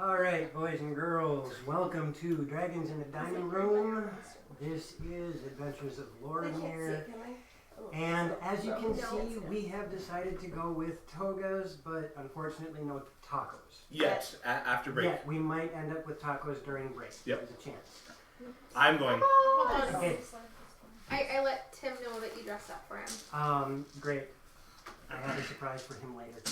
Alright, boys and girls, welcome to Dragons in the Diamond Room. This is Adventures of Loromir. And as you can see, we have decided to go with togas, but unfortunately no tacos. Yes, after break. Yeah, we might end up with tacos during break. Yep. There's a chance. I'm going. Okay. I let Tim know that you dressed up for him. Great. I have a surprise for him later.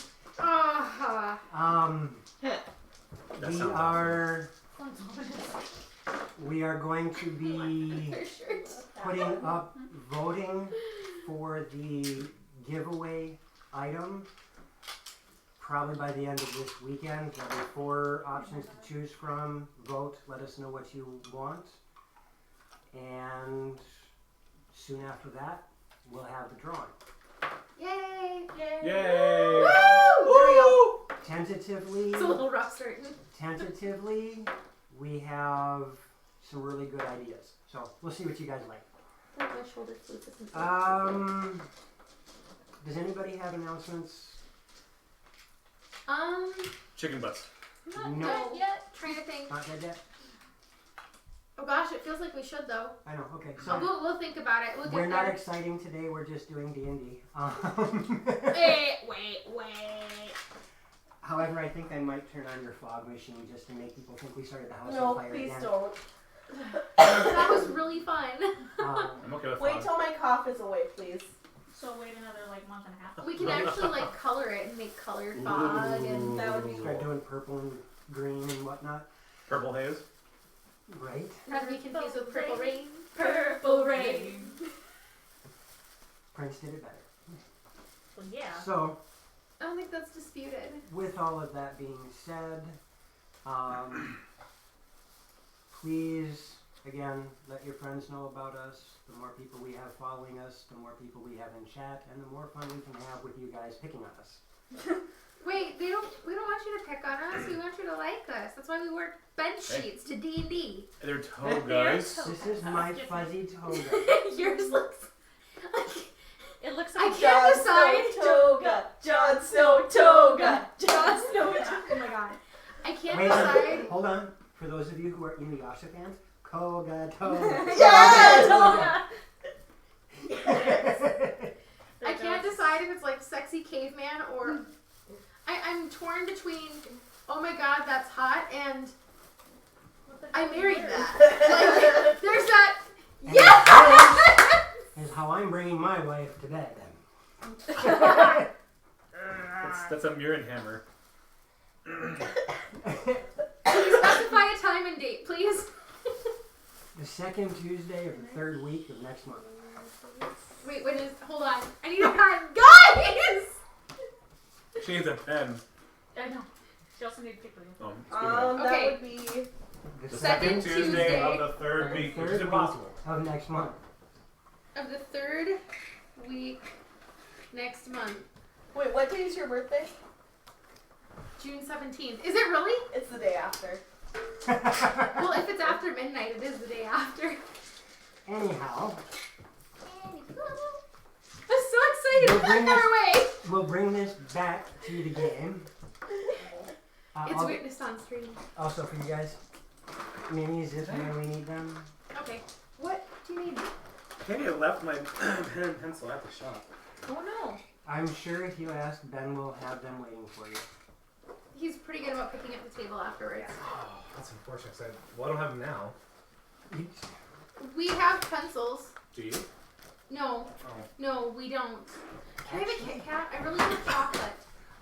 We are going to be putting up voting for the giveaway item probably by the end of this weekend. There'll be 4 options to choose from. Vote, let us know what you want, and soon after that we'll have the drawing. Yay! Yay! Woo! There we go. Tentatively, It's a little rough starting. Tentatively, we have some really good ideas. So we'll see what you guys like. My shoulder flew. Does anybody have announcements? Chicken butts. Not No. dead yet. Trying to think. Not dead yet? Oh gosh, it feels like we should though. I know, okay. So We'll think about it. We'll get we're not there. exciting today, we're just doing D&D. Wait. However, I think I might turn on your fog machine just to make people think we started the house No, on fire please again. don't. That was really fun. I'm okay with Wait fog. till my cough is away, please. So wait another month and a half. We can actually color it and make colored fog, and that would be Start doing purple and green and whatnot. Purple haze. Right? not to be confused with purple rain. Purple rain. Prince did it better. Well, yeah. So, I don't think that's disputed. with all of that being said, please, again, let your friends know about us. The more people we have following us, the more people we have in chat, and the more fun we can have with you guys picking on us. Wait, we don't want you to pick on us. We want you to like us. That's why we wear bed sheets to D&D. They're togas. This is my fuzzy toga. Yours looks like It looks I like can't decide. Toga. Jon Snow toga. Jon Snow. Oh my god. I can't Wait, decide. hold on. For those of you who are Inuyasha fans, Koga Toga. Yes! Toga. I can't decide if it's like sexy caveman or I'm torn between oh my god that's hot and I married that. Like there's that. And Yeah. is how I'm bringing my wife to bed then. That's a Murin hammer. Can you specify a time and date, please? The second Tuesday of the 3rd week of next month. Wait, hold on. I need a pen. Guys! She needs a pen. I know. She also needs to pick you. Oh, Okay. That would be... The Second Tuesday of the 3rd week, which is Third impossible. of next month. Of the 3rd week next month. Wait, what day is your birthday? June 17th. Is it really? It's the day after. Well, if it's after midnight, it is the day after. Anyhow, I'm so excited. We'll We're bring on our way. we'll bring this back to the game. It's witnessed on stream. Also for you guys, minis if and when we need them. Okay. What do you need? Maybe I left my pen and pencil at the shop. Oh no. I'm sure if you ask, Ben will have them waiting for you. He's pretty good about picking up the table afterwards. Oh, that's unfortunate. Well, I don't have them now. We have pencils. Do you? No. Oh. No, we don't. Can I have a Kit Kat? I really want chocolate.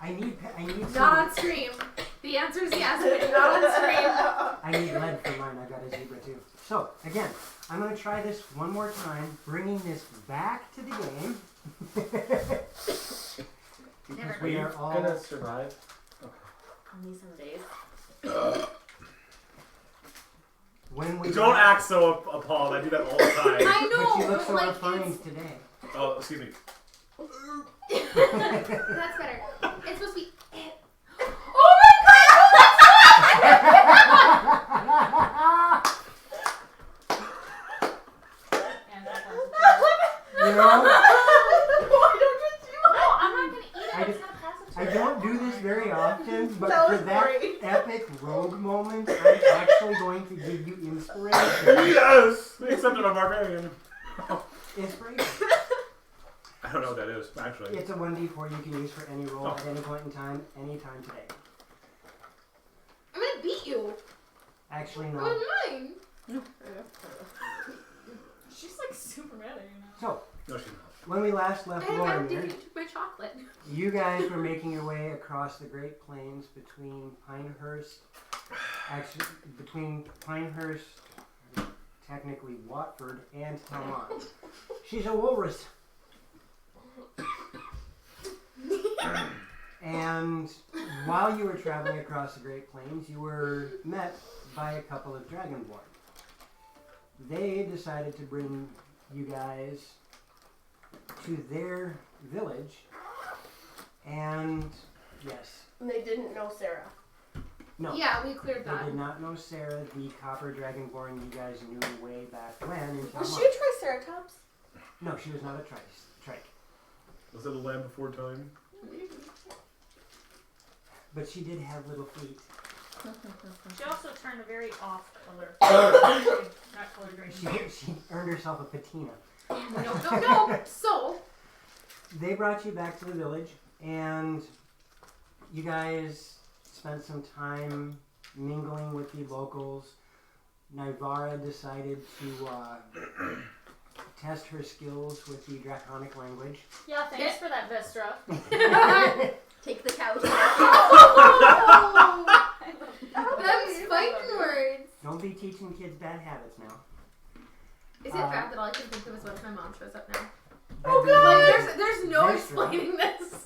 I need Not some. on stream. The answer is yes, but not on stream. I need lead for mine. I got a zebra too. So again, I'm gonna try this one more time, bringing this back to the game. Because we are all gonna survive. On these some days. when we Don't act so appalled. I do that all the time. I know. But you look so like refined today. Oh, excuse me. That's better. It's supposed to be. Oh my god! And You know, Why don't you do no, I'm not gonna eat it. I It's just- not passive. I don't do this very often, but That for was that great. actually going to give you inspiration. Yes! Except I'm a barbarian. Inspiration. I don't know what that is, actually. It's a 1d4 you can use for any roll at any point in time, anytime today. I'm gonna beat you. Actually, It no. was mine. She's like super mad at you now. So, No, she's not. when we last left I Loromir, you took my chocolate. you guys were making your way across the Great Plains between Pinehurst, actually, between Pinehurst, technically Watford, and Talmont. She's a walrus. And while you were traveling across the Great Plains, you were met by a couple of Dragonborn. They decided to bring you guys to their village, and yes, And they didn't know Sarah. no, Yeah, we cleared they that. did not know Sarah, the copper Dragonborn you guys knew way back when in Was Talmont. she a Triceratops? No, she was not a trike, Was it a land before time? but she did have little feet. She also turned a very off color. Not color green. She earned herself a patina. No. So, They brought you back to the village, and you guys spent some time mingling with the locals. Nivara decided to test her skills with the Draconic language. Yeah, thanks for that, Vestra. Take the couch. oh, them fighting words. Don't be teaching kids bad habits now. Is it bad that all I can think of is what my mom shows up now? Oh, Like, there's no Vistra. explaining this.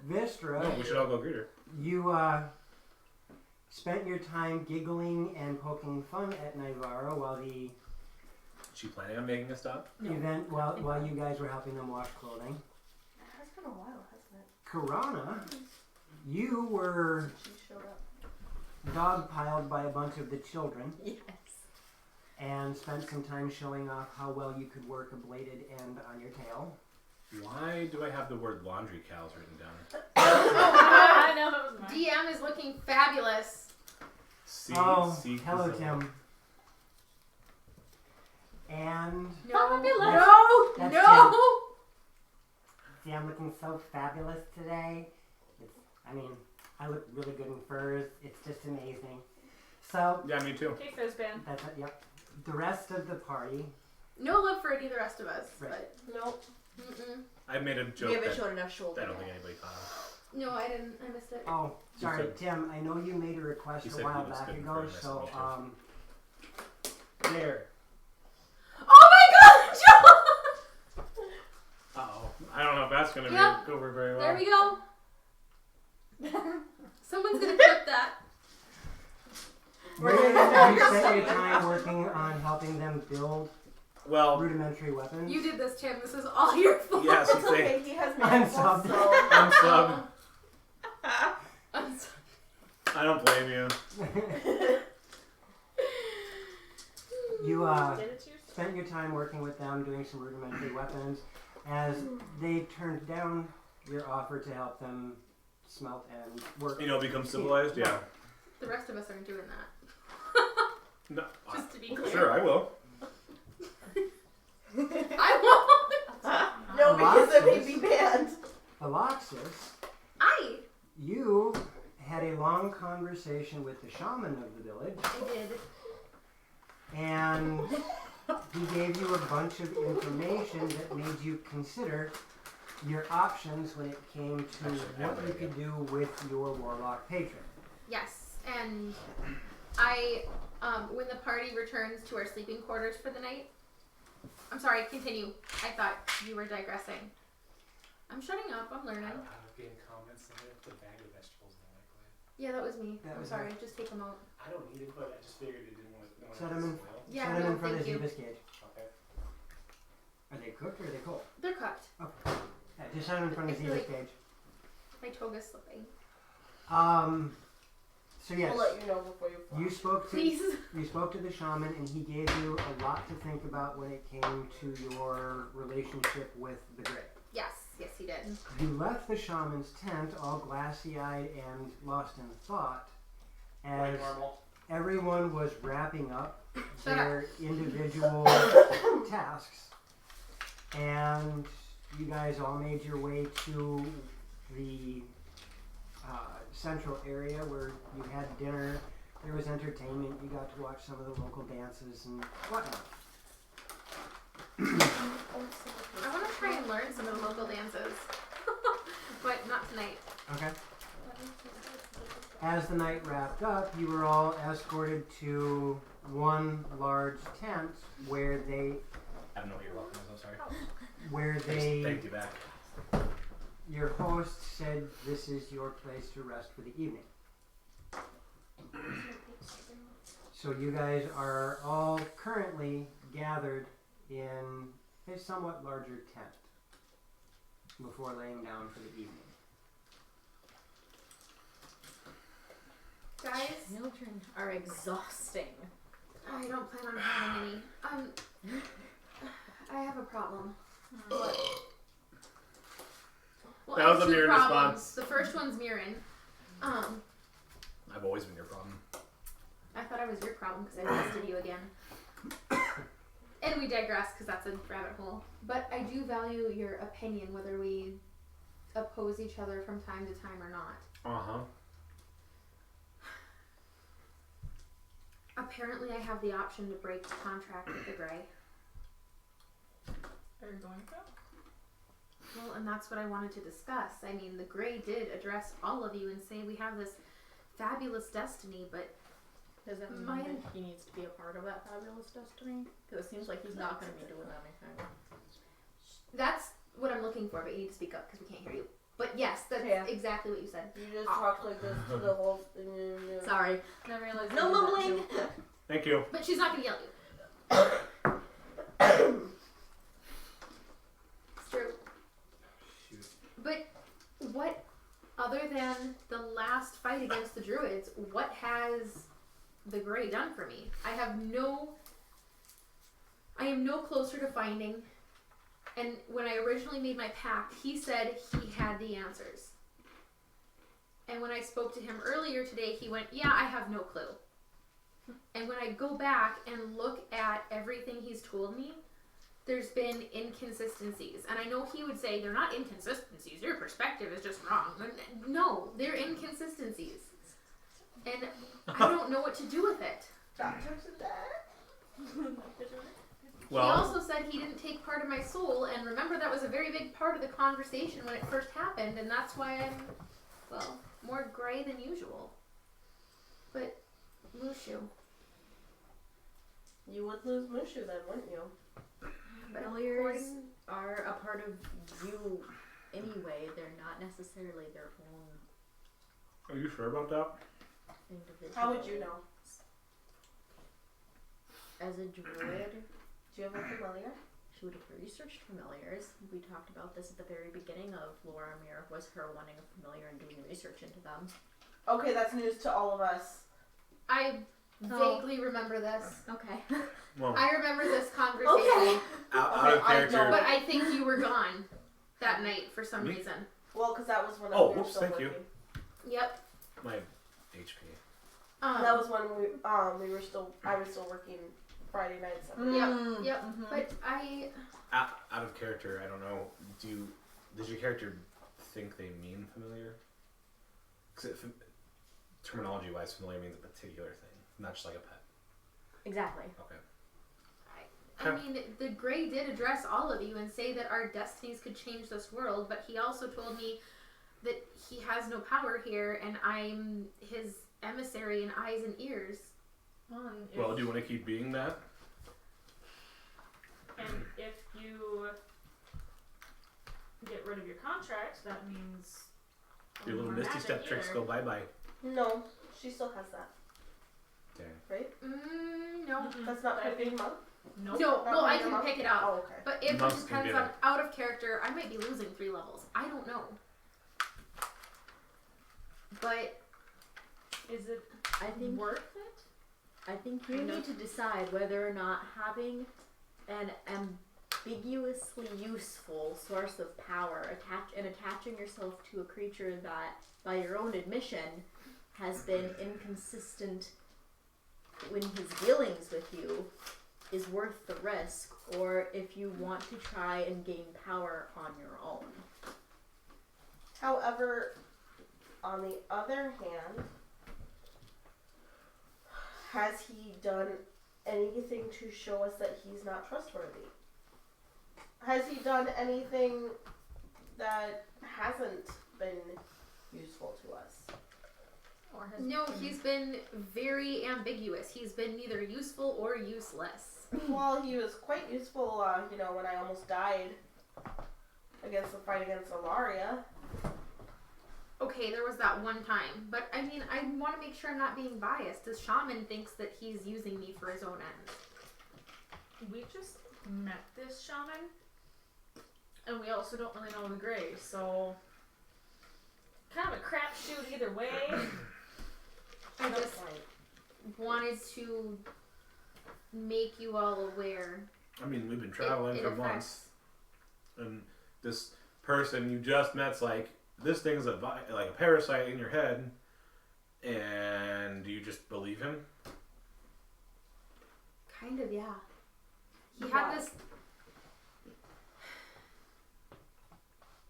Vistra, No, we should all go greet her. you spent your time giggling and poking fun at Nivara while the Is she planning on making a stop? No. event, while you guys were helping them wash clothing. It has been a while, hasn't it? Karana, you were She showed up. dogpiled by a bunch of the children Yes. and spent some time showing off how well you could work a bladed end on your tail. Why do I have the word laundry cows written down? I know that was mine. DM is looking fabulous. Hello, Priscilla. Tim. And Fabulous. No, That's no. see, I'm looking so fabulous today. I look really good in furs. It's just amazing. So Yeah, me too. Okay, Fizzban. that's it. Yep. The rest of the party. No love for any of the rest of us. Right. But Nope. I made a We joke haven't that showed enough shoulder. I don't think anybody caught. no, I didn't. I missed it. Oh, sorry, said- Tim. I know you made a request You a said while he was back good in ago, furs, so nice there. Oh my God, Joe! Uh-oh. I don't know if that's going to Yep. go over very well. There we go. Someone's gonna clip that. You spent your time working on helping them build Well, rudimentary weapons. You did this, Tim. This is all your fault. yes, It's okay, he has I'm muscles, subbed. so... I'm sub. I'm sorry. I don't blame you. You Did it to yourself? spent your time working with them, doing some rudimentary weapons, as they turned down your offer to help them smelt and work. You know, become civilized? Yeah. The rest of us aren't doing that. No, Just to be clear. sure, I will. I won't. No, because then he'd be banned. Alexis, I you had a long conversation with the shaman of the village, did. and he gave you a bunch of information that made you consider your options when it came to what you could do with your warlock patron. Yes, and I, when the party returns to our sleeping quarters for the night. I'm sorry, continue. I thought you were digressing. I'm shutting up, I'm learning. Out of game comments, and I put a bag of vegetables in the microwave. Yeah, that was me. That I'm was sorry, just take them out. I don't need it, but I just figured it didn't want to Set 'em in. spoil. Yeah, Set them no, in front of thank you. Ziva's cage. Okay. Are they cooked or are they cold? They're cooked. Yeah, just set them in front of I feel Ziva's like- cage. My toga's slipping. So yes, We'll let you know before you fly. you spoke to Please. you spoke to the shaman, and he gave you a lot to think about when it came to your relationship with the Grey. Yes, he did. You left the shaman's tent all glassy-eyed and lost in thought, as Like normal. everyone was wrapping up Shut their individual tasks, and you guys all made your way to the central area where you had dinner. There was entertainment. You got to watch some of the local dances and whatnot. I want to try and learn some of the local dances, but not tonight. Okay. As the night wrapped up, you were all escorted to one large tent where they I don't know what you're welcome. I'm so sorry. where I just they thanked you back. your host said this is your place to rest for the evening. So you guys are all currently gathered in a somewhat larger tent before laying down for the evening. Guys, Children are exhausting. I don't plan on having any. I have a problem. Well, That I have was a two mirrored problems. response. The first one's Mirren. I've always been your problem. I thought I was your problem because I tested you again. And we digress because that's a rabbit hole. But I do value your opinion whether we oppose each other from time to time or not. Uh-huh. Apparently I have the option to break the contract with the Grey. Are you going to? Well, and that's what I wanted to discuss. I mean, the Grey did address all of you and say we have this fabulous destiny, but Does that mean Mine- that he needs to be a part of that fabulous destiny? Because it seems like he's not going to be doing anything. that's what I'm looking for, but you need to speak up because we can't hear you. But yes, that's Yeah. exactly what you said. You just talk like this to the whole thing. Sorry. I realized No mumbling! Thank you. But she's not going to yell at you. It's true. Shoot. But what, other than the last fight against the Druids, what has the Grey done for me? I am no closer to finding, and when I originally made my pact, he said he had the answers. And when I spoke to him earlier today, he went, yeah, I have no clue. And when I go back and look at everything he's told me, there's been inconsistencies. And I know he would say, they're not inconsistencies, your perspective is just wrong. No, they're inconsistencies. And I don't know what to do with it. He Well, also said he didn't take part of my soul, and remember that was a very big part of the conversation when it first happened, and that's why I'm, well, more Grey than usual. But, Mushu. You would lose Mushu then, wouldn't you? But Familiars are a part of you anyway. They're not necessarily their own are you sure about that? individual. How would you know? As a druid, Do you have a familiar? she would have researched familiars. We talked about this at the very beginning of Loromir, was her wanting a familiar and doing research into them. Okay, that's news to all of us. I vaguely remember this. Okay. Well, I remember this conversation, out of Okay, I character. don't- but I think you were gone that night for some Me? reason. Well, because that was when Oh, we were whoops, still thank you. working. Yep. My HP. That was when we were still. I was still working Friday nights. Yep. Mhm. But I, Out of character, I don't know. Does your character think they mean familiar? Because terminology-wise, familiar means a particular thing, not just like a pet. Exactly. Okay. I mean, the Grey did address all of you and say that our destinies could change this world, but he also told me that he has no power here, and I'm his emissary in eyes and ears. Well, do you want to keep being that? And if you get rid of your contract, that means Your little more Misty magic Step tricks either. go bye-bye. No, she still has that, Dang. right? No. Mm-mm. That's not I her think- big month. Nope. No, Not well, I your can month? pick it up. Oh, okay. But if it Months can depends get on it. out of character, I might be losing 3 levels. I don't know. But Is it I think worth it? I think you need to decide whether or not having an ambiguously useful source of power attaching yourself to a creature that, by your own admission, has been inconsistent when his dealings with you is worth the risk, or if you want to try and gain power on your own. However, on the other hand, has he done anything to show us that he's not trustworthy? Has he done anything that hasn't been useful to us? Or has No, he's been very ambiguous. He's been neither useful or useless. Well, he was quite useful, when I almost died against the fight against Ilaria. Okay, there was that one time, but I mean, I want to make sure I'm not being biased. The shaman thinks that he's using me for his own ends. We just met this shaman, and we also don't really know the Grey, so kind of a crapshoot either way. I just wanted to make you all aware. I mean, we've been traveling It for affects- months, and this person you just met's like, this thing's like a parasite in your head, and do you just believe him? Kind of, yeah. He had this.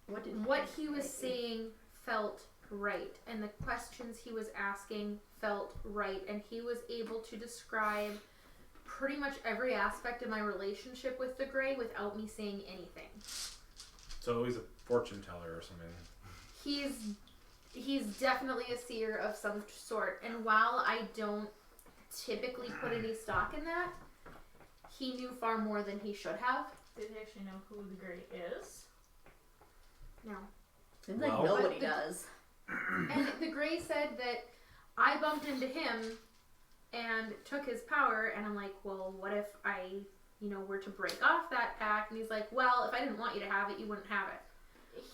What he was saying felt right, and the questions he was asking felt right, and he was able to describe pretty much every aspect of my relationship with the Grey without me saying anything. So he's a fortune teller or something. He's definitely a seer of some sort, and while I don't typically put any stock in that, he knew far more than he should have. Did he actually know who the Grey is? No. Seems like Well- nobody does. And the Grey said that I bumped into him and took his power, and I'm like, well, what if I, were to break off that pact? And he's like, well, if I didn't want you to have it, you wouldn't have it.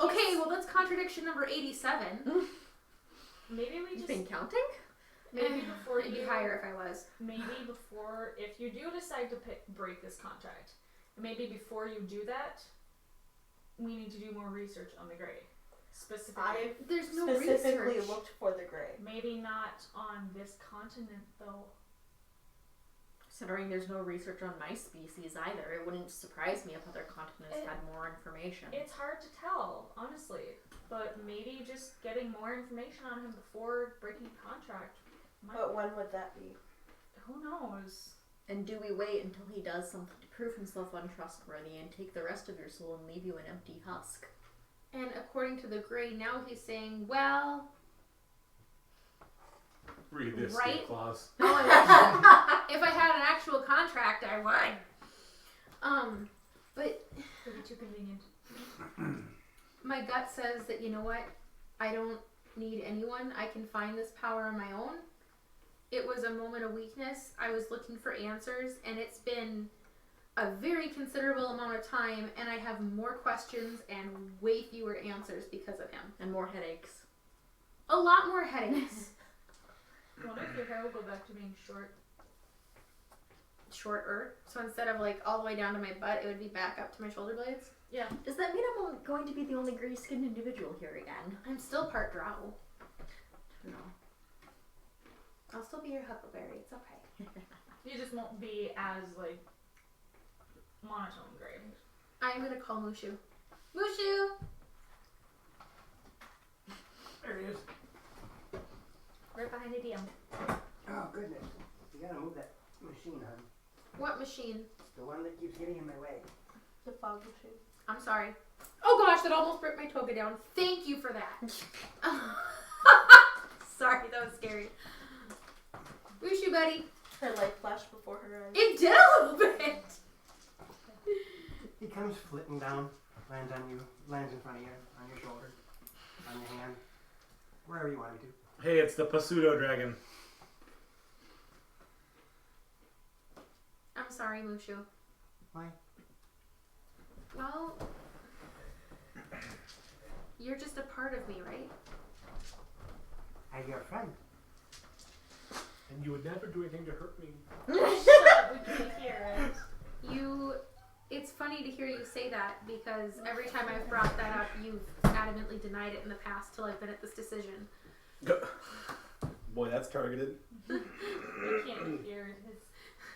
Okay, well, that's contradiction number 87. Maybe we You've just been counting? maybe before It'd be you higher if I was. maybe before if you do decide to break this contract, maybe before you do that, we need to do more research on the Grey. Specifically, I There's no specifically research. looked for the Grey. maybe not on this continent though. Considering there's no research on my species either, it wouldn't surprise me if other continents had more information. It's hard to tell, honestly. But maybe just getting more information on him before breaking the contract. But when would that be? Who knows? And do we wait until he does something to prove himself untrustworthy and take the rest of your soul and leave you an empty husk? And according to the Grey, now he's saying, well, Read this Right? clause. if I had an actual contract, I would. But Could be too convenient. my gut says that, you know what? I don't need anyone. I can find this power on my own. It was a moment of weakness. I was looking for answers, and it's been a very considerable amount of time, and I have more questions and way fewer answers because of him. And more headaches. A lot more headaches. I wonder if your hair will go back to being short. Shorter. So instead of like all the way down to my butt, it would be back up to my shoulder blades. Yeah. Does that mean I'm going to be the only gray-skinned individual here again? I'm still part drow. No. I'll still be your huckleberry. It's okay. You just won't be as like monotone gray. I'm gonna call Mushu. Mushu! There it is. Right behind the DM. Oh, goodness. You gotta move that machine, hon. What machine? The one that keeps getting in my way. The fog machine. I'm sorry. Oh gosh, that almost broke my toga down. Thank you for that. Sorry, that was scary. Mushu, buddy. Her light flashed before her eyes. It did a little bit. He comes flitting down, lands on you, lands in front of you, on your shoulder, on your hand, wherever you want him to. Hey, it's the pseudo dragon. I'm sorry, Mushu. Why? Well, you're just a part of me, right? I'm your friend. And you would never do anything to hurt me. We can't hear it. It's funny to hear you say that because every time I've brought that up, you've adamantly denied it in the past till I've been at this decision. Boy, that's targeted. We can't hear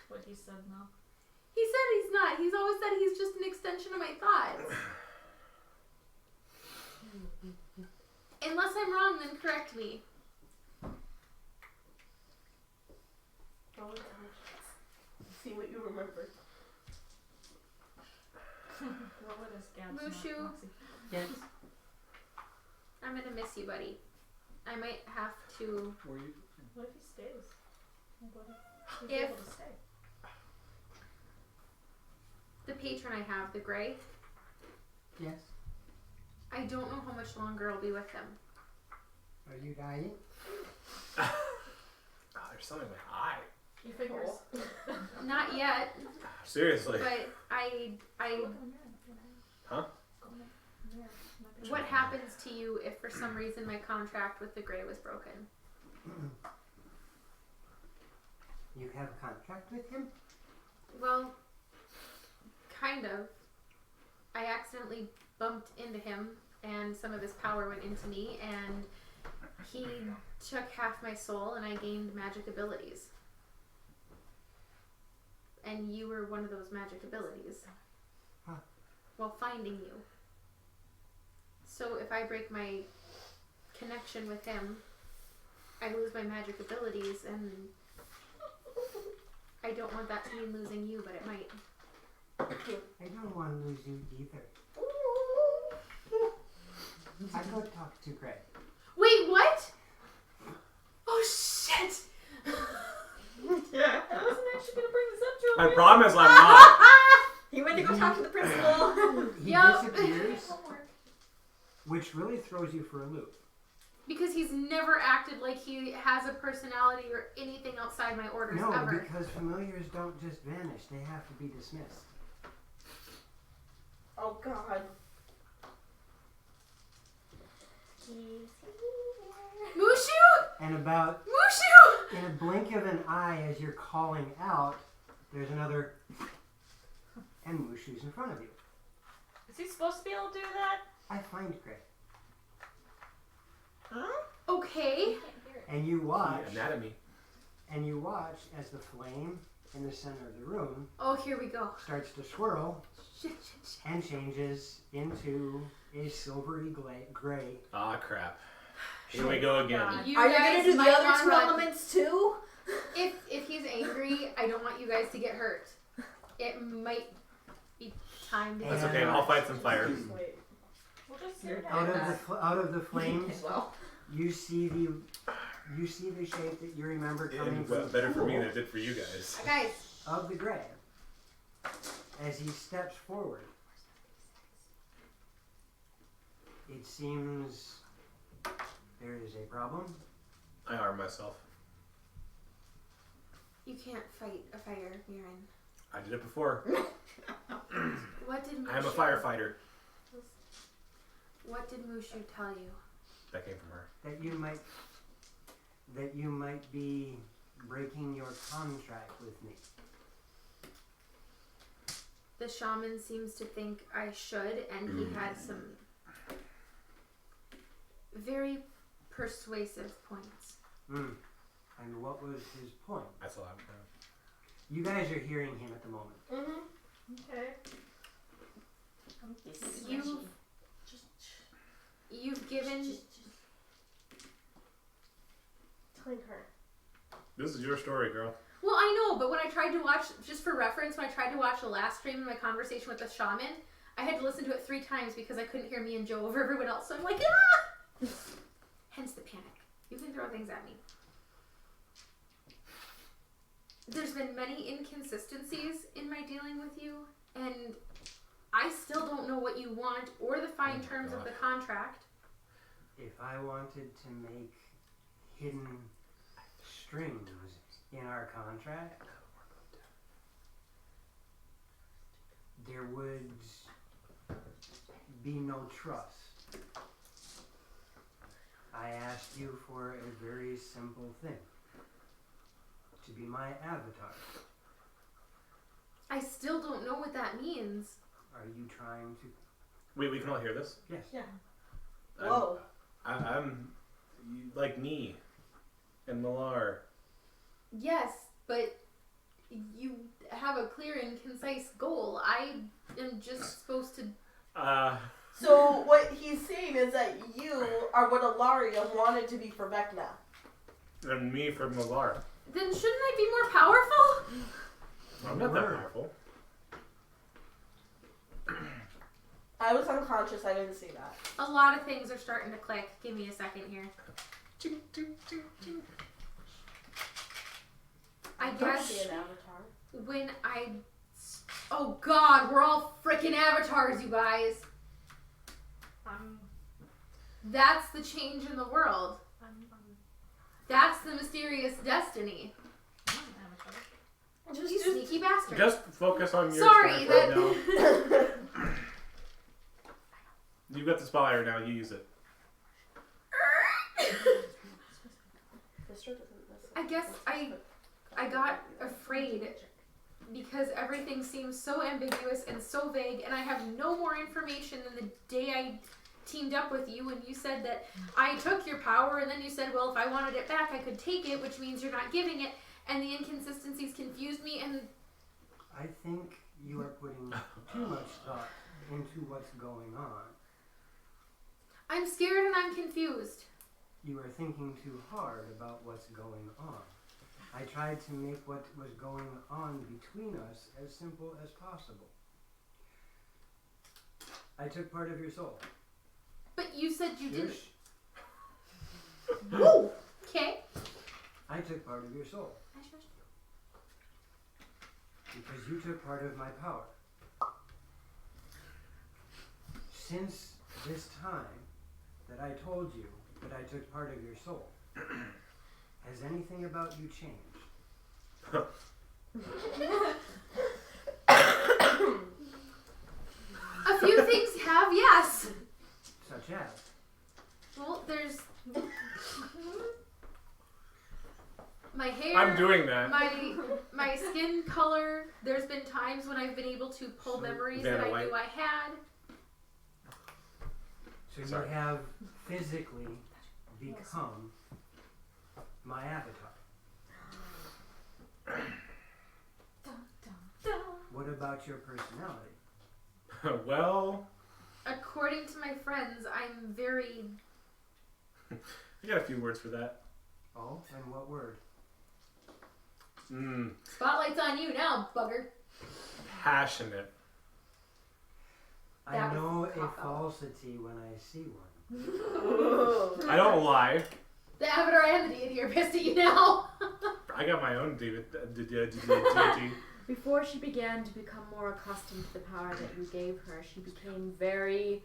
what he said now. He said he's not. He's always said he's just an extension of my thoughts. Unless I'm wrong, then correct me. Roll intelligence. See what you remember. What would his Gab's Mushu. not? Yes. I'm gonna miss you, buddy. I might have to. Were you? What if he stays? Like, what if he's If- able to stay? The patron I have, the Gray. Yes. I don't know how much longer I'll be with him. Are you dying? Oh, there's something in my eye. Your fingers. Not yet, Seriously. but I. Huh? What happens to you if for some reason my contract with the Gray was broken? You have a contract with him? Well, kind of. I accidentally bumped into him, and some of his power went into me, and he took half my soul, and I gained magic abilities. And you were one of those magic abilities. Huh. While finding you. So if I break my connection with him, I lose my magic abilities, and I don't want that to mean losing you, but it might. I don't want to lose you either. I go talk to Greg. Wait, what? Oh shit! I wasn't actually gonna bring this up to him. I promise I'm not. He went to go talk to the principal. He Yup. disappears, Homework. which really throws you for a loop. Because he's never acted like he has a personality or anything outside my orders No, ever. because familiars don't just vanish. They have to be dismissed. Oh God. Mushu! And about Mushu! in a blink of an eye, as you're calling out, there's another, and Mushu's in front of you. Is he supposed to be able to do that? I find Greg, Okay. I can't hear it. and you watch, Anatomy. as the flame in the center of the room Oh, here we go. starts to swirl Shit, shit, shit. and changes into a silvery gray. Ah, crap. Here we go again. God. You Are you guys gonna do the might other wanna two run. elements too? If he's angry, I don't want you guys to get hurt. It might be time to That's And- okay. I'll fight some fire. Just wait. We'll just sit Out down. of the flames, Well, you see the shape that you remember coming And from better the for me pool than it did for you guys. Guys, of the gray. As he steps forward, it seems there is a problem. I arm myself. you can't fight a fire, Mirren. I did it before. What did Mushu I am a firefighter. What did Mushu tell you? That came from her. That you might be breaking your contract with me. The shaman seems to think I should, and he had some very persuasive points. And what was his point? That's a lot. You guys are hearing him at the moment. Okay. You've given Telling her. This is your story, girl. well, I know, but when I tried to watch, just for reference, when I tried to watch the last stream of my conversation with the shaman, I had to listen to it 3 times because I couldn't hear me and Joe over everyone else. So I'm like, ah! Hence the panic. You can throw things at me. There's been many inconsistencies in my dealing with you, and I still don't know what you want or the fine terms of the contract. If I wanted to make hidden strings in our contract, there would be no trust. I asked you for a very simple thing. To be my avatar. I still don't know what that means. Are you trying to... Wait, we can all hear this? Yes. Yeah. I'm- Whoa. I'm like me and Millar. Yes, but you have a clear and concise goal. I am just supposed to. So what he's saying is that you are what Ilaria wanted to be for Vecna. And me for Malar. Then shouldn't I be more powerful? I'm not that powerful. I was unconscious. I didn't see that. A lot of things are starting to click. Give me a second here. I Don't see guess an avatar. when I. Oh God, we're all freaking avatars, you guys. That's the change in the world. That's the mysterious destiny. You sneaky bastard. Just focus on your Sorry, stuff right now. You've got the spotlight right now. You use it. I guess I got afraid because everything seems so ambiguous and so vague, and I have no more information than the day I teamed up with you, and you said that I took your power, and then you said, well, if I wanted it back, I could take it, which means you're not giving it, and the inconsistencies confused me, and... I think you are putting too much thought into what's going on. I'm scared and I'm confused. You are thinking too hard about what's going on. I tried to make what was going on between us as simple as possible. I took part of your soul. But you said you didn't... Shush. Woo! Okay. I took part of your soul. Because you took part of my power. Since this time that I told you that I took part of your soul, has anything about you changed? A few things have, yes. Such as? Well, there's... my hair... I'm doing that. My skin color. There's been times when I've been able to pull memories that I knew I had. So Sorry. you have physically become my avatar. What about your personality? Well, According to my friends, I'm very... I got a few words for that. Oh, and what word? Spotlight's on you now, bugger. Passionate. I That was know a a cop-out. falsity when I see one. I don't lie. The avatar and the deity are pissed at you now. I got my own deity. Before she began to become more accustomed to the power that you gave her, she became very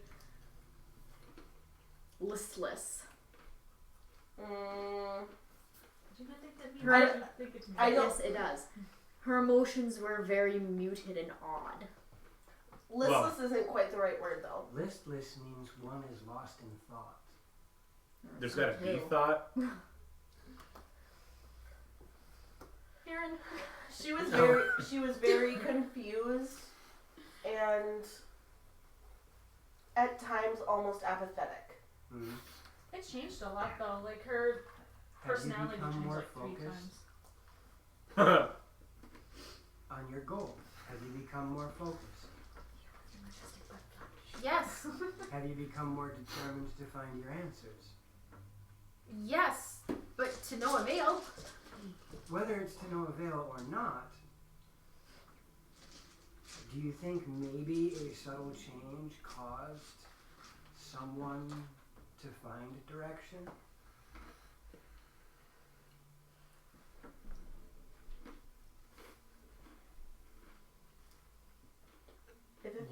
listless. I don't. Yes, it does. Her emotions were very muted and odd. Listless isn't quite the right word though. Listless means one is lost in thought. There's got to be thought. Aaron. She was very confused and at times almost apathetic. Hmm. It's changed a lot though. Like her personality Have you become changed more like 3 focused times. on your goal? Have you become more focused? Yes. Have you become more determined to find your answers? Yes, but to no avail. Whether it's to no avail or not, do you think maybe a subtle change caused someone to find direction?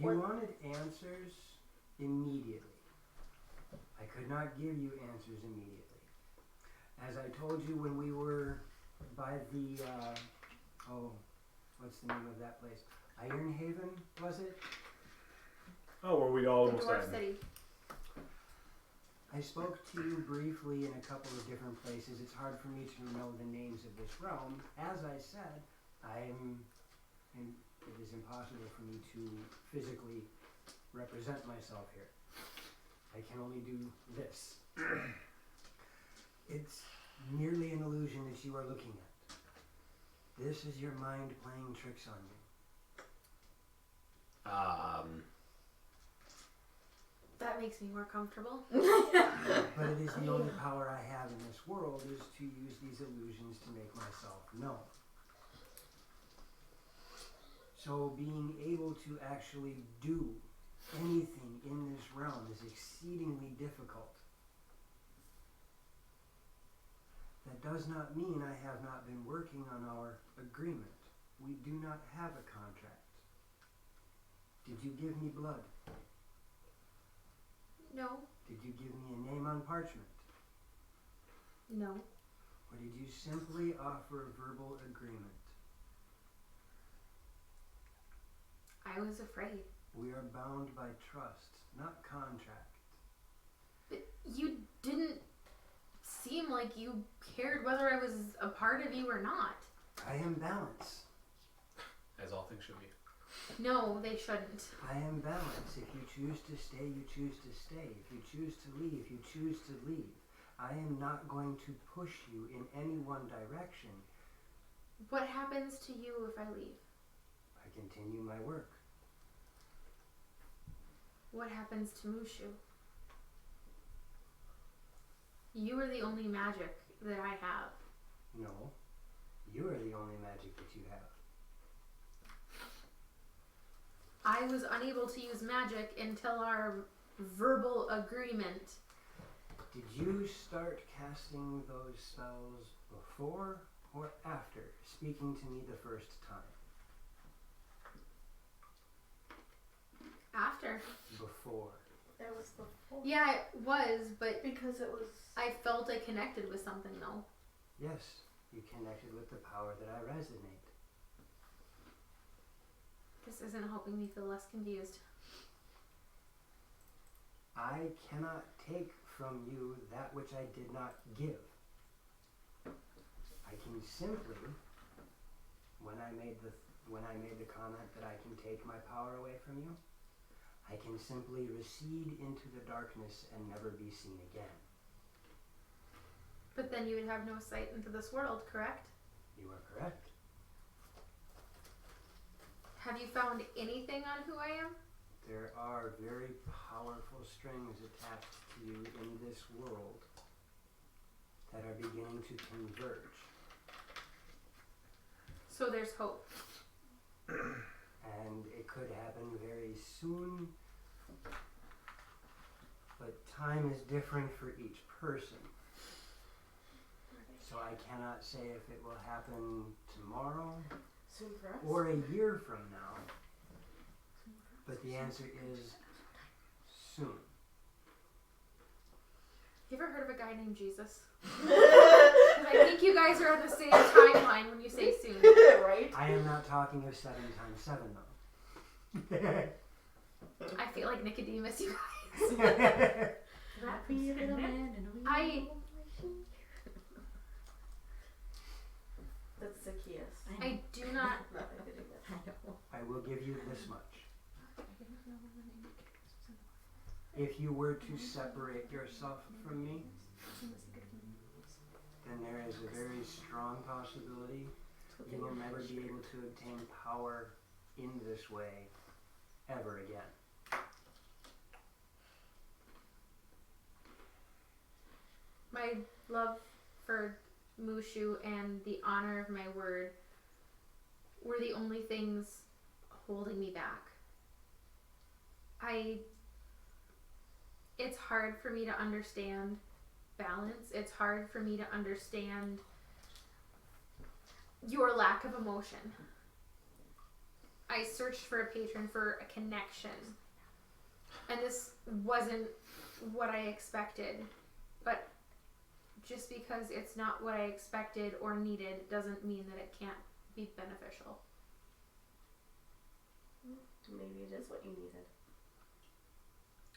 You wanted answers immediately. I could not give you answers immediately. As I told you when we were by the, what's the name of that place? Ironhaven, was it? Oh, were we all The almost dwarf done? city. I spoke to you briefly in a couple of different places. It's hard for me to know the names of this realm. As I said, it is impossible for me to physically represent myself here. I can only do this. It's merely an illusion that you are looking at. This is your mind playing tricks on you. That makes me more comfortable. But it is the only power I have in this world is to use these illusions to make myself known. So being able to actually do anything in this realm is exceedingly difficult. That does not mean I have not been working on our agreement. We do not have a contract. Did you give me blood? No. Did you give me a name on parchment? No. Or did you simply offer a verbal agreement? I was afraid. We are bound by trust, not contract. But you didn't seem like you cared whether I was a part of you or not. I am balance. As all things should be. No, they shouldn't. I am balance. If you choose to stay, you choose to stay. If you choose to leave, you choose to leave. I am not going to push you in any one direction. What happens to you if I leave? I continue my work. What happens to Mushu? You are the only magic that I have. No, you are the only magic that you have. I was unable to use magic until our verbal agreement. Did you start casting those spells before or after speaking to me the first time? After. Before. It was before. Yeah, it was, but Because it was. I felt I connected with something though. Yes, you connected with the power that I resonate. This isn't helping me feel less confused. I cannot take from you that which I did not give. I can simply, when I made the comment that I can take my power away from you, I can simply recede into the darkness and never be seen again. But then you would have no sight into this world, correct? You are correct. Have you found anything on who I am? There are very powerful strings attached to you in this world that are beginning to converge. So there's hope. And it could happen very soon, but time is different for each person. So I cannot say if it will happen tomorrow Soon for us. or a year from now, but the answer is soon. You ever heard of a guy named Jesus? 'Cause I think you guys are on the same timeline when you say soon. Right? I am not talking of 7 times 7 though. I feel like Nicodemus, you guys. Happy little man in a I- That's Zacchaeus. I do not. Not Nicodemus. I know. I will give you this much. If you were to separate yourself from me, then there is a very strong possibility you will never be able to obtain power in this way ever again. My love for Mushu and the honor of my word were the only things holding me back. It's hard for me to understand balance. It's hard for me to understand your lack of emotion. I searched for a patron for a connection, and this wasn't what I expected. But just because it's not what I expected or needed doesn't mean that it can't be beneficial. Maybe it is what you needed.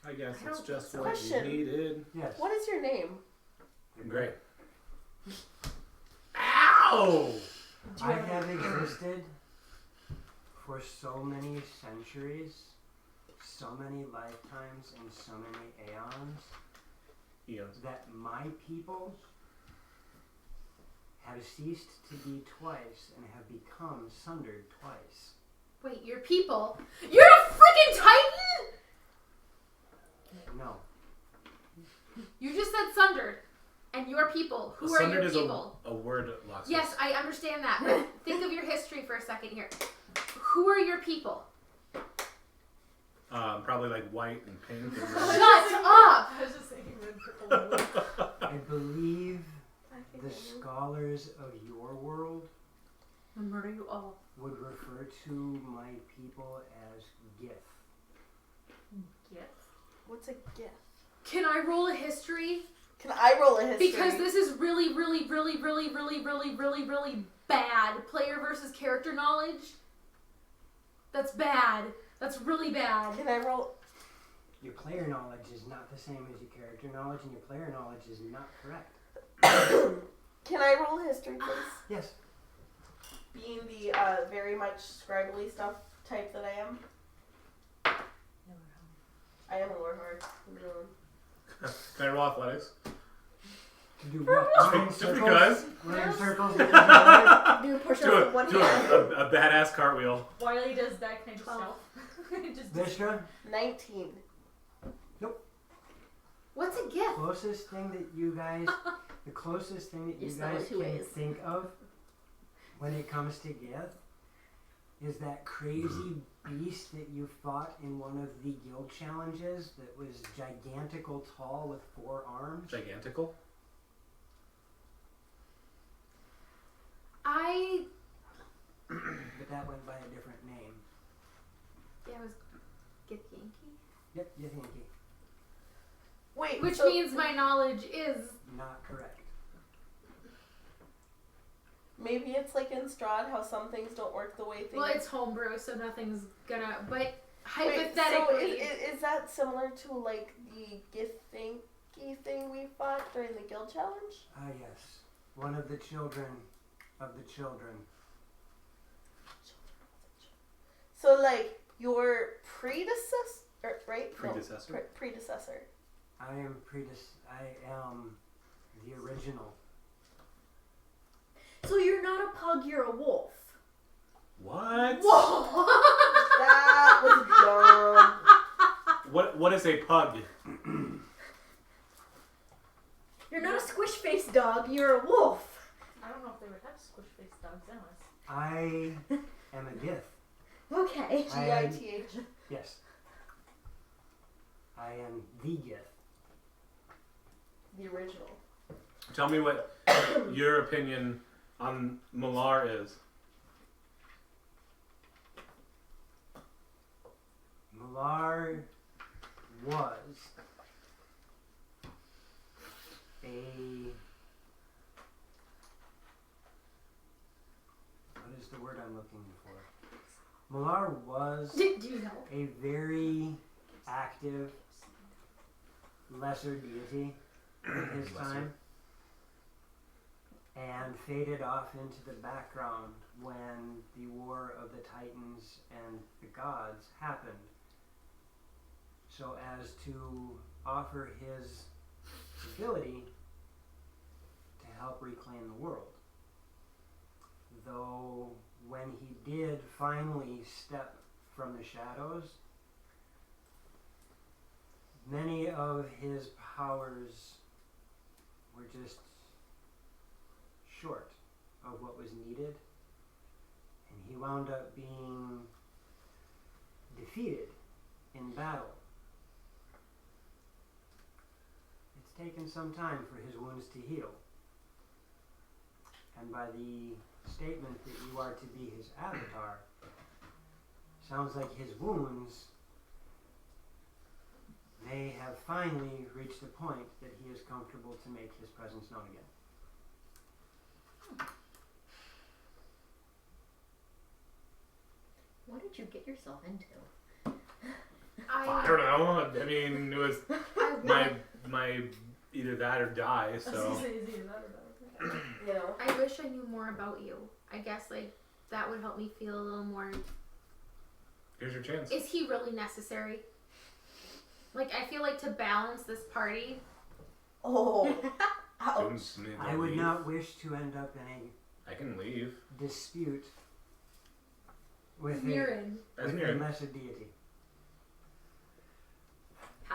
I guess I it's don't just think what so. you needed. Yes. What is your name? Great. Ow! I have existed for so many centuries, so many lifetimes, and so many aeons Eons. that my people have ceased to be twice and have become sundered twice. Wait, your people? You're a freaking Titan? No. You just said sundered. And your people. Who are Sundered your is people? a word, Loxus. Yes, I understand that. But think of your history for a second here. Who are your people? Probably like white and pink and Shut red. up! I was just thinking red, purple, blue. I believe the scholars of your world I'll murder you all. would refer to my people as Gith. Yes. What's a gift? Can I roll a history? Can I roll a history? Because this is really, really, really, really, really, really, really, really bad. Player versus character knowledge. That's bad. That's really bad. Can I roll? Your player knowledge is not the same as your character knowledge, and your player knowledge is not correct. Can I roll history, please? Yes. Being the very much scribally stuff type that I am. I am a Loromir. Can I roll athletics? To do what? Run in Just circles? because. Run in circles with your leg? Do push Do ups with one hand. a badass cartwheel. Wiley does that kind of 12. stuff. Just Vishra, 19. What's a gift? closest thing that you guys, the closest thing that you You spell guys it two can ways. think of when it comes to Gith is that crazy beast that you fought in one of the guild challenges that was gigantical tall with 4 arms. Gigantical? But that went by a different name. Yeah, it was Gith Yankee. Yep, Yankee. Wait, Which so means my knowledge is... Not correct. maybe it's like in Strahd how some things don't work the way things. Well, it's homebrew, so nothing's gonna... But Wait, hypothetically... so is that similar to like the Githinky thing we fought during the guild challenge? Ah, yes. One of the children of the children. So like your predecessor, right? Predecessor? No, predecessor. I am the original. So you're not a pug, you're a wolf. What? Whoa! That was dumb. What is a pug? You're not a squish-faced dog, you're a wolf. I don't know if they would have squish-faced dogs anyways. I am a Gith. Okay. Gith. Yes. I am the Gith. The original. Tell me what your opinion on Malar is. Malar was a... What is the word I'm looking for? Malar was Do you know? a very active lesser deity in his Lesser. time and faded off into the background when the War of the Titans and the gods happened, so as to offer his ability to help reclaim the world. Though when he did finally step from the shadows, many of his powers were just short of what was needed, and he wound up being defeated in battle. It's taken some time for his wounds to heal, and by the statement that you are to be his avatar, sounds like his wounds may have finally reached the point that he is comfortable to make his presence known again. What did you get yourself into? I don't know. I mean, it was I my either that or die. So You know. I wish I knew more about you. I guess like that would help me feel a little more. here's your chance. Is he really necessary? Like I feel like to balance this party, Oh. Ouch. I would not wish to end up in I can leave. a dispute with Mirren. As with a Mirren. lesser deity.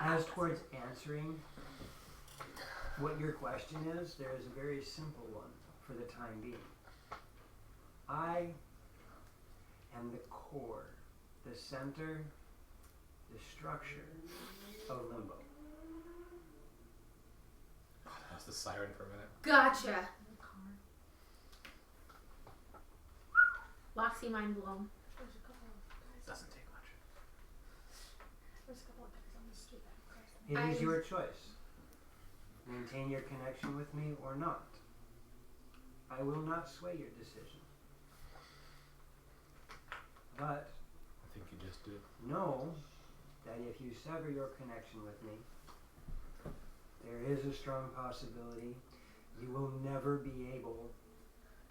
As towards answering what your question is, there is a very simple one for the time being. I am the core, the center, the structure of Limbo. That was the siren for a minute. Gotcha. Loxy mind blown. There's a couple of guys. Doesn't take much. There's a couple of guys on the street that crossed It me. is your choice. Maintain your connection with me or not. I will not sway your decision. But I think you just did. know that if you sever your connection with me, there is a strong possibility you will never be able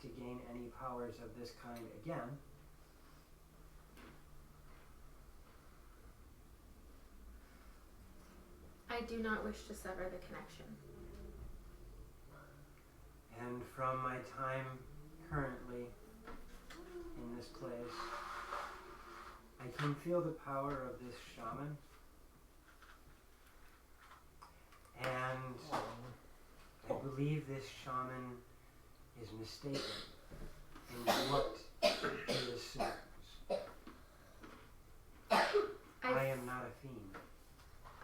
to gain any powers of this kind again. I do not wish to sever the connection. And from my time currently in this place, I can feel the power of this shaman. And I believe this shaman is mistaken in what he assumes. I am not a fiend.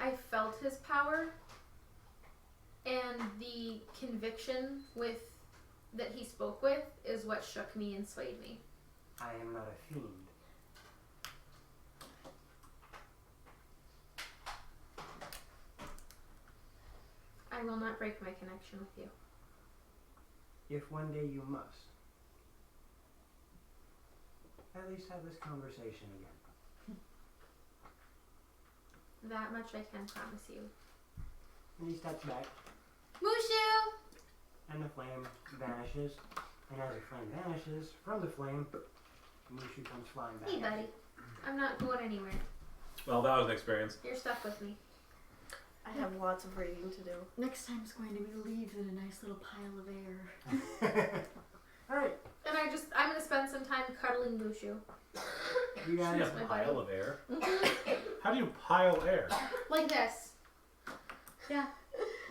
I felt his power, and the conviction with that he spoke with is what shook me and swayed me. I am not a fiend. I will not break my connection with you. If one day you must, at least have this conversation again. That much I can promise you. And he steps back, Mushu! and the flame vanishes. And as the flame vanishes from the flame, Mushu comes flying back. Hey, at buddy. you. I'm not going anywhere. Well, that was an experience. You're stuck with me. I have lots of reading to do. Next time's going to be leaves in a nice little pile of air. Alright, And I'm gonna spend some time cuddling Mushu. you guys. Yeah, my pile buddy. of air. How do you pile air? Like this. Yeah.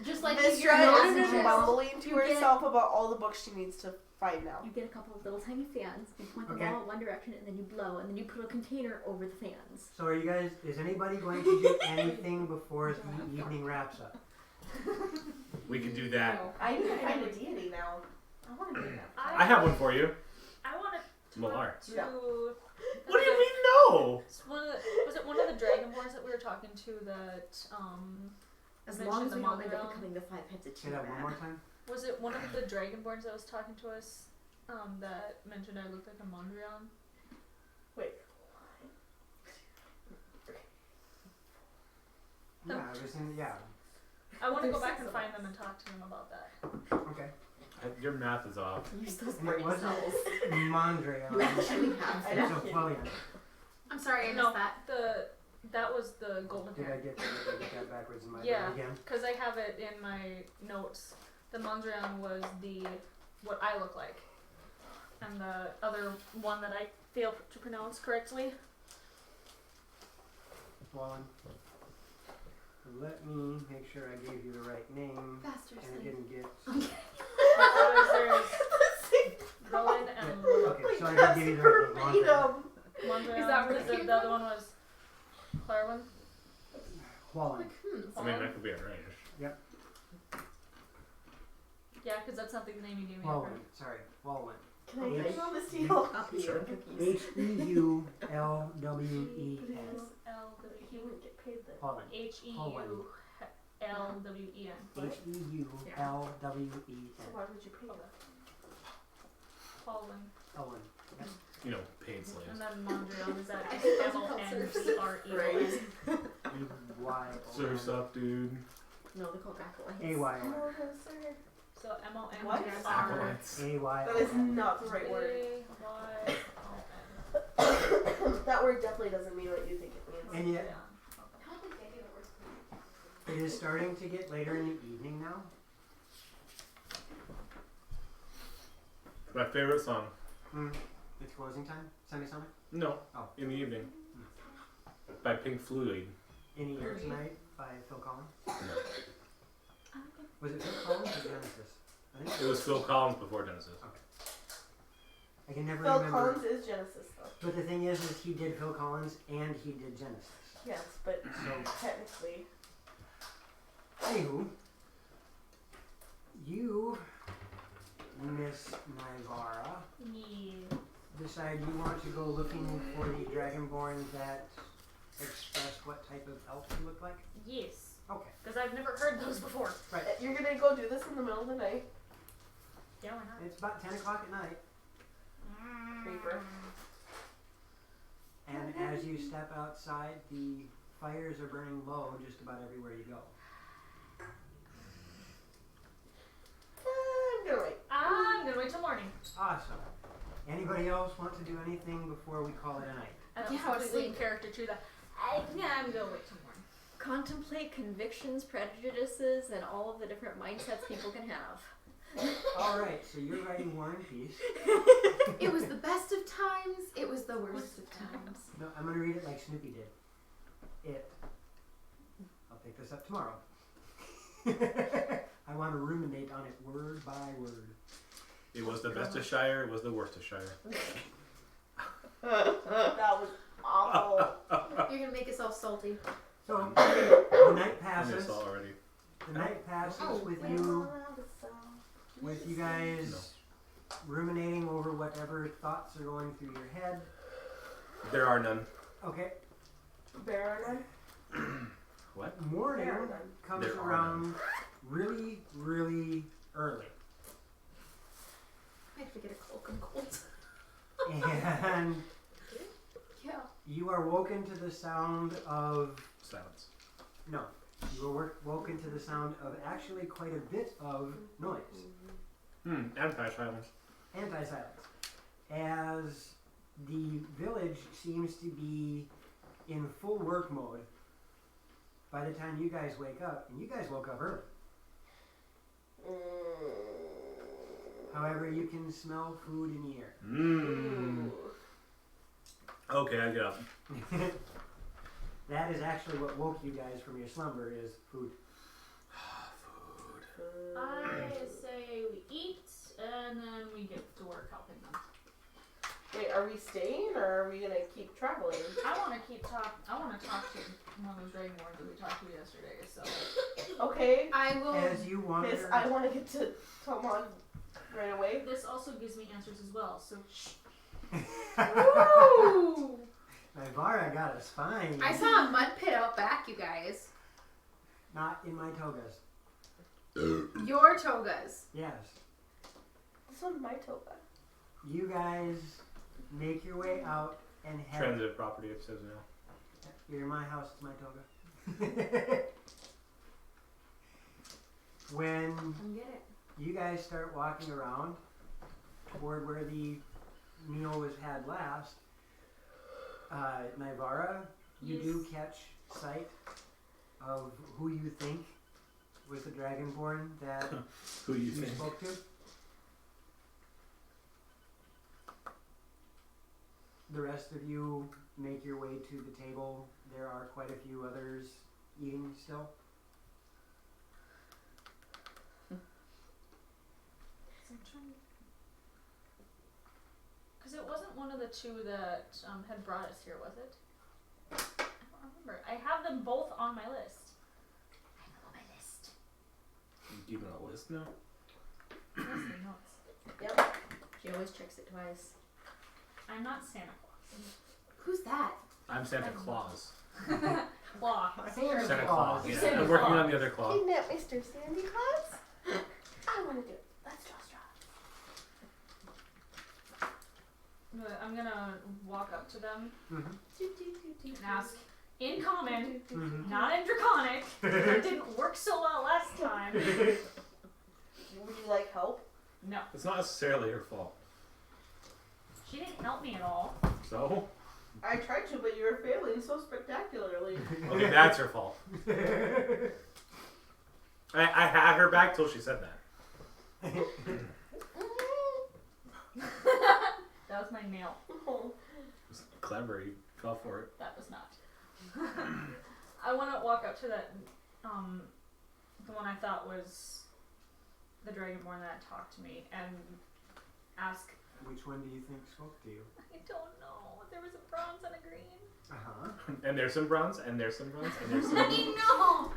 Just like Miss your Red nose is is mumbling to You get- herself about all the books she needs to find now. You get a couple of little tiny fans, you point them Okay. all in one direction, and then you blow, and then you put a container over the fans. So are you guys, is anybody going to do anything before the evening wraps up? We can do that. I need to find a deity now. I want to do that. I have one for you. I wanted to Malar. talk to. Yeah. What do you mean no? Was it one of the Dragonborns that we were talking to that As mentioned long as the we don't end Mondrian? up becoming the five heads of Say that one more time. Was it one of the Dragonborns that was talking to us that mentioned I looked like a Mondrian? Wait. Yeah, I was in, yeah. I want to go There's back and six of find us. them and talk to them about that. Okay. Your math is off. Use those And it brain wasn't cells. Mondrian. You actually have It's them. Apollyon. I'm sorry, I missed No, that. that was the golden Did I hair. get that backwards in my Yeah. brain again? Because I have it in my notes. The Mondrian was what I look like, and the other one that I failed to pronounce correctly. Wallen. Let me make sure I gave you the right name Faster and it sleep. didn't get. There's Rowan and Okay, so I did give you the right name. Mondrian. Mondrian. Is that where it because came the other from? one was Clarwin. Wallen. I mean, that could be arranged. Yeah, because that's something the name you gave me. Wallen. Sorry. Wallen. Can I H- take on this deal? Up you Sure. and cookies. H-E-U-L-W-E-N. He wouldn't get paid then. Wallen. H-E-U-L-W-E-N. H-E-U-L-W-E-N. So why would you pay that? Clarwin. Wallen. You know, paid slaves. And then Mondrian is that Those are called M-O-N-D-R-E-O-N. Y-O-N. Surf's up, dude. No, they're called acolytes. A-Y-O-N. Oh, sir. So M-O-N-D-R-E-O-N. Acolytes. That is not the right word. A-Y-O-N. That word definitely doesn't mean what you think it means. And yet, it is starting to get later in the evening now. My favorite song. It's closing time? Sunday Summer? No. Oh. In the evening. By Pink Floyd. Any Year Tonight by Phil Collins? Okay. Was it Phil Collins or Genesis? I think It was Phil Collins before Genesis. I can never Phil remember. Collins is Genesis, though. But the thing is he did Phil Collins and he did Genesis. Yes, but So, technically. anywho, you, Miss Nivara, Yeah. decide you want to go looking for the Dragonborn that express what type of elf you look like? Yes. Okay. Because I've never heard those before. Right. You're gonna go do this in the middle of the night. Yeah, why not? It's about 10 o'clock at night, Creeper. and as you step outside, the fires are burning low just about everywhere you go. I'm gonna wait. I'm gonna wait till morning. Awesome. Anybody else want to do anything before we call it a night? I don't Yeah, completely sleep. character to that. I'm gonna wait till morning. Contemplate convictions, prejudices, and all of the different mindsets people can have. Alright, so you're writing War and Peace. It was the best of times. It was the worst of times. No, I'm going to read it like Snoopy did. It. I'll pick this up tomorrow. I want to ruminate on it word by word. It was the best of Shire, it was the worst of Shire. That was awful. You're gonna make yourself salty. So, the night I passes. saw already. The night passes Oh, with you guys ruminating over whatever thoughts are going through your head. There are none. Okay. Baron. What? Morning Baron. comes There are around really, really early. I have to get a cloak and cold. And Yeah. you are woken to the sound of... Silence. No. You are woken to the sound of actually quite a bit of noise. Anti-silence. Anti-silence. As the village seems to be in full work mode by the time you guys wake up, and you guys woke up early. However, you can smell food in the air. Mmm. Okay, I get up. That is actually what woke you guys from your slumber, is food. Food. I say we eat and then we get to work helping them. Wait, are we staying or are we gonna keep traveling? I want to talk to one of those dragonborns that we talked to yesterday. So Okay. I will. As you Because wander... I want to get to Tomon right away. this also gives me answers as well. So shh. Woo! Nivara got a spine. I saw a mud pit out back, you guys. Not in my togas. Your togas. Yes. This one's my toga. You guys make your way out and head... Transitive property, it says now. You're in my house, it's my toga. When Come get it. you guys start walking around toward where the meal was had last, Nivara, you Yes. do catch sight of who you think was the Dragonborn that Who you you think? spoke to. The rest of you make your way to the table. There are quite a few others eating still. Because it wasn't one of the two that had brought us here, was it? I don't remember. I have them both on my list. I have them on my list. You keeping a list now? Yes, my notes. Yep. She always checks it twice. I'm not Santa Claus. Who's that? I'm Santa Claus. Claw. Santa Claus. You're Yeah. Santa I'm working Claus. on the other claw. Kidnap Mr. Sandy Claus? I want to do it. Let's draw straw. I'm gonna walk up to them Mm-hmm. and ask in common, Mm-hmm. not in Draconic. That didn't work so well last time. Would you like help? No, It's not necessarily your fault. she didn't help me at all. So? I tried to, but you were failing so spectacularly. Okay, that's her fault. I had her back till she said that. That was my nail. It's clever. You fell for it. That was not. I want to walk up to that, the one I thought was the Dragonborn that talked to me, and ask. Which one do you think spoke to you? I don't know. There was a bronze and a green. And there's some bronze, and there's some bronze, and there's some I bronze. know.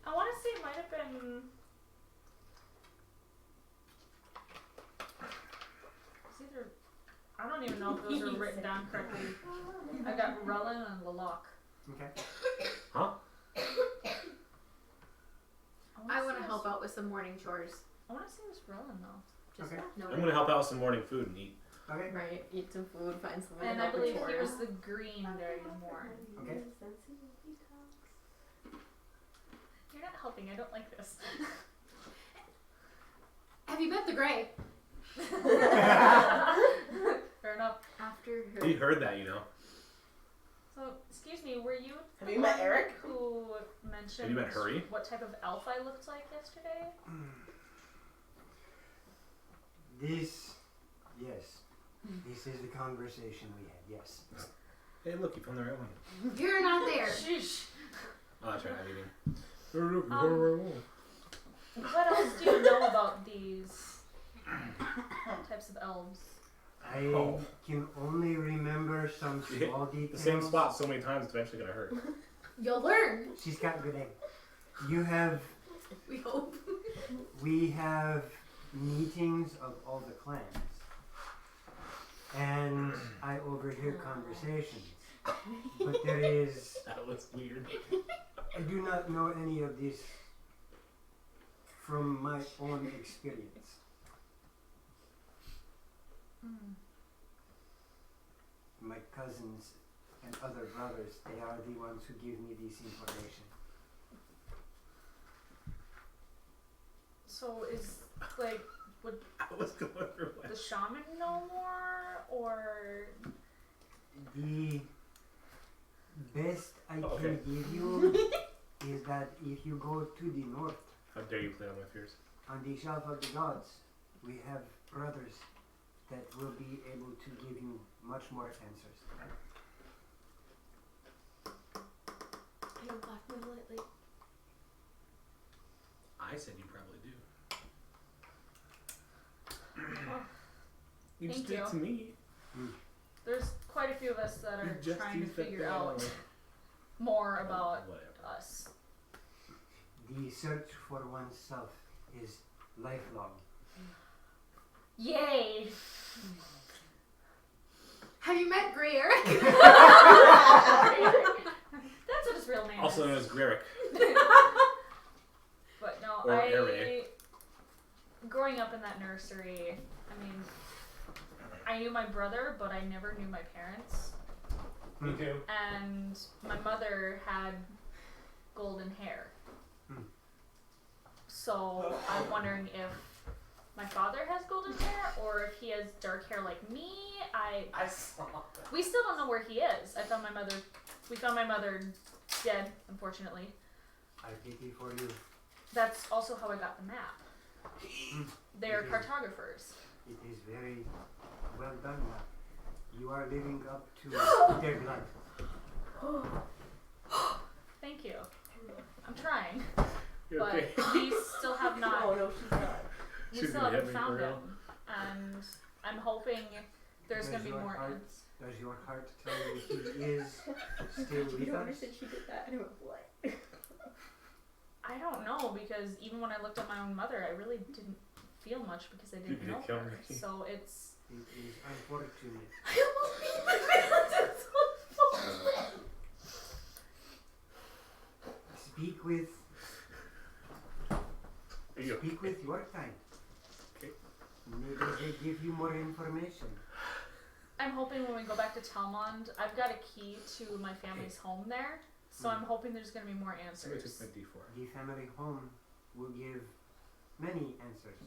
I want to say it might have been. It's either. I don't even know if those are written down correctly. I got Relin and Lalok. Okay. Huh? I want to help out with some morning chores. I want to say it was Relin though. Just Okay. no. I'm gonna help out with some morning food and eat. Okay. Right, eat some food, find someone And to I help with believe he chores. was the green Dragonborn. Okay. You're not helping. I don't like this. Have you met the Grey? Fair enough. After her. He heard that, you know. So, excuse me, were you Have the you met one Eric? who mentioned Have you met Hurry? what type of elf I looked like yesterday? This, yes. This is the conversation we had, yes. Hey, look, you found the right one. You're not there. Sheesh. Oh, that's right. I'm eating. What else do you know about these types of elves? I can only remember some You hit small the details. same spot so many times, it's eventually gonna hurt. You'll learn. She's got good aim. You have, We hope. we have meetings of all the clans. And I overhear conversations. But there is, That was weird. I do not know any of this from my own experience. My cousins and other brothers, they are the ones who give me this information. So is, like, would I was going through the shaman know more, or... The best I Okay. can give you is that if you go to the north, How dare you play on my fears? on the shelf of the gods, we have brothers that will be able to give you much more answers. I don't blackmail lightly. I said you probably do. Well, You thank just did you. it to me. There's quite a few of us that You are just trying to used that figure thing out on. more about Whatever. us. The search for oneself is lifelong. Yay! Have you met Grey Eric? That's what his real name Also is. known as Grerick. But no, Or Eric. growing up in that nursery, I mean, I knew my brother, but I never knew my parents. Me too. And my mother had golden hair. So I'm wondering if my father has golden hair or if he has dark hair like me. I saw that. We still don't know where he is. We found my mother dead, unfortunately. I pity for you. That's also how I got the map. They are cartographers. It is very well done now. You are living up to their blood. Thank you. I'm trying. You But okay? we still have not. Oh no, she's not. We She's still gonna hit haven't me found for him, real. and I'm hoping there's Does gonna be your more. heart- Does your heart tell you he is still You with know, us? said she did that, and I went, what? I don't know because even when I looked at my own mother, I really didn't feel much because I You didn't could know kill her. me. So it's. It is unfortunate. Speak with You. speak with your kind. Okay. Maybe they give you more information. I'm hoping when we go back to Telmond, I've got a key to my family's home there, so I'm hoping there's gonna be more Somebody answers. took my D4. The family home will give many answers.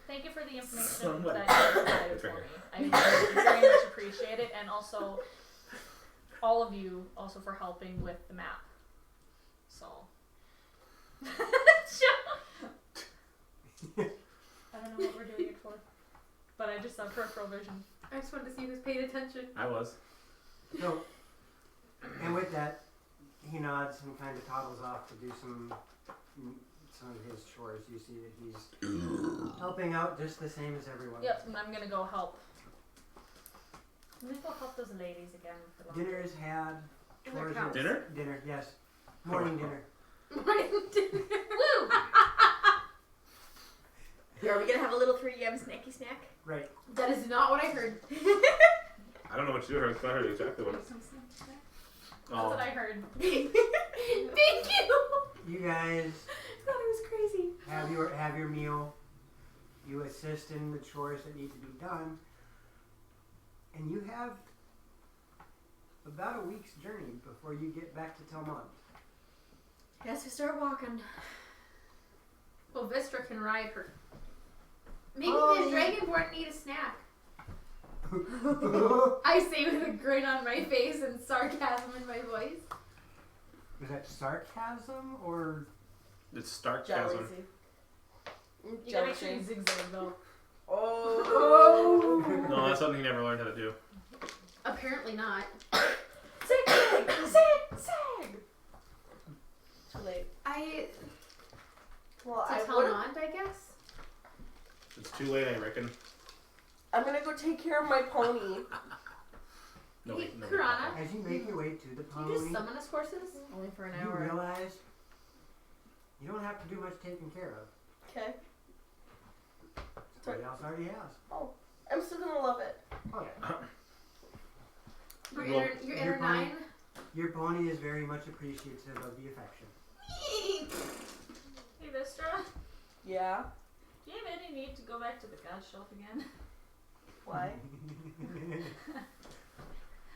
Thank you for the information Somewhat. that you provided It's for right me. I very much appreciate it, and also all of you also for helping with the map. So. I don't know what we're doing it for. But I just saw peripheral vision. I just wanted to see who's paid attention. I was. So, and with that, he nods and kind of toddles off to do some of his chores. You see that he's helping out just the same as everyone. Yep, and I'm gonna go help. I'm gonna go help those ladies again for lunch. Dinner is had. Dinner Chores counts. is- Dinner? Dinner, yes. Morning dinner. Morning dinner. Woo! Are we gonna have a little 3 a.m. snacky snack? Right. That is not what I heard. I don't know what you heard. I heard exactly what. That's Oh, what I heard. Thank you. You guys That was crazy. have your meal. You assist in the chores that need to be done. And you have about a week's journey before you get back to Telmont. Guess we start walking. Well, Vistra can ride her. Maybe Oh, the yeah. Dragonborn need a snack. I say with a grin on my face and sarcasm in my voice. Was that sarcasm or? it's stark Jealousy. chasm. You gotta make sure you zigzag though. Oh. No, that's something he never learned how to do. Apparently not. Zig! Zig! Too late. Well, To I tell would. Mond, I guess. It's too late, I reckon. I'm gonna go take care of my pony. No, Hey, no. Kurana. As you make your way to the Can you just pony, summon us horses? Only for an you hour. realize you don't have to do much taking care of. Okay. Somebody else already has. I'm still gonna love it. Oh yeah. Your Well, inner your pony- nine? Your pony is very much appreciative of the affection. Hey Vistra, Yeah. do you have any need to go back to the god shelf again? Why?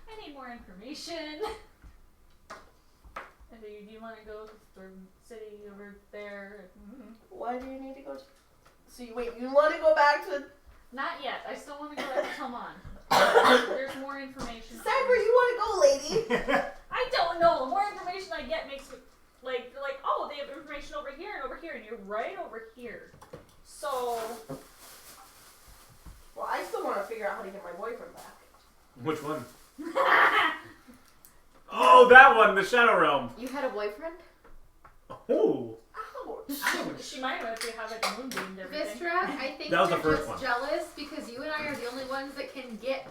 I need more information. And do you want to go to the city over there? Why do you need to go to? So you wait. You want to go back to? Not yet. I still want to go back to Telmon. There's more information. Decide where you want to go, lady. I don't know. The more information I get makes me like they're like, oh, they have information over here, and you're right over here. So Well, I still want to figure out how to get my boyfriend back. Which one? Oh, that one, the Shadow Realm. You had a boyfriend? Oh, Ouch. she might have if you have it moonbeamed everything. Vistra, I think That was you're the first just one. jealous because you and I are the only ones that can get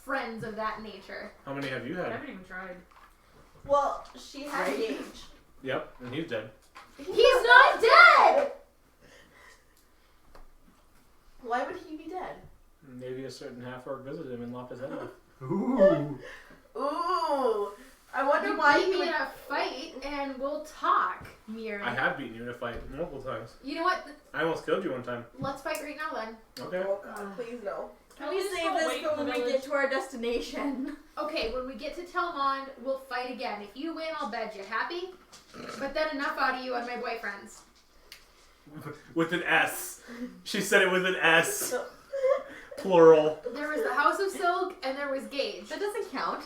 friends of that nature. how many have you I had? haven't even tried. Well, she had Right. Gage. Yep, and he's dead. He's not dead! Why would he be dead? Maybe a certain half-orc visited him and lopped his head off. Ooh. Ooh. I wonder You why beat he me would. in a fight and we'll talk, Miri. I have beaten you in a fight multiple times. You know what? I almost killed you one time. Let's fight right now then. Okay. Oh God, please no. Can we save this for when we get to our destination? Okay, when we get to Telmond, we'll fight again. If you win, I'll bed you. Happy? But then enough out of you and my boyfriends. With an S. She said it with an S. Plural. There was the House of Silk and there was Gage. That doesn't count.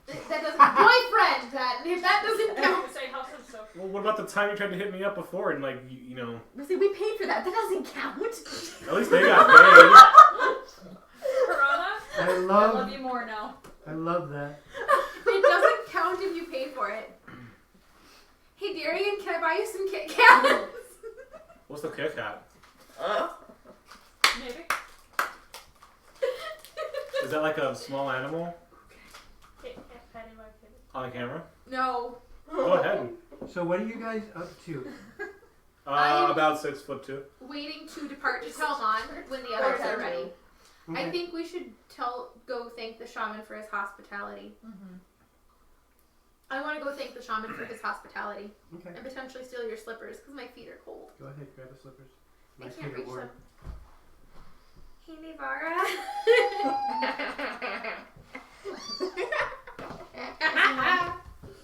That doesn't boyfriend. That doesn't I count. was gonna say House of Silk. Well, what about the time you tried to hit me up before and like you know? See, we paid for that. That doesn't count. At least they got paid. Piranha, I I love love you more now. that. It doesn't count if you pay for it. Hey Darian, can I buy you some Kit Kats? What's the Kit Kat? Maybe. Is that like a small animal Kit Kat, patty my kid. on camera? No. Go ahead. So what are you guys up to? I'm- About 6'2". Waiting to depart to Telmond when the others are ready. I Okay. think we should go thank the shaman for his hospitality. Mm-hmm. I want to go thank the shaman for his hospitality Okay. and potentially steal your slippers because my feet are cold. Go ahead, grab the slippers. I My can't feet are reach warm. them. Hey, Navara.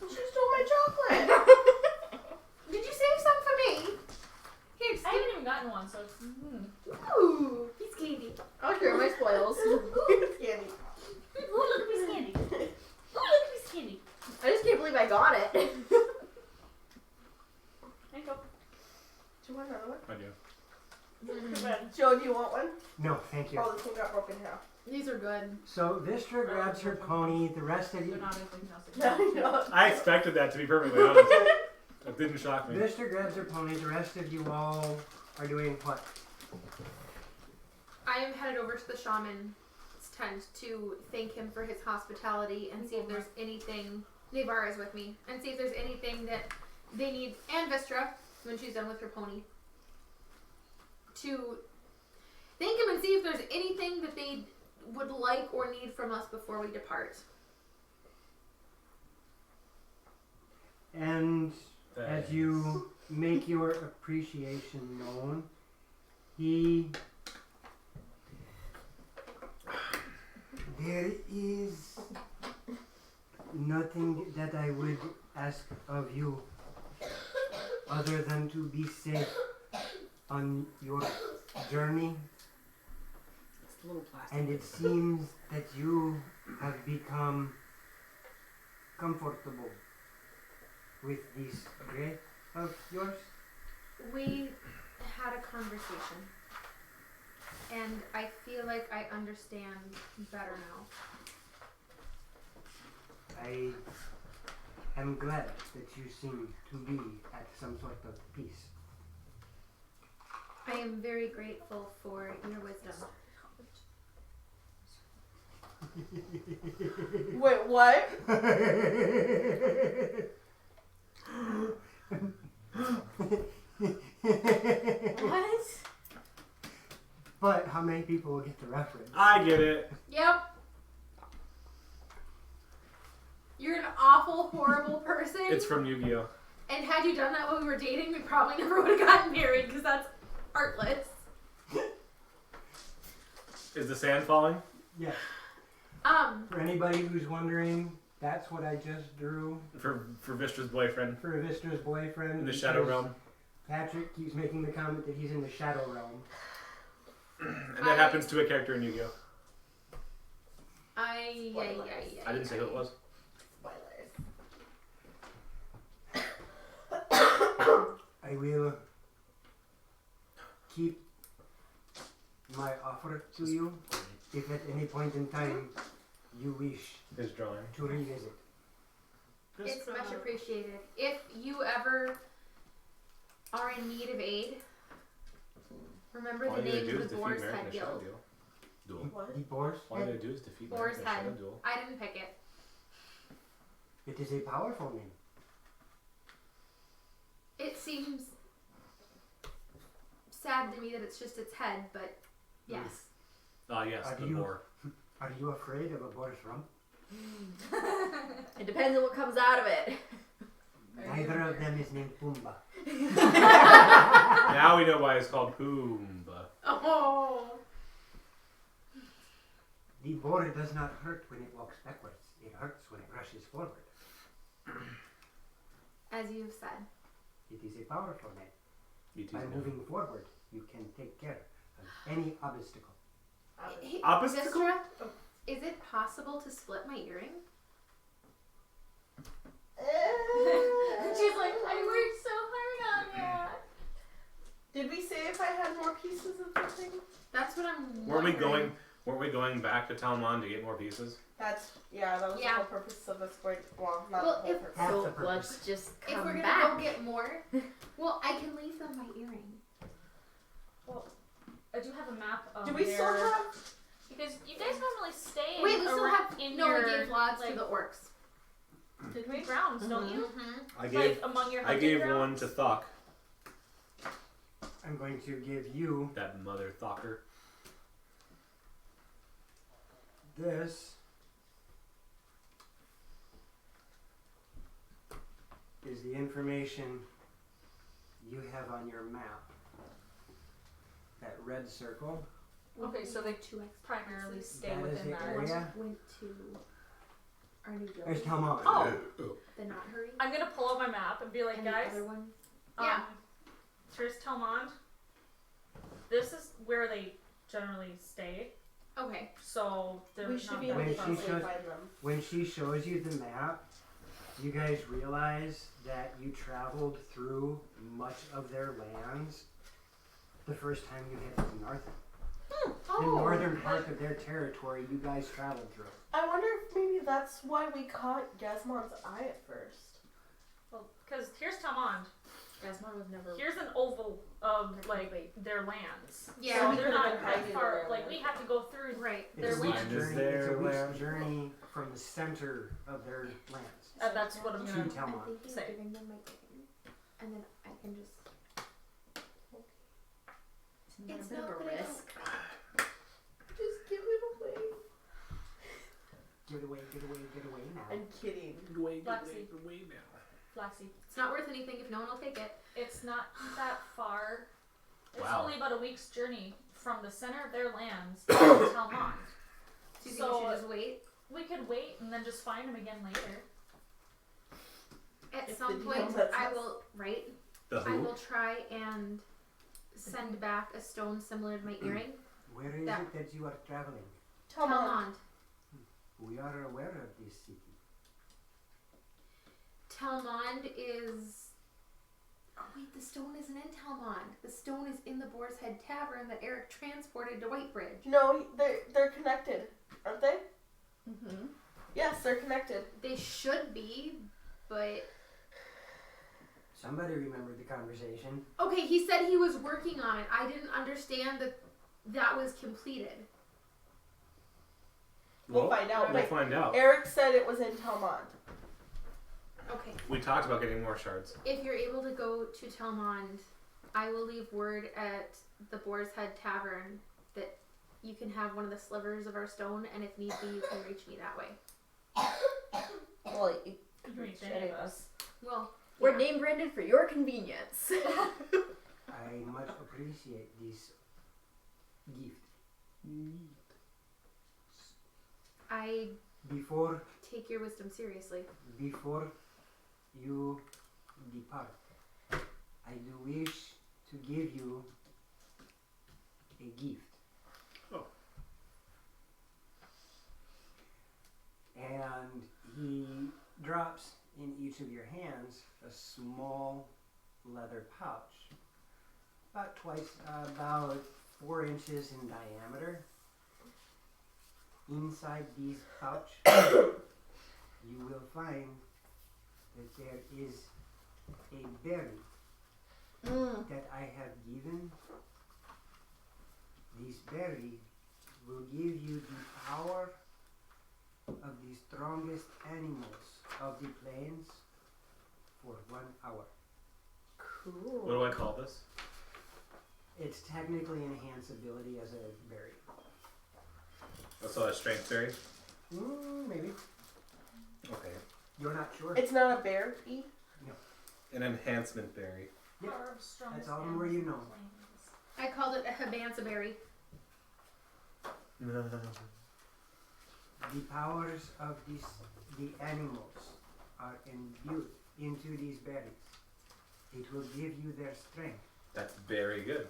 She stole my chocolate. Did you save some for me? Here, just I haven't even gotten one, so it's. Ooh, he's candy. I'll share my spoils. Candy. Ooh, look at me candy. Ooh, look at me candy. I just can't believe I got it. There you go. Do you want another one? I do. Joe, do you want one? No, thank you. Oh, this one got broken in half. These are good. So Vistra grabs her pony. The rest of They're you, not anything else. No. I expected that, to be perfectly honest. That didn't shock me. Vistra grabs her pony. The rest of you all are doing what? I am headed over to the shaman's tent to thank him for his hospitality and see if there's anything. Navarra is with me, and see if there's anything that they need, and Vistra when she's done with her pony. To thank him and see if there's anything that they would like or need from us before we depart. And as you make your appreciation known, there is nothing that I would ask of you other than to be safe on your journey. It's a little plastic. And it seems that you have become comfortable with this wraith of yours. We had a conversation, and I feel like I understand better now. I am glad that you seem to be at some sort of peace. I am very grateful for your wisdom. Wait, what? What? But how many people will get the reference? I get it. Yep. You're an awful, horrible person. It's from Yu-Gi-Oh! And had you done that when we were dating, we probably never would have gotten married because that's artless. Is the sand falling? Yes. For anybody who's wondering, that's what I just drew For Vistra's boyfriend. for Vistra's boyfriend. In the Shadow because Realm. Patrick keeps making the comment that he's in the Shadow Realm. And that happens to a character in Yu-Gi-Oh! I I didn't say who it was. I will keep my offer to you if at any point in time you wish His drawing. to revisit. It's much appreciated. If you ever are in need of aid, remember All the you gotta name do of is the defeat Boar's Merit in Head the Shadow Guild. Duel. What? The Boar's All you Head, gotta do is defeat Boar's Merit in the Shadow Head. Duel. I didn't pick it. it is a powerful name. It seems sad to me that it's just its head, but yes. Ah, yes, Are the you- boar. Are you afraid of a Boar's rump? It depends on what comes out of it. Neither of them is named Pumbaa. Now we know why it's called Pumbaa. Oh. The boar does not hurt when it walks backwards. It hurts when it rushes forward. As you've said. It is a powerful name. You two By know. moving forward, you can take care of any obstacle. Hey, Obstacle? Vistra, is it possible to split my earring? She's like, I worked so hard on ya. Did we say if I had more pieces of the thing? That's what I'm Weren't wondering. we going back to Talmon to get more pieces? That was Yeah. the whole purpose of this break. Well, not Well, the whole if- purpose. Half the So purpose. let's just If come we're gonna back. go get more, well, I can leave them my earring. I do have a map of Do we still have? because you guys normally stay Wait, we still have in no. your We gave lots like, to the orcs. did we grounds, don't you? I Like gave among your I hunting gave grounds? one to Thok, I'm going to give you that mother Thocker. this. Is the information you have on your map. That red circle. Okay, so they two primarily stay That is within the that. area. Went to our new There's building. Talmon. Oh, The not hurry. I'm gonna pull up my map and be like, And guys, the other one. yeah. Here's Telmond. This is where they generally stay, Okay. so they're We not should be that able to When far she away. shows- find them. When she shows you the map, you guys realize that you traveled through much of their lands. the first time you hit the north. The Oh, northern part of their territory you guys traveled through. I wonder if maybe that's why we caught Gazmon's eye at first. Well, because here's Talmond. Gasmon was never. Here's an oval of like their lands. Yeah. So we they're could've not been that hiding far. in their Like we land. have to go through. right. It's a Their week's land is journey. their It's a week's land. journey from the center of their lands That's what I'm to gonna. I'm Telmon. thinking Say. of giving them my game, and then I can just. Isn't that It's a bit not of a that I risk? Just give it away. Get away, get away, get away now. I'm kidding. Flaxseed. Way now. Flaxseed. It's not worth anything if no one will take it. It's not that far. It's Wow. only about a week's journey from the center of their lands to Talmond. Do you think So- we should just wait? We could wait and then just find him again later. At If some the point, deal lets I us. will. Right. The I who? will try and send back a stone similar to my earring. Where is That- it that you are traveling? Talmond. We are aware of this city. Talmond is. Oh wait, the stone isn't in Talmond. The stone is in the Boar's Head Tavern that Eric transported to Whitebridge. No, they're connected, aren't they? Mm-hmm. Yes, they're connected. They should be, but Somebody remembered the conversation. okay. He said he was working on it. I didn't understand that that was completed. We'll find out. We'll But find out. Eric said it was in Talmond. Okay. We talked about getting more shards. If you're able to go to Telmond, I will leave word at the Boar's Head Tavern that you can have one of the slivers of our stone, and if need be, you can reach me that way. Well, You can reach any of us. Well, We're yeah. name branded for your convenience. I much appreciate this gift. I Before take your wisdom seriously. you depart, I do wish to give you a gift. Oh. And he drops in each of your hands a small leather pouch, about 4 inches in diameter. Inside this pouch, you will find that there is a berry that I have given. This berry will give you the power of the strongest animals of the plains for 1 hour. cool. What do I call this? It's technically enhanced ability as a berry. Also a strength berry? Maybe. Okay. You're not sure? It's not a bear. E. An enhancement berry. Yep. Power of strongest That's all the more you know. animals of I called it a habanza berry. The powers of the animals are imbued into these berries. It will give you their strength That's very good.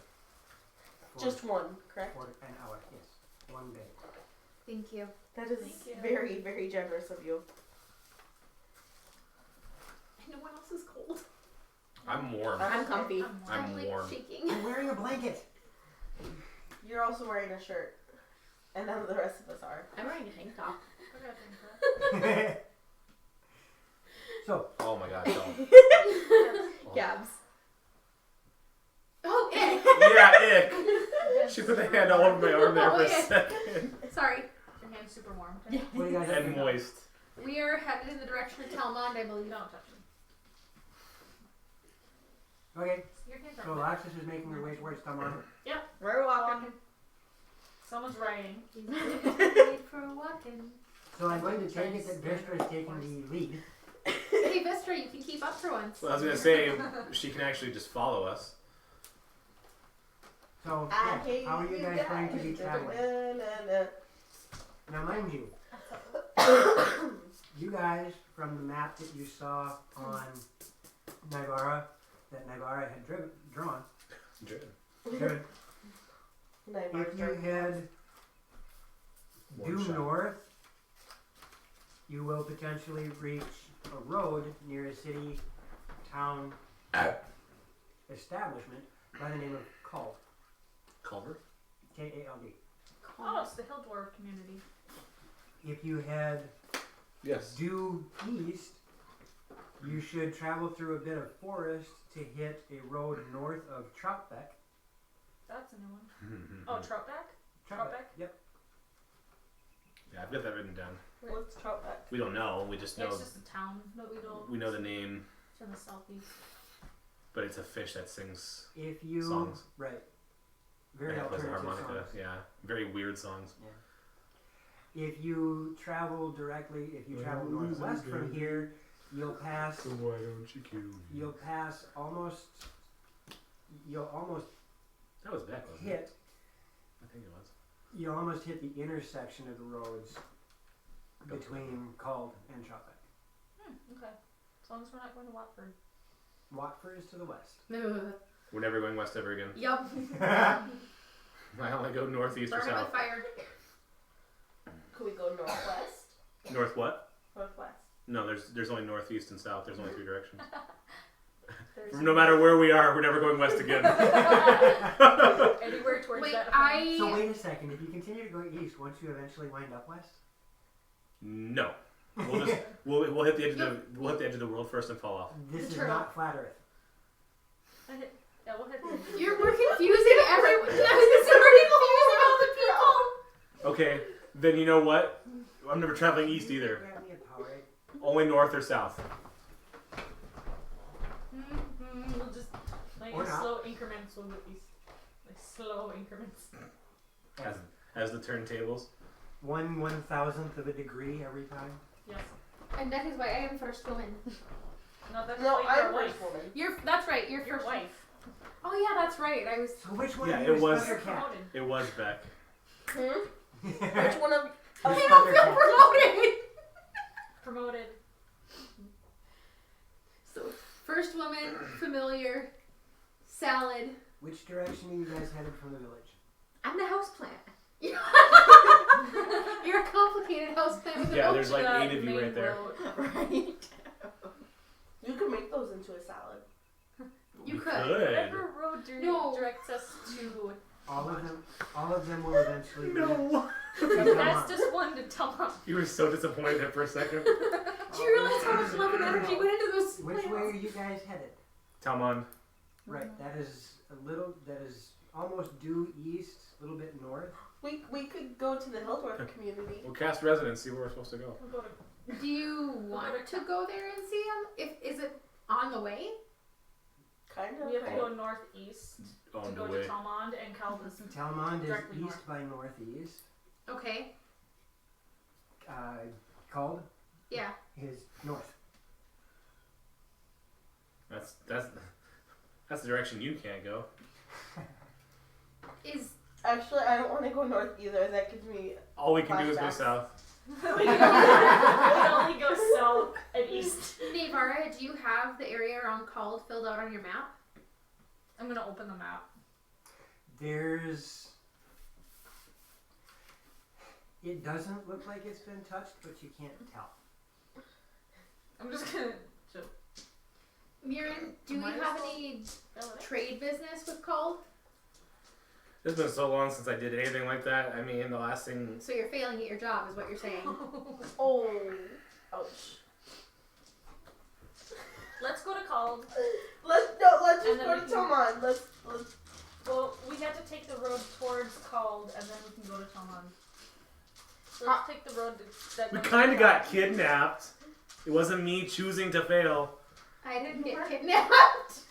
for, Just one, correct? for an hour. Yes, 1 berry. Thank you. That is Thank you. very, very generous of you. No one else is cold. I'm warm. I'm comfy. I'm like warm. shaking. I'm wearing a blanket. You're also wearing a shirt, and none of the rest of us are. I'm wearing a tank top. I gotta think that. So, Oh my god, don't. Gabs. Oh, ick. Yeah, ick. She put the hand all over my arm there for a Okay. second. Sorry. Your hand's super warm. what do you guys And think? moist. We are headed in the direction of Telmond, I believe. Don't touch him. Okay, Your hands so are Alexis is making her way towards Tamar. We're walking. Someone's writing. He's made for a walking. So I'm going to take it that Vistra is taking the lead. Hey, Vistra, you can keep up for once. Well, I was gonna say she can actually just follow us. So, I yeah, hate how are you guys going to be traveling? Na. Now, mind you, you guys, from the map that you saw on Nivara, that Nivara had drawn, Good. if you head One due shot. north, you will potentially reach a road near a city, town establishment by the name of Cull. Culver? Kald. Oh, it's the Hill Dwarf community. If you head Yes. due east, you should travel through a bit of forest to hit a road north of Troutbeck. That's a new one. Oh, Troutbeck? Troutbeck? Yep. Yeah, I've got that written down. What's Troutbeck? We don't know. We just know. It's just a town that we don't. We know the name, It's in the southeast. but it's a fish that sings. If you Songs. right, very and it plays a alternative harmonica. songs. Yeah, very weird songs. If you travel directly, if you travel northwest from here, you'll pass. So why don't you kill me? You'll pass almost. You'll almost That was Beck, wasn't it? hit. I think it was. You'll almost hit the intersection of the roads between Cald and Troutbeck. Okay. As long as we're not going to Watford. Watford is to the west. We're never going west ever again. Yup. I only go northeast or Burn it with south. fire. Could we go northwest? North what? Northwest. No, there's only northeast and south. There's only 3 directions. There's No matter where we are, we're never going west again. anywhere towards Wait, that. So wait a second. If you continue to go east, won't you eventually wind up west? No. We'll just we'll hit the edge of the world first and fall off. This is turtle. not flat Earth. Yeah, we'll hit the We're confusing everyone. We're confusing all the people. Okay, then you know what? I'm never traveling east either. Grab me a Powerade. Only north or south. We'll just like Or in not. slow increments. We'll go east. Like slow increments. As the turntables. 1/1000th of a degree every time. Yes. And that is why I am first woman. No, that's No, like I'm your wife. first woman. That's right. You're Your first. wife. Oh yeah, that's right. I was. So which one Yeah, of you it is was- Thundercat? Promoted. It was Beck. Which one of I don't feel promoted. Promoted. So first woman, familiar, salad. Which direction are you guys headed from the village? I'm the houseplant. You're a complicated houseplant with Yeah, an there's like The 8 of you main right there. road. Right. you can make those into a salad. You We could. Whatever road No. directs us to. All of them will eventually be No. That's just one to tell us. You were so disappointed there for a second. Do you realize how much love and energy went into those Which plans? way are you guys headed? Talmon. Right, that is almost due east, a little bit north. We could go to the Hildworth community. We'll cast residence, see where we're supposed to go. We'll go to. Do you want to go there and see him? Is it on the way? Kind of. We have to go northeast On to the go way. to Talmond and Calvin's. Talmond is Directly east north. by northeast. Okay. Called Yeah. is north. That's the direction you can't go. Is Actually, I don't want to go north either. That gives me. All we can do is go Flashbacks. south. we can only go south and east. Navara, do you have the area around Cald filled out on your map? I'm gonna open the map. It doesn't look like it's been touched, but you can't tell. I'm just gonna. Mirren, do we Might as have well any fill it trade business with Cald? It's been so long since I did anything like that. I mean, the last thing. So you're failing at your job, is what you're saying. Oh, ouch. Let's go to Cald. Let's And just then go we to can- Talmond. Let's. Well, we have to take the road towards Cald, and then we can go to Talmond. So let's take the road that We goes kind to of got Cald. kidnapped. It wasn't me choosing to fail. I didn't get kidnapped.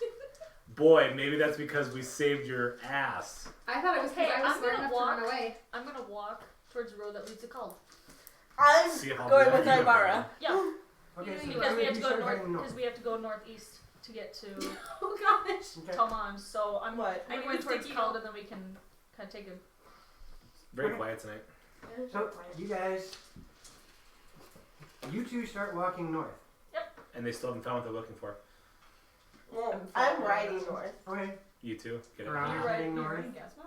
Boy, maybe that's because we saved your ass. I thought it was because Okay, I was I'm smart gonna enough walk. to run away. I'm gonna walk towards the road that leads to Cald. I'm See how going bad with you are. Ibara. Yeah, Okay, so because we have to go start north. heading Because we have to go northeast to get to Oh gosh. Okay. Talmond. So I'm What? I'm Maybe going it's towards sticky Cald, and then we can kind of take a. Very Okay. quiet tonight. So you two start walking north. And they still haven't found what they're looking for. Well, I'm riding north. Okay. You too? Get it? Around. You're heading you're north. riding Gasma?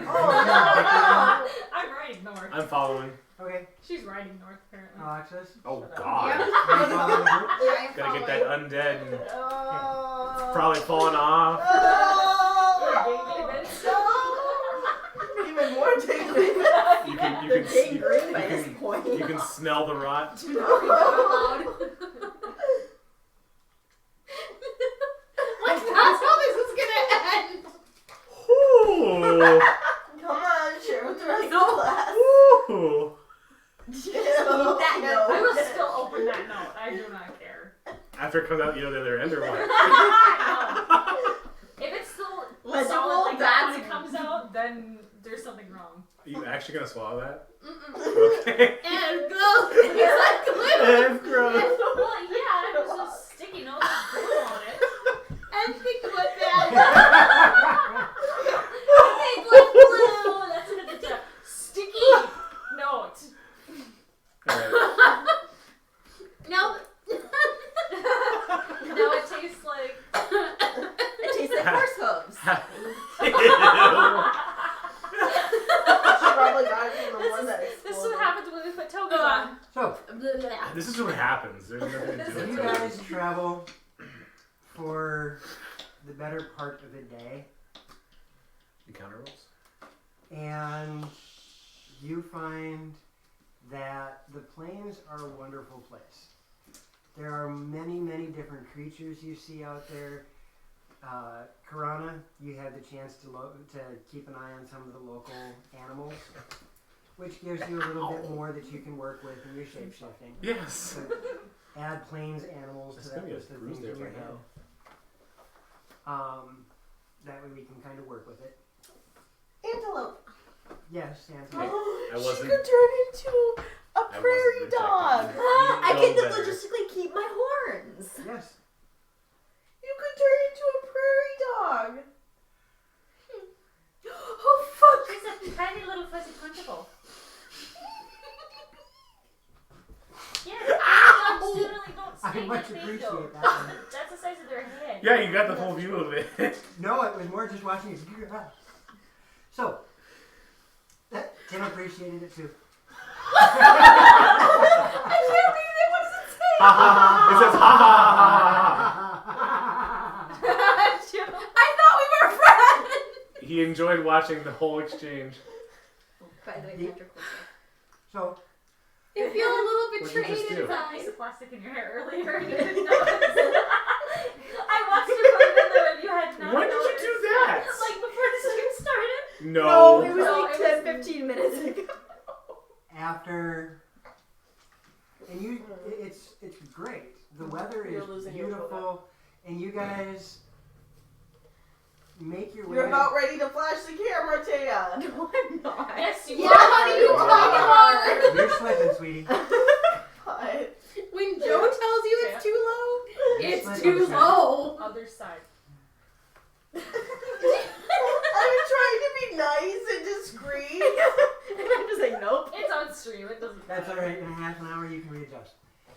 Oh I'm riding north. I'm following. Okay. She's riding north apparently. Alexis. Oh Shut up. God! Yep. You follow the group? Yeah, I'm Gotta get following. that undead and no! probably falling off. Oh, Baby, no! more tingly. They're gangrene by this point. You can smell the rot. Do not read that out loud. Like, that's how this is gonna end. Ooh. Come on, share with the rest of the class. Ooh. That note. I will still open that note. I do not care. After it comes out, you know the other end or what? I know. If it's still Legible, solid like that when that's- it comes out, then there's something wrong. Are you actually gonna swallow that? Mm-mm. Okay. And go. He's like glue. That's gross. Well, yeah, it was just sticky note with glue on it. And think about that. Big with glue. That's what it's a sticky note. Alright. Now, Now it tastes like. It tastes like horse hooves. Ew. She probably got it from the one that This is what exploded. happens when we put togas on. So, This is what happens. There's nothing to do you with it. guys travel for the better part of a day, Encounter rolls? and you find that the plains are a wonderful place. There are many, many different creatures you see out there. Karana, you had the chance to keep an eye on some of the local animals, which gives you a little bit more that you can work with in your shape-shifting. Yes. So add plains animals There's to gonna that be a list of bruise things there in your if I head. know. That way we can kind of work with it. Antelope. Yes, and Okay. I She wasn't- could turn into a wasn't prairie detecting dog. that. I You can know better. logistically keep my horns. yes. You could turn into a prairie dog. Oh fuck! It's a tiny little fuzzy punchable. Yeah, dogs generally don't I stink much as big appreciate though. that one. That's the size of their head. Yeah, you got the full view of it. No, it was more just watching it. So, Tim appreciated it too. I can't read it. What does it say? Ha ha ha. It says ha ha ha ha I thought we were friends. ha. He enjoyed watching the whole exchange. By the way, Patrick was So, You feel a little What'd you betrayed just do? There's a inside. piece of plastic in your hair earlier. You didn't notice. I watched you put it in there and you had not When did you noticed. do that? Like before the stream started. No. No, it was No, like it 10, was- 15 minutes ago. after, and it's great. The weather You're is losing your beautiful, and you guys make your way. You're about ready to flash the camera, Taya. No, I'm not. Yes, you Yeah, are. honey, you talking You're slipping, sweetie. But When Joe tells you it's too low, You're it's slipping, too sweetie. low. Other side. I'm trying to be nice and discreet. And I'm just like, nope. It's on stream. It doesn't That's matter. all right. In a half an hour, you can readjust.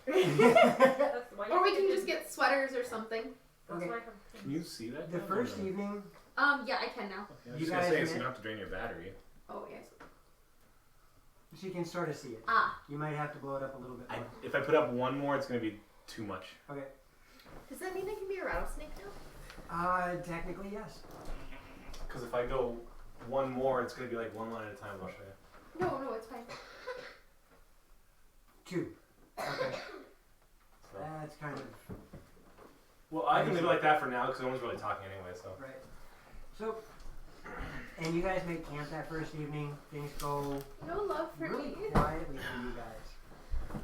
That's why Or we can just get sweaters or something. That's Okay. why I have Can you see that? The first evening, Yeah, I can now. I was You just gonna guys say, so you met- don't have to drain your battery. Oh yes. she can sort of see it. Ah. You might have to blow it up a little bit more. If I put up one more, it's gonna be too much. Okay. Does that mean I can be a rattlesnake now? Technically, yes. Because if I go one more, it's gonna be like one line at a time. I'll show you. No, it's fine. 2. Okay. So. That's kind of Well, I can leave it like that for now because no one's really talking anyway. So. right. So, and you guys make camp that first evening. Things go No love for really me. quietly for you guys.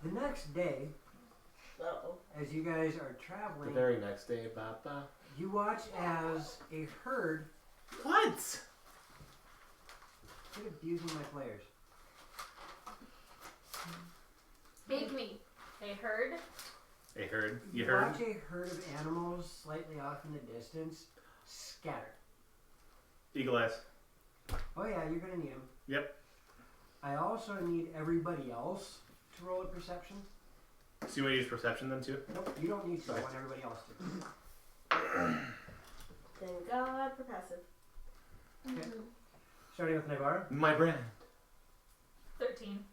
The next day, Uh-oh. as you guys are The traveling, very next day, Papa. you watch as a herd. What? Quit abusing my players. Big me. They heard. A herd. You You heard? watch a herd of animals slightly off in the distance scatter. Eagle eyes. Oh yeah, you're gonna need them. Yep. I also need everybody else to roll a perception. So you want to use perception then too? Nope, you don't need to. I Okay. want everybody else to. Thank God for passive. Okay. Starting with Navarre. My brand. 13.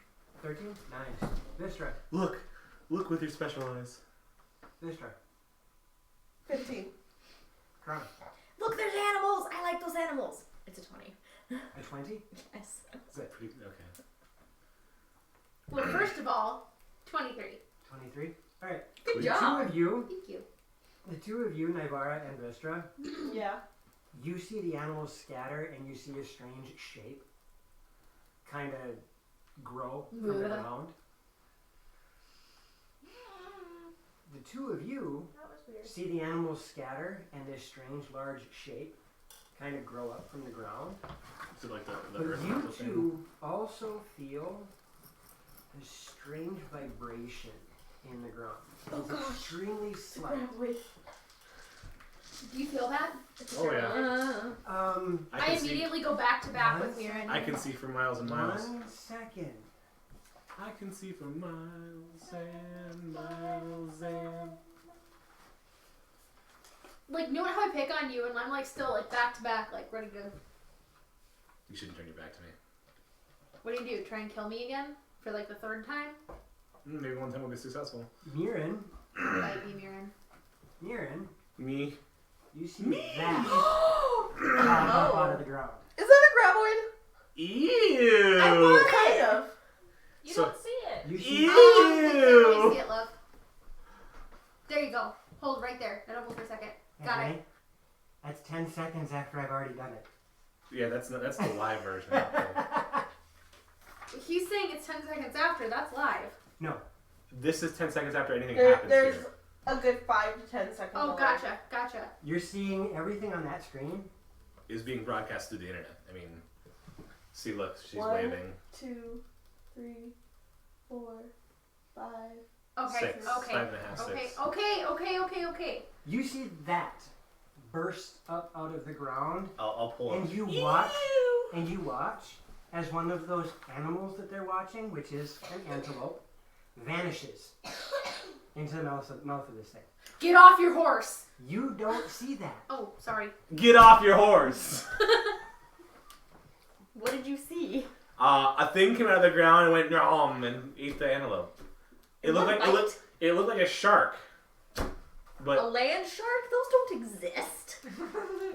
13. Nice. Vistra. Look with your special eyes. Vistra. 15. Corona. Look, there's animals. I like those animals. It's a 20. A 20? Yes. Is that pretty okay? Well, first of all, 23. 23? Alright. Good The job. two of you, Thank you. Nivara and Vistra, Yeah. you see the animals scatter and you see a strange shape kind of grow from the Ugh. ground. The two of you That was weird. see the animals scatter and this strange large shape kind of grow up from the ground. Is it like the But earth you mental thing? two also feel a strange vibration in the ground. It's extremely slight. Do you feel that? Oh yeah. I can see. immediately go back to back with Once- Mirren. I can see for miles and miles. 1 second. I can see for miles and miles and. Like, know how I pick on you and I'm like still like back to back, like ready to. You shouldn't turn your back to me. What do you do? Try and kill me again for like the third time? Maybe one time we'll be successful. Mirren, Bite me, Mirren. Mirren, Me? you see that pop up out of the ground. Is that a graboid? Ew! Kind of. You So- don't see it. You see Ew! Let me see it, love. There you go. Hold right there. That over for a second. Got okay. it. That's 10 seconds after I've already done it. Yeah, that's the live version. Okay. He's saying it's 10 seconds after. That's live. No. This is 10 seconds after anything There, happens there's here. a good 5 to 10 seconds. Oh, delay. gotcha. You're seeing everything on that screen. Is being broadcast through the internet. I mean, see, look, she's 1, waving. 2, 3, 4, 5. Okay. 6. Okay. 5.5, 6. Okay. You see that burst up out of the ground, I'll pull up. and you watch as one of those animals that they're watching, which is an antelope, vanishes into the mouth of this thing. Get off your horse. You don't see that. Oh, sorry. Get off your horse! What did you see? A thing came out of the ground and went nom and ate the antelope. It looked like a shark. A But land shark? Those don't exist.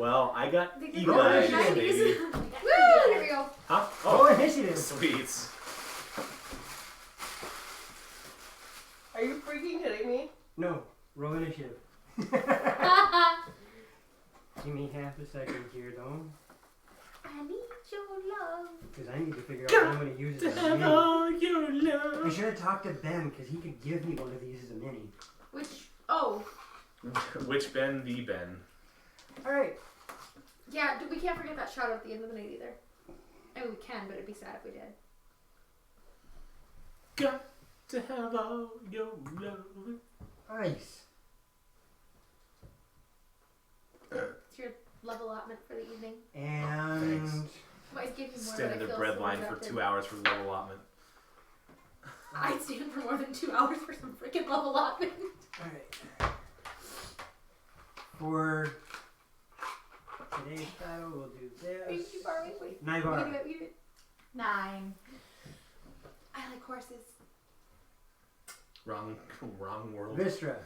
well, I got They did eagle that eyes, in the baby. Woo! Here we go. Huh? Oh, Oh, initiative. sweet. Are you freaking kidding me? No, roll initiative. Give me half a second here, though, I need your love. because I need to figure out what I'm going to use it as a mini. Your I love. should have talked to Ben, because he could give me one of these as a mini. Which? Oh, Which Ben? The Ben. All right. yeah. We can't forget that shout out at the end of the night either. I mean, we can, but it'd be sad if we did. Got to have all your love. Nice. It's your love allotment for the evening. And Thanks. Might give you more. Stand but in I the feel bread so line for rejected. 2 hours for love allotment. I'd stand for more than 2 hours for some freaking love allotment. all right. For today's battle, we'll do Wait, this. too far away. Wait. Naivar. We did it. 9. I like horses. Wrong world. Vistra.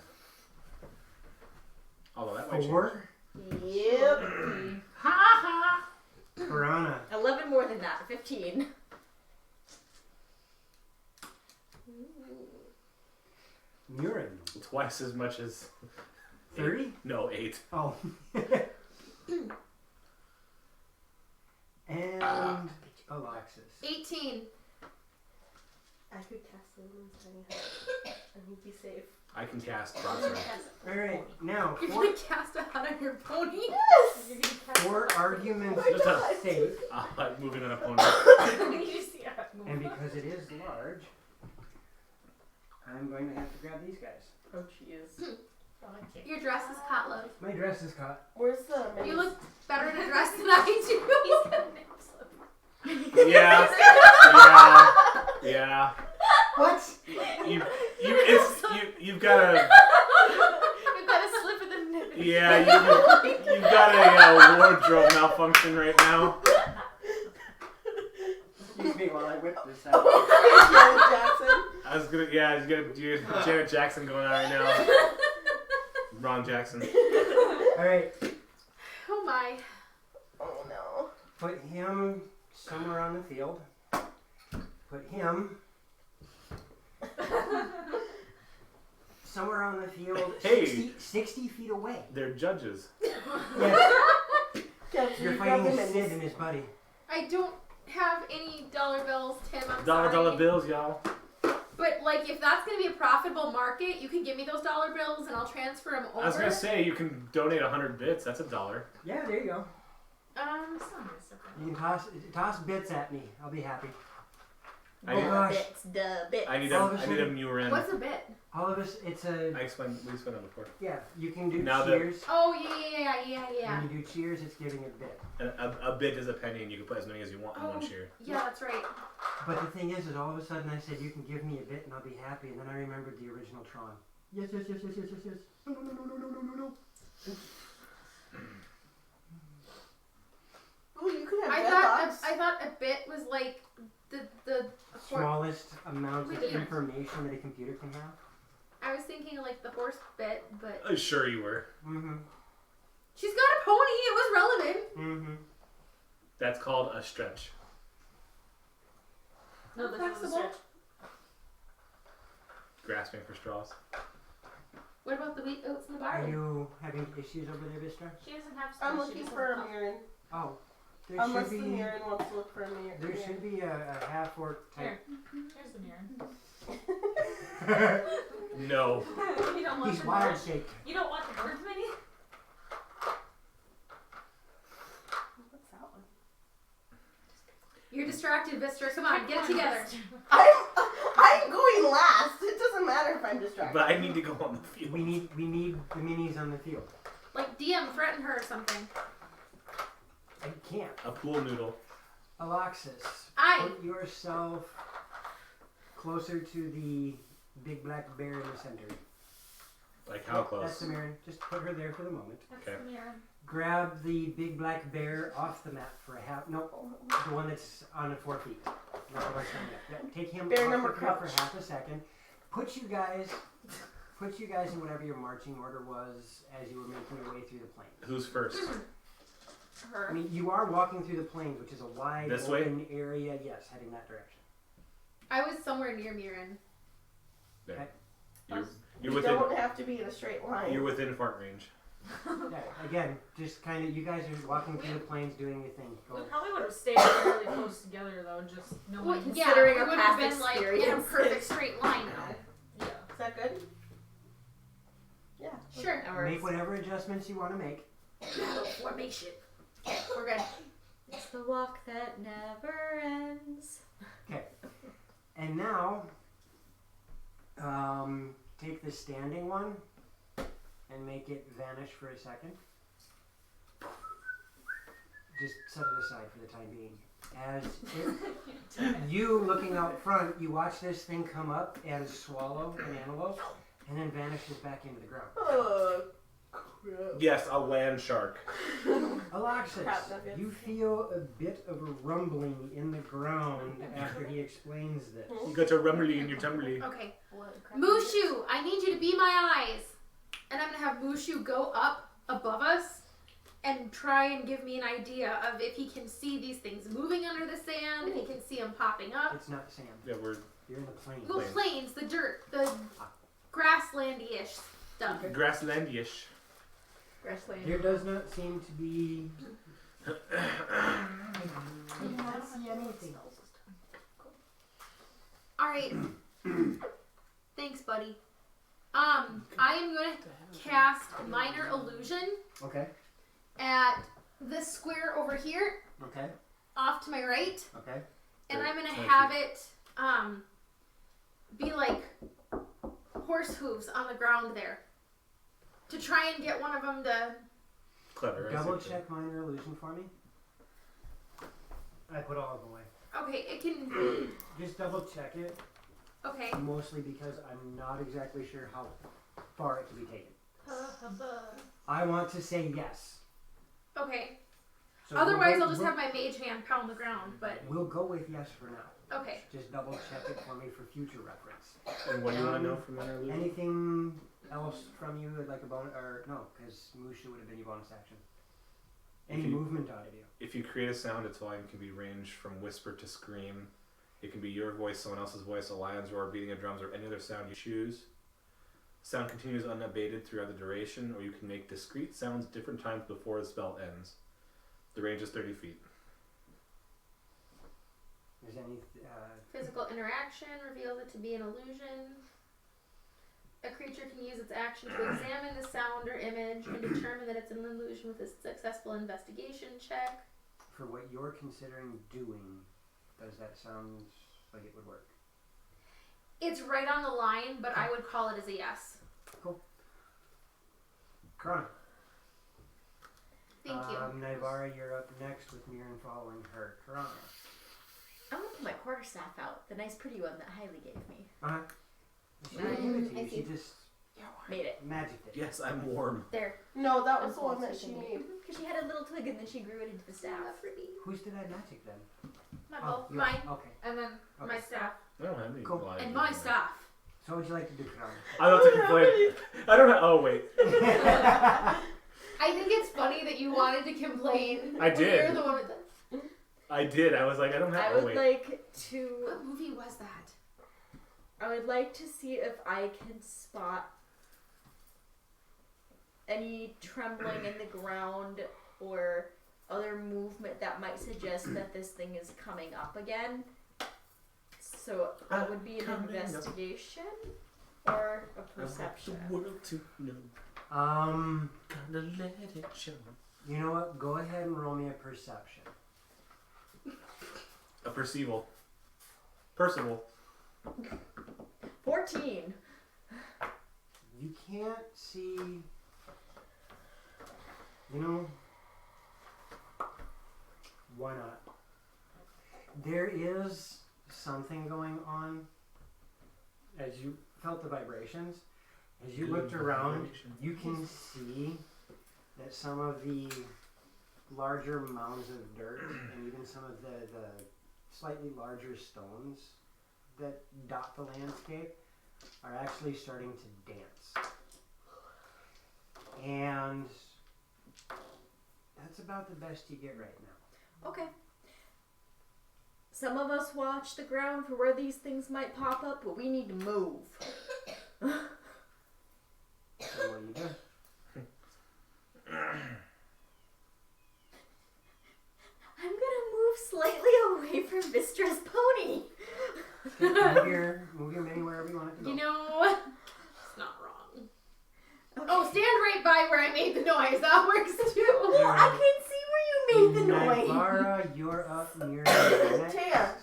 Although that might change. 4. Yep. Piranha. 11 more than that. 15. Murin. Twice as much as 30? No, 8. Oh. And Alexis. 18. I could cast Lumen's Tiny Hut and he'd be safe. I can cast broadsword. Alright, now, You're gonna cast it out of your pony? for argument's Just a- sake, Like moving an opponent. You see it. and because it is large, I'm going to have to grab these guys. Oh, jeez. Okay. Your dress is caught, love. My dress is caught. Where's the mini? You look better in a dress than I do. Yeah. Yeah. What? You've got a. You've got a slip of the nip. Yeah, you've got a wardrobe malfunction right now. Excuse me while I whip this out. Janet Jackson. I was gonna do Janet Jackson going on right now. Ron Jackson. Alright, Oh my. Oh no. Put him somewhere on the field. Put him somewhere on the field, Hey. 60 feet away. They're judges. Yes, Yeah, you're grab fighting him Sid and his buddy. I don't have any dollar bills, Tim. I'm Dollar sorry. bills, y'all. But like, if that's gonna be a profitable market, you can give me those dollar bills and I'll transfer them over. I was gonna say you can donate 100 bits. That's $1. Yeah, there you go. You can toss bits at me. I'll be happy. I Oh need- gosh, Bits, the bits. I need All of a a sudden- Murin. What's a bit? all of us, it's I a, explained. We explained that before. yeah, you can do Now that- cheers. Oh yeah. When you do cheers, it's giving a bit. And a bit is a penny, and you can put as many as you want in one cheer. Yeah, that's right. But the thing is all of a sudden I said, you can give me a bit and I'll be happy, and then I remembered the original Tron. Yes. No. Oh, you could have I thought a bit was like the Smallest amount of Wait. information that a computer can have. I was thinking like the horse bit, but Sure you were. Mm-hmm. she's got a pony. It was relevant. Mm-hmm. That's called a stretch. No, this is a Flexible. stretch. Grasping for straws. What about the wheat, oats, and the Are barley? you having issues over there, Vistra? She doesn't have I'm stretch, she looking just for has a puff. Mirren. Oh, there Unless should the be. Mirren wants to look for a Mirren. There should be a half orc type. Here's the mirror. No. You don't want He's the wild bird. shaped. You don't want the bird mini? What's that one? You're distracted, Vistra. Come on, get it together. I'm going last. It doesn't matter if I'm distracted. But I need to go on the field. We need the minis on the field. Like DM, threaten her or something. I can't. A pool noodle. Alexis, Aye. put yourself closer to the big black bear in the center. Like how That's close? the Marin. Just put her there for the moment. That's Okay. the mirror. Grab the big black bear off the map for a half. No, the one that's on the 4 feet. Not the one standing up. Yeah, take him Bear off number the field for crouch. half a second. Put you guys in whatever your marching order was as you were making your way through the plains. Who's first? I Her. mean, you are walking through the plains, which is a wide This way? open area. Yes, heading that direction. I was somewhere near Mirren. There. You You're within. don't have to be in a straight line. You're within fart range. Yeah, again, just kind of, you guys are walking through the plains doing your thing. We Go. probably would have stayed really close together though, just Well, knowing. yeah, Considering we our would have past been like in a experience. perfect straight line now. Yeah. Is that good? Yeah. Sure. Make whatever adjustments you want to make. Formation. Okay, we're good. It's the walk that never ends. And now, take the standing one and make it vanish for a second. Just set it aside for the time being. As you looking out front, you watch this thing come up and swallow an antelope, and then vanishes back into the ground. Crap. Yes, a land shark. Alexis, Crap nuggets. you feel a bit of a rumbling in the ground after he explains this. You got your rumbly and your tumbly. Okay. Mushu, I need you to be my eyes. And I'm going to have Mushu go up above us and try and give me an idea of if he can see these things moving under the sand, if he can see them popping up. It's not sand. Yeah, we're You're in the plains. The plains, the dirt, the grasslandy-ish stuff. grasslandish. Grassland. There does not seem to be. I do not see anything. Alright. Thanks, buddy. I am going to cast Minor Illusion Okay. at this square over here, Okay. off to my right. Okay. And Great. I'm gonna Thank have it be like horse hooves on the ground there to try and get one of them to. Clever. I Double see. check minor illusion for me. I put all of them away. Okay, it can. Just double check it. Okay. Mostly because I'm not exactly sure how far it can be taken. I want to say yes. Okay. So Otherwise, we'll I'll just have my mage hand pound the ground. But We'll go with yes for now. okay. Just double check it for me for future reference. And what do you want to know from Minor Illusion? Anything else from you, like a bonus, or no? Because Mushu would have been your bonus action. Any movement audio. If you create a sound, its volume can be ranged from whisper to scream. It can be your voice, someone else's voice, a lion's roar, beating of drums, or any other sound you choose. Sound continues unabated throughout the duration, or you can make discrete sounds different times before the spell ends. The range is 30 feet. Is any Physical interaction reveals it to be an illusion. A creature can use its action to examine the sound or image and determine that it's an illusion with a successful investigation check. for what you're considering doing? Does that sound like it would work? It's right on the line, but I would call it as a yes. Cool. Corona. Thank you. Naivara, you're up next with Mirren following her. Corona. I'm gonna put my quarterstaff out, the nice pretty one that Hailey gave me. Uh-huh. She didn't give it to I you, see. she just Made it. magicked it. Yes, I'm warm. There. No, that I'm was the one that close she to made. Because she had a little twig and then she grew it into the staff. Whose did I magic then? My Oh, both. yours. Mine. Okay. and then my Okay. staff. I don't have any Cool. blind And my in there. staff. So what would you like to do, Corona? I don't have to complain. I don't have. Oh wait, I think it's funny that you wanted to complain. I when did. You're the one with the... I did. I was like, I don't have. I Oh would wait. like to. What movie was that? I would like to see if I can spot any trembling in the ground or other movement that might suggest that this thing is coming up again. So that would be an Coming up. investigation or a I want perception. the world to know. Gotta let it show. You know what? Go ahead and roll me a perception. A perceival. Percival. 14. You can't see. You know, why not? There is something going on as you felt the vibrations. As you looked around, you can see that some of the larger mounds of dirt and even some of the slightly larger stones that dot the landscape are actually starting to dance. And that's about the best you get right now. Okay. Some of us watch the ground for where these things might pop up, but we need to move. So what do you do? I'm gonna move slightly away from Vistra's pony. Move your mini wherever you want it to go. You know, it's not wrong. Oh, stand right by where I made the noise. That works too. Well, I can see where you made the noise. Naivara, you're up near the next. Taya.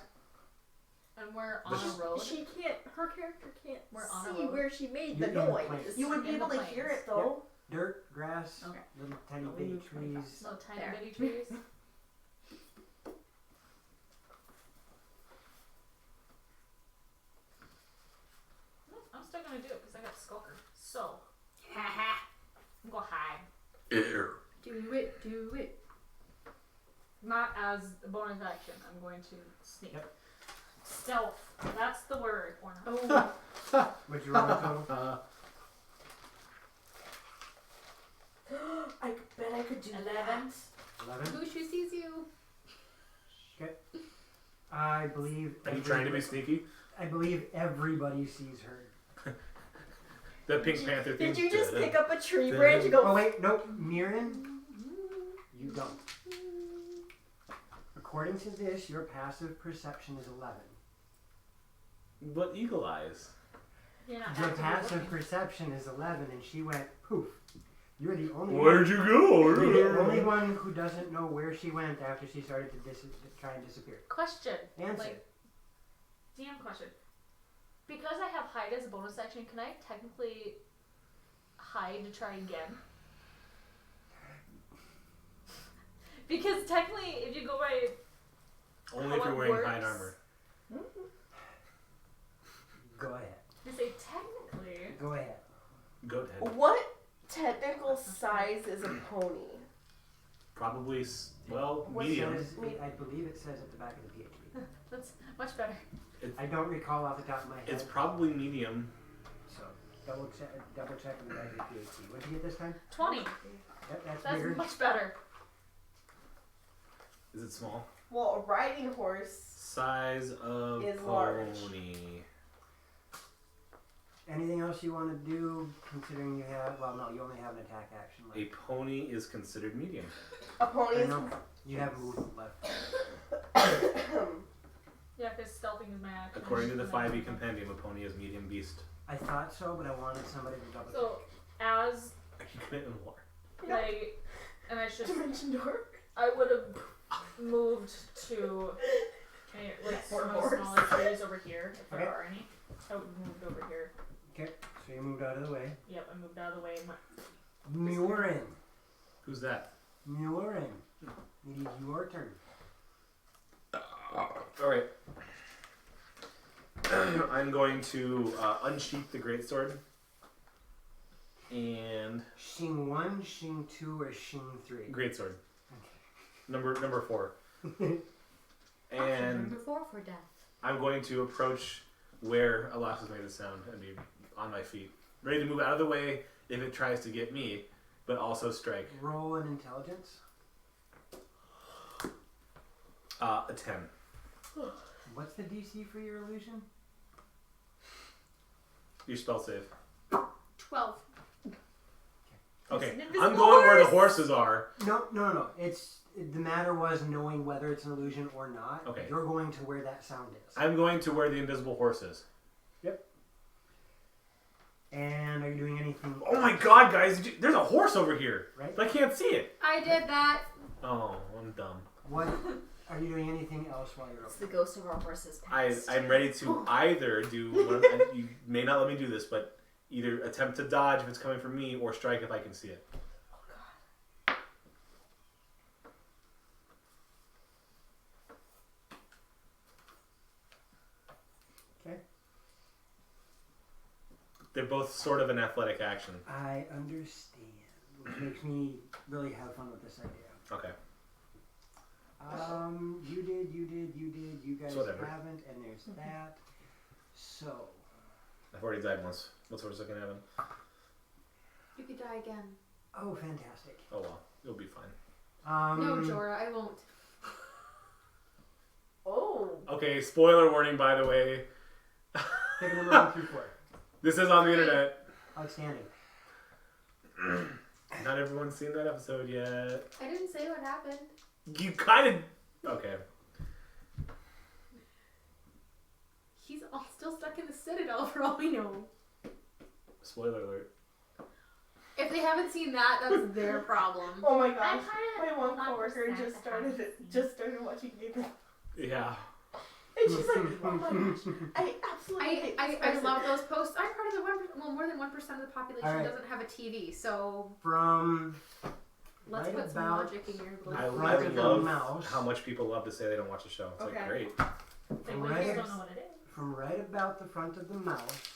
And we're on a road. She can't. Her character can't We're on a see road. where she made You're the in noise. place. You would be In able the to hear plains. it though. Dirt, grass, Okay. little tiny Oh, bitty we moved 25. trees. No tiny There. bitty trees. No, I'm still gonna do it because I got Skulker. So, I'm gonna hide. Do it, do it. Not as a bonus action. I'm going to sneak. Yep. Stealth. That's the word. Or not. Oh, What'd you roll the total? I bet I could do 11. that. 11. Bushu sees you. I believe. Are you trying to be sneaky? I believe everybody sees her. The Pink Panther thing. Did you just pick up a tree branch and go? Oh wait, nope. Mirren, you don't. According to this, your passive perception is 11. What eagle eyes? You're not Your actively passive looking. perception is 11, and she went poof. You're the only Where'd you go? You're the only one who doesn't know where she went after she started to try and disappear. Question. Answer. Like, DM question. Because I have hide as a bonus action, can I technically hide to try again? Because technically, if you go by Only if how you're it wearing works, hide armor. Go ahead. I say technically. Go ahead. Goat head. What technical size is a pony? Probably, well, What medium. Says, I believe it says at the back of the PhD. That's much better. I don't recall off the top of my head. It's probably medium. So double check on the back of the PhD. What did you get this time? 20. Yep, that's That's bigger. much better. Is it small? Well, a riding horse. Size of Is pony. large. Anything else you want to do, considering you have, well, no, you only have an attack action left. A pony is considered medium. A pony I is. know, you have movement left. Yeah, because stealthing is my action. According to the And 5e then- compendium, a pony is medium beast. I thought so, but I wanted somebody to double check. So, as, Are you good in war? like, and I should, Dimension door. I would have moved to, like, some of the smaller trees over here, if there Okay. are any. I would have moved over here. Okay, so you moved out of the way. Yep, I moved out of the way. Murin. Who's that? Murin. It is your turn. Alright. I'm going to unsheath the greatsword. And Shing 1, Shing 2, or Shing 3? greatsword. Number 4. Option And number 4 for death. I'm going to approach where Alexis made a sound and be on my feet. Ready to move out of the way if it tries to get me, but also strike. Roll an intelligence. A 10. What's the DC for your illusion? Your spell save. 12. Okay, It's an I'm invisible going where the horse! horses are. No. The matter was knowing whether it's an illusion or not. Okay. You're going to where that sound is. I'm going to where the invisible horse is. And are you doing anything? Oh my god, guys, there's a horse over here. Right? But I can't see it. I did that. Oh, I'm dumb. What? Are you doing anything else while you're It's over? the ghost of our horse's past. I'm ready to either do one. You may not let me do this, but either attempt to dodge if it's coming from me or strike if I can see it. Okay. They're both sort of an athletic action. I understand, which makes me really have fun with this idea. Okay. You did. You guys Whatever. haven't, and there's that. So, I've already died once. What's worse that can happen? You could die again. oh, fantastic. Oh well, it'll be fine. No, Jorah, I won't. Oh. Okay, spoiler warning by the way. Pick a number 1 through 4. This is on the internet. Outstanding. Not everyone's seen that episode yet. I didn't say what happened. You kind of... Okay. He's all still stuck in the Citadel for all we know. Spoiler alert. If they haven't seen that, that's their problem. Oh my I gosh. kinda My one not coworker sad just to have started seen. watching Game of Thrones. Yeah. And she's like, oh my gosh, I absolutely hate this I person. love those posts. I'm part of the 1%, well, more than 1% of the population All right. doesn't have a TV, so From let's Right put some about- logic in your I little Front of the love mouse. how much people love to say they don't watch the show. It's Okay. like, great. They Right. just don't know what it is. from right about the front of the mouse,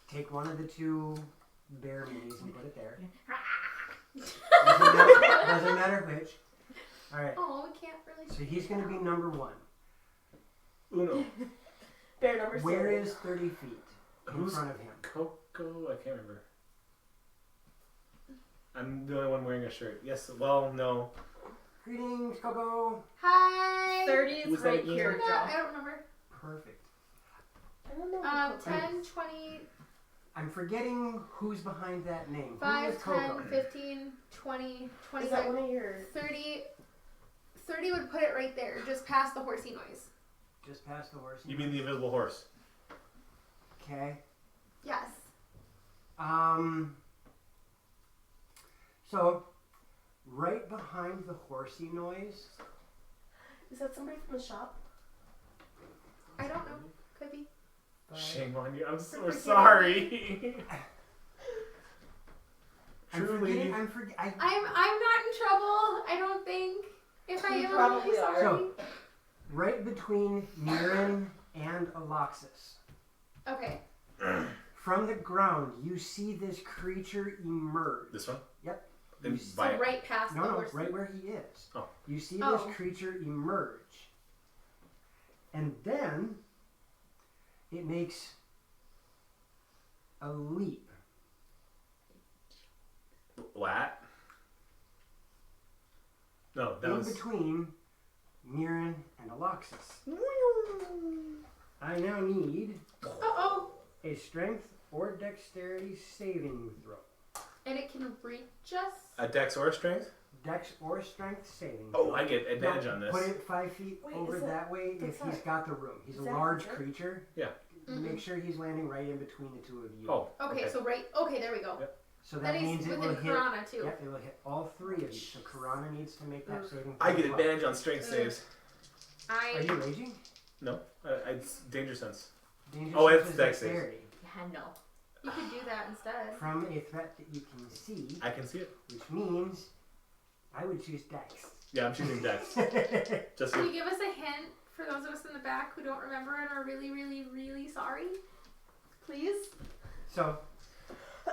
take one of the 2 bear minis and put it there. Doesn't matter which. All right. Oh, we can't really. So he's going to be number 1. Uno. Bear number 7. Where is 30 feet in Who's front of him? Coco? I can't remember. I'm the only one wearing a shirt. Yes, well, no. Greetings, Coco. Hi. 30 is Who's that right again? here, I Joe. don't remember. Perfect. I don't know. 10, 20, I'm forgetting who's behind that name. Who 5, is Coco? 10, 15, 20, Is that 25, one of your... 30. 30 would put it right there, just past the horsey noise. Just past the horse. You mean the invisible horse? Okay. Yes. So, right behind the horsey noise, Is that somebody from the shop? I don't know. Could be. Shame on you. I'm so forgetting. sorry. I'm Truly. forgetting. I'm not in trouble. I don't think. If I You am, probably I'm are. sorry. So, right between Mirin and Aloxis, Okay. from the ground, you see this creature emerge. This one? Yep. Then You So by it. right past No, the no, horsey. right where he is. Oh. You see this Oh. creature emerge. And then it makes a leap. Lat. No, that in was. between Mirren and Aloxus. I now need Uh-oh. a strength or dexterity saving throw. And it can reach us? A dex or a strength? Dex or strength saving Oh, throw. I get advantage Now, on this. Put it 5 feet Wait, over is that- that way if that's he's not- got the room. He's a is that large good? creature. Yeah. Mhm. Make sure he's landing right in between the two of you. Oh, Okay, so right. Okay, there we go. Yep. So That that is means it will within hit. Piranha, too. Yep, it will hit all three of you. So Karana needs to make that saving throw. I get as well. advantage on strength saves. Are you raging? No, it's danger sense. Danger Oh, sense it's is dex saves. dexterity. Yeah, no. You could do that instead. From a threat that you can see, I can see it. which means I would choose dex. Yeah, I'm choosing dex. Just Can for, you give us a hint for those of us in the back who don't remember and are really, really, really sorry? Please? So,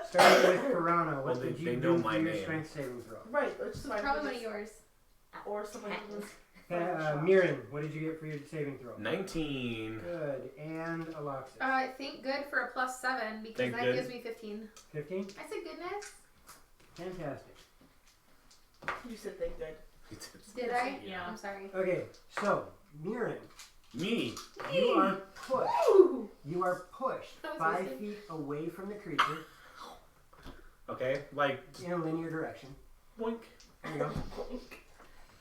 starting with Karana, what Well, did they you know do my for your name. strength saving throw? Right, let's just find Probably one who's- of yours. Or somebody who's Mirren, what did you get for your saving throw? 19. Good. And Aloxus? I think good for a +7 because Think that good. gives me 15. 15? I said goodness. Fantastic. You said they good. Did I? Yeah. I'm sorry. Okay, so, Mirren, Me. you are pushed. Ooh. You are pushed That was 5 wasted. feet away from the creature Okay, like. in a linear direction. Boink. There you go.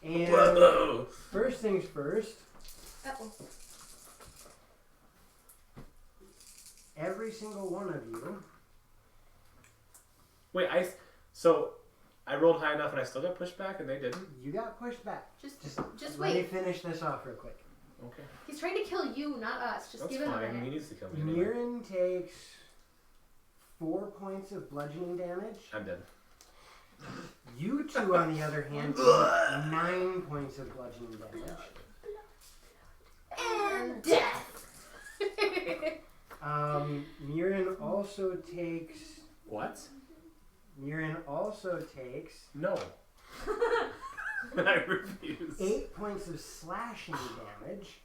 And Whoa. first things first, Uh-oh. every single one of you. Wait, so I rolled high enough and I still got pushed back and they didn't? You got pushed back. Just Let wait. me finish this off real quick. Okay. He's trying to kill you, not us. Just That's give him a fine. He minute. needs to kill me anyway. Mirren takes 4 points of bludgeoning damage. I'm dead. You two, on the other hand, take 9 points of bludgeoning damage. And death. Mirren also takes. What? Mirren also takes No. I refuse. 8 points of slashing damage.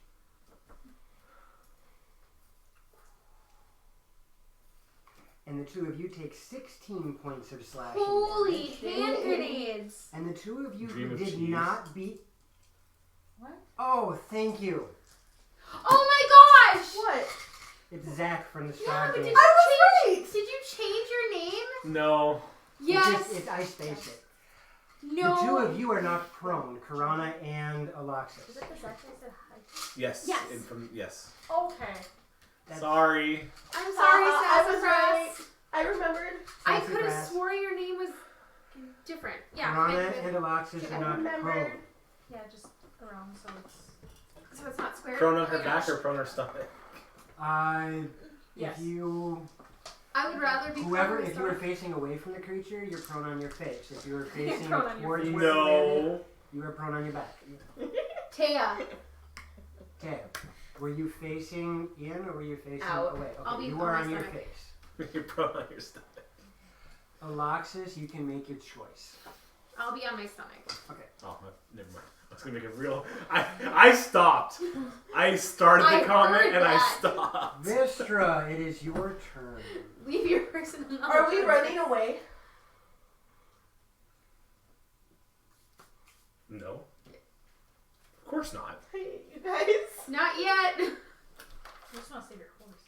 And the two of you take 16 points of slashing Holy damage. hand grenades. And the two of you Dream who of did cheese. not beat. What? Oh, thank you. Oh my gosh! What? It's Zach from the Yeah, Star but Game. did I was you right! change? Did you change your name? No. Yes. I spaced it. No. The two of you are not prone, Karana and Is Aloxus. it the Zach I said hi? Yes. Yes. Yes. Okay. That's- Sorry. I'm sorry, I was Sassafras. right. I remembered. I Sassy could have Brass. sworn your name was different. Yeah. Karana thank and you. Aloxus I are not prone. remembered. Yeah, just around so it's. So it's not square. Prone on Oh her my back gosh. or prone on her stomach? Yes. If you, I would rather be whoever, prone if you were with facing away from the creature, you're prone on your face. If you were facing Prone on your towards face. where it landed, No. you were prone on your back. Taya. Okay. Were you facing in or were you facing Out. away? Okay, I'll be you on are my on your stomach. face. You're prone on your stomach. Aloxus, you can make your choice. I'll be on my stomach. Oh, never mind. I was gonna make it real. I stopped. I started I the comment heard and I that. stopped. Vistra, it is your turn. Leave your person alone. Are we running away? No. Of course not. Hey, you guys. Not yet. You just want to save your horse.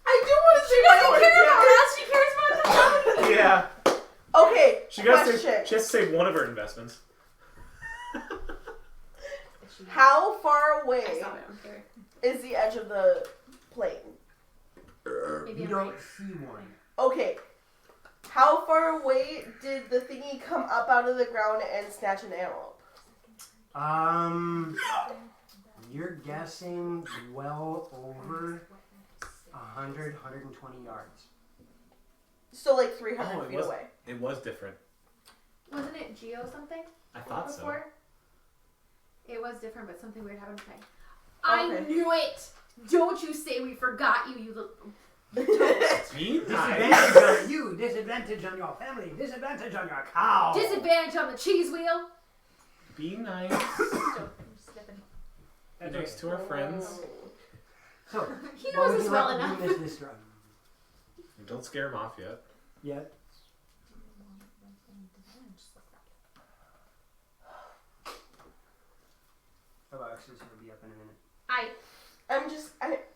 I do want to see my horse. She cares about us. She cares about the Yeah. Okay, She got question. she has to save one of her investments. If she- How far I away saw it. I'm scared. is the edge of the plane? Maybe You I'm don't right. see one. Okay. How far away did the thingy come up out of the ground and snatch an antelope? You're guessing well over 100, 120 yards. So like 300 Oh, it feet was- away. It was different. Wasn't it Geo something I thought so. before? It was different, but something weird happened today. I Okay. knew it. Don't you say we forgot you, you little. Be nice. Disadvantage on you, disadvantage on your family, disadvantage on your cow. Disadvantage on the cheese wheel. Be nice. Still, I'm slipping. Be nice to our friends. So, He what knows would us you well like enough. to do, Miss Vistra? Don't scare him off yet. Yet. Alexis will be up in a minute.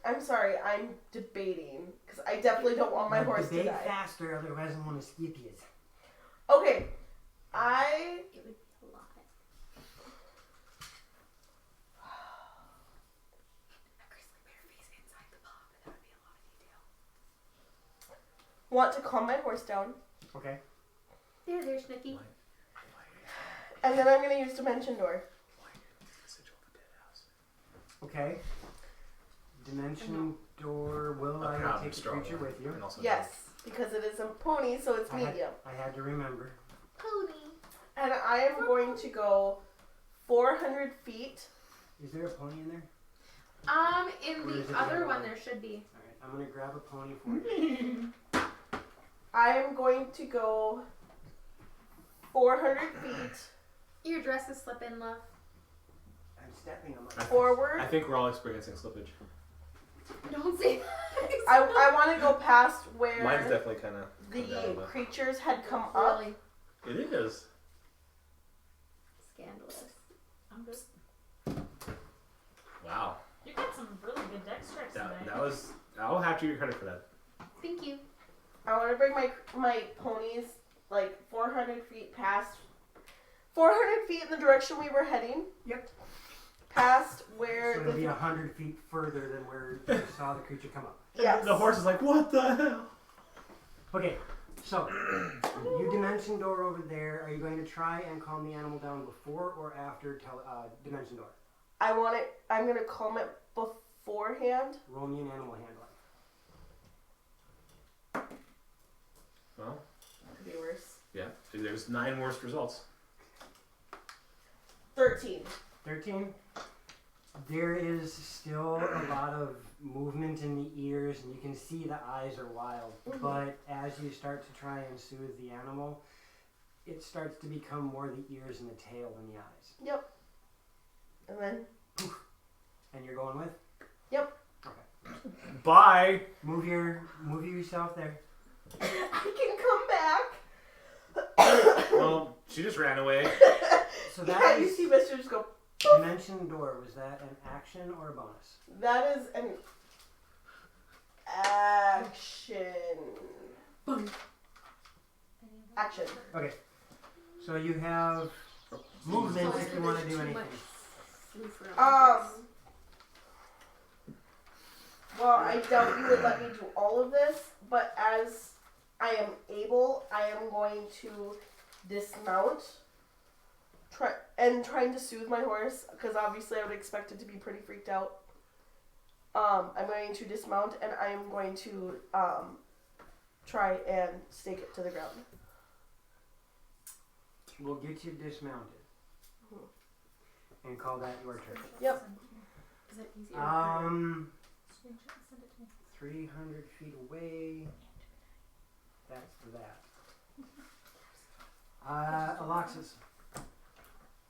I'm sorry, I'm debating, because I definitely don't want my horse to Debate die. faster, otherwise I'm gonna skip you. Okay, It would be a lot. A grizzly bear face inside the pond, but that would be a lot of detail. want to calm my horse down, Okay. There's Snooky. and then I'm going to use Dimension Door. Okay. Dimension door will allow you to take the creature with you. And also Yes, because it is a pony, so it's medium. I had to remember. Pony. And I am going to go 400 feet. Is there a pony in there? In Or is it the the other other one one? there should be. Alright, I'm gonna grab a pony for you. I am going to go 400 feet Your dress is slipping, love. I'm stepping on my forward. I think we're all experiencing slippage. Don't say that. I want to go past Mine's where definitely kind of the creatures had come up. Really It is. scandalous. I'm good. Wow. You got some really good deck strikes tonight. That was. I'll have to give you credit for that. Thank you. I want to bring my ponies like 400 feet past. 400 feet in the direction we were heading. Yep. Past where So it'll be 100 feet further than where you saw the creature come up. Yes. The horse is like, what the hell? Okay, so you dimension door over there. Are you going to try and calm the animal down before or after dimension door? I want it. I'm gonna calm it beforehand. Roll me an animal handling. Well, Could be worse. yeah. There's 9 worst results. 13. 13. There is still a lot of movement in the ears, and you can see the eyes are wild. Mhm. But as you start to try and soothe the animal, it starts to become more the ears and the tail than the eyes. Yep. And then. And you're going with? Yep. Okay. Bye. Move yourself there. I can come back. Well, she just ran away. So Yeah, that you is see Mister just go. dimension door. Was that an action or a bonus? That is an action. Action. Okay. So you have movement if you want to do anything. Well, I doubt you would let me do all of this, but as I am able, I am going to dismount. Trying to soothe my horse, because obviously I would expect it to be pretty freaked out. I'm going to dismount and I am going to try and stake it to the ground. We'll get you dismounted. And call that your turn. Yep. Is it easier? 300 feet away. That's for that. Alexis.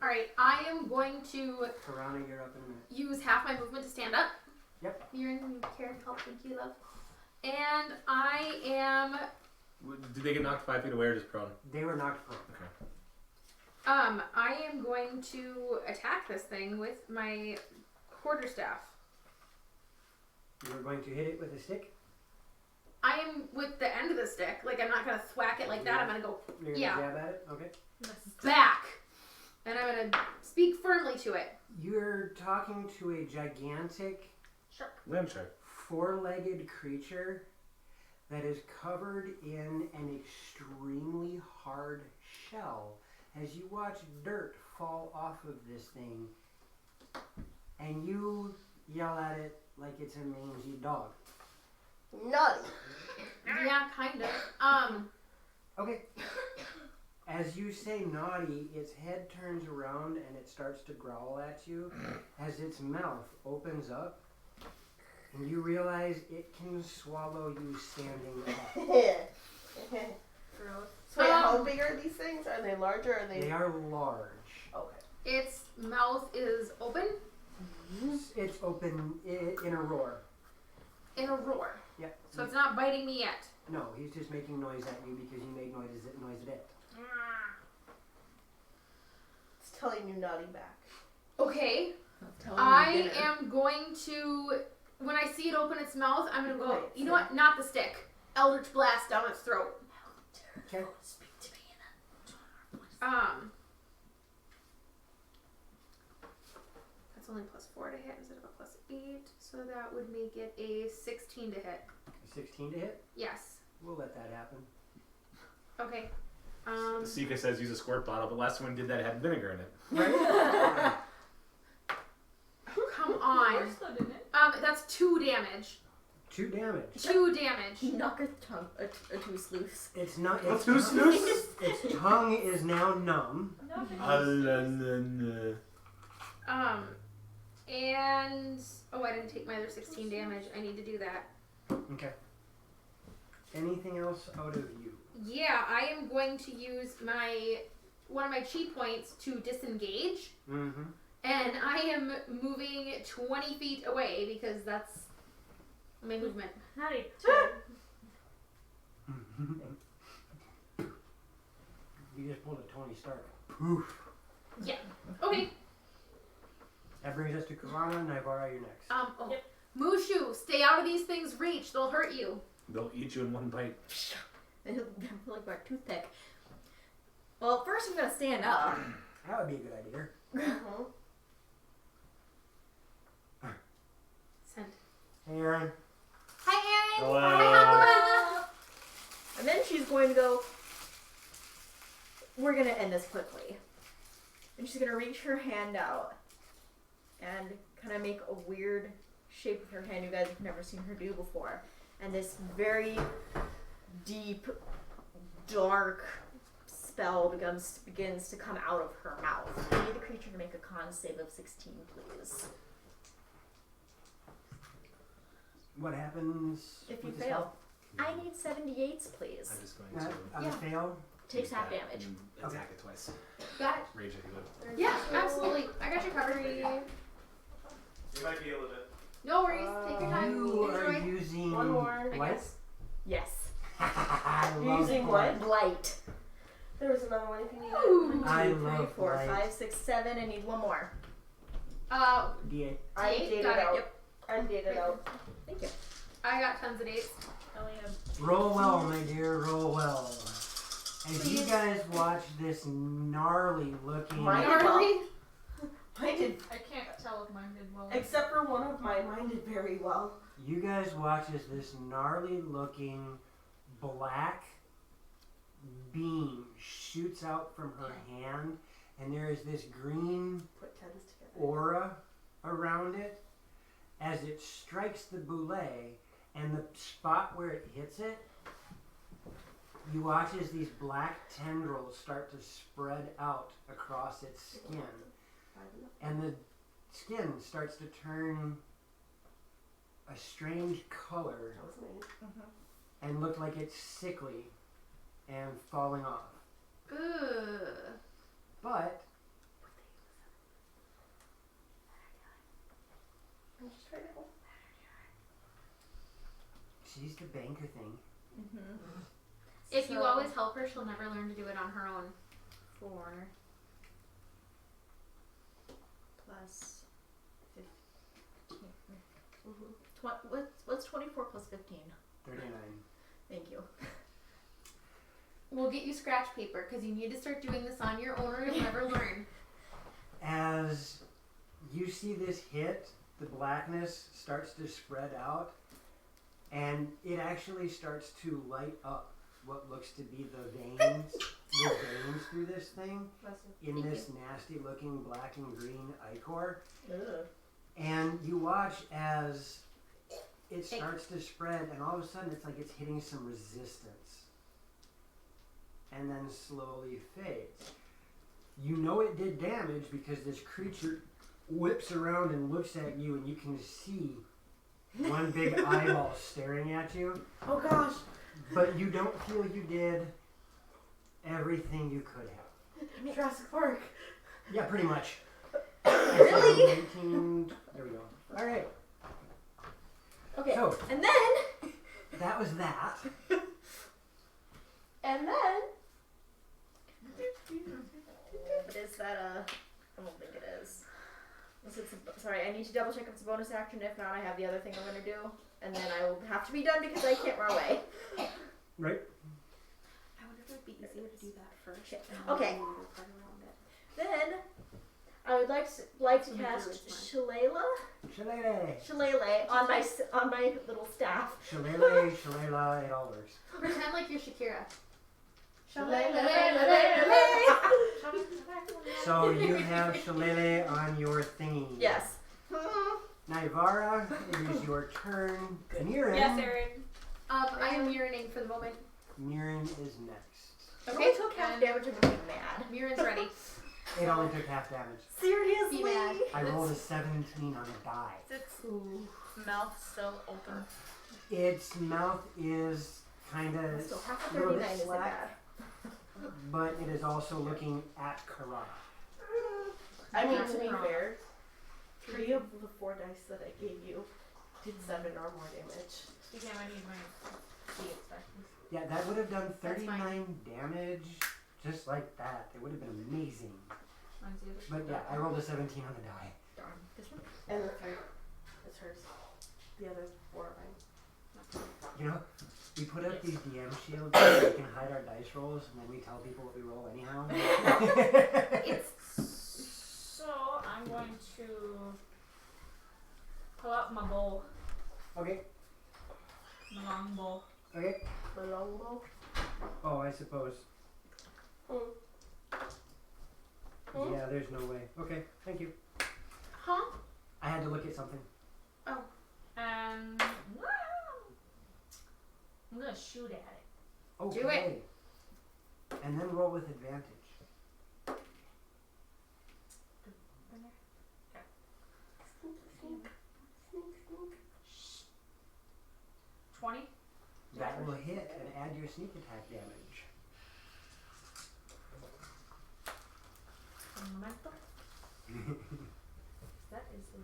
Alright, I am going to Piranha, you're up in a minute. use half my movement to stand up. Yep. You're in care and help, thank you, love. And I am Did they get knocked 5 feet away or just prone? They were knocked prone. Okay. I am going to attack this thing with my quarterstaff. You were going to hit it with a stick? I am with the end of the stick. Like, I'm not going to thwack it like that. I'm going to go You're going to jab at it? Okay. back. And I'm going to speak firmly to it. You're talking to a gigantic Land shark. 4-legged creature that is covered in an extremely hard shell as you watch dirt fall off of this thing and you yell at it like it's a mangy dog. Naughty. Yeah, kind of. Okay. As you say naughty, its head turns around and it starts to growl at you as its mouth opens up and you realize it can swallow you standing up. Gross. So wait, how big are these things? Are they larger? Or are they? They are large. Okay. Its mouth is open It's open in a roar. in a roar. Yep. So it's not biting me yet. No, he's just making noise at you because you made noise at it. It's telling you naughty back. Okay. Tell him I dinner. am going to, when I see it open its mouth, I'm gonna go, Right, you know what? Not the stick. Eldritch Blast down its throat. Okay. Speak to me in That's only +4 to hit instead of a +8, so that would make it a 16 to hit. 16 to hit. Yes. We'll let that happen. Okay. Sika says use a squirt bottle, but last time we did that, it had vinegar in it. Right. Come Of on. course, though, didn't it? That's 2 damage. 2 damage. 2 damage. Knock a tooth loose. It's not. A Its tooth tongue, loose? its tongue is now numb. Nothing. And I didn't take my other 16 damage. I need to do that. Okay. Anything else out of you? Yeah, I am going to use one of my chi points to disengage, Mm-hmm. and I am moving 20 feet away because that's my movement. Howdy. You just pulled a Tony Stark. Poof. Yeah. Okay. That brings us to Karana. Nivara, you're next. Yep. Mushu, stay out of these things' reach. They'll hurt you. They'll eat you in one bite. And he'll like a toothpick. Well, first I'm gonna stand up. That would be a good idea. Send. Hey, Aaron. Hi, Aaron. Hello. Hi, And then she's going to go, we're gonna end this quickly. And she's gonna reach her hand out and kind of make a weird shape with her hand you guys have never seen her do before. And this very deep, dark spell begins to come out of her mouth. I need the creature to make a con save of 16, please. What happens If you with the fail. I need 78s, please. I'm just going spell? to On a fail? Takes use half that damage. and attack it twice. Got it. Rage if you live. Yeah, absolutely. I got you covered. You might be able to. No worries. Take your time. You are Enjoy. using One more. I light? guess. Yes. I love Using light. what? Light. There was another one if you need Ooh. it. I 2, 3, love 4, light. 5, 6, 7. I need one more. D8. I D8, dated got it, out. yep. I'm dated out. Thank you. I got tons of dates. Roll well, my dear. Roll well. As you guys watch this gnarly looking. Mine- Gnarly. Mine did, I can't tell if mine did well. except for one of mine. Mine did very well. You guys watch as this gnarly looking black beam shoots out from her hand, and there is this green Put tens together. aura around it as it strikes the boule, and the spot where it hits it, you watch as these black tendrils start to spread out across its skin, and the skin starts to turn a strange color That was me. and look like it's sickly and falling off. Ugh. But I'm just trying to help. she's the banker thing. If you always help her, she'll never learn to do it on her own. 4 plus 15. What's 24 plus 15? 39. Thank you. We'll get you scratch paper because you need to start doing this on your own or you'll never learn. As you see this hit, the blackness starts to spread out, and it actually starts to light up what looks to be the veins through this thing in Thank this nasty looking black and green ichor. Ugh. And you watch as it starts to spread, and all of a sudden it's like it's hitting some resistance, and then slowly fades. You know it did damage because this creature whips around and looks at you, and you can see one big eyeball staring at you, Oh gosh. but you don't feel you did everything you could have. Jurassic Park. Yeah, pretty much. Really? 19, there we go. All right. Okay. So And then. that was that. And then. But is that a. I don't think it is. Sorry, I need to double check if it's a bonus action. If not, I have the other thing I'm gonna do, and then I will have to be done because I can't run away. Right. I wonder if it would be easier to do that first. Shit. and then Okay. we would run around it. Then I would like to So cast we do it Shillelagh. on my little staff. Shillelagh, Shillelagh, it all works. Pretend like you're Shakira. So you have Shillelagh on your thingy. Yes. Naivara, it is your turn. Mirren. Yes, Erin. I am urinating for the moment. Mirren is next. Okay, took half and damage and became mad. Mirren's ready. It only took half damage. Seriously? Be mad. I rolled a 17 on a die. Is its mouth still open? Its mouth is kind of So half of a little 39 bit isn't slack, bad. but it is also looking at Karana. I mean, to be fair, 3 of the 4 dice that I gave you did 7 or more damage. Speaking of, I need my D-expections. Yeah, that would have done That's fine. 39 damage, just like that. It would have been amazing. Mine's the other. But yeah, I rolled a 17 on the die. Darn. This one? And the 3, it's hers. The other 4 are mine. You know, we put up these DM shields so we can hide our dice rolls, and then we tell people what we roll anyhow. So I'm going to pull out my bowl, Okay, my long bowl. okay. The longbow. Oh, I suppose. Hmm. Yeah, there's no way. Okay, thank you. Huh? I had to look at something. And I'm gonna shoot at it. Okay. Do it. And then roll with advantage. Sneak, sneak. Sneak, sneak. 20. That will hit and add your sneak attack damage. Un momento. That is the.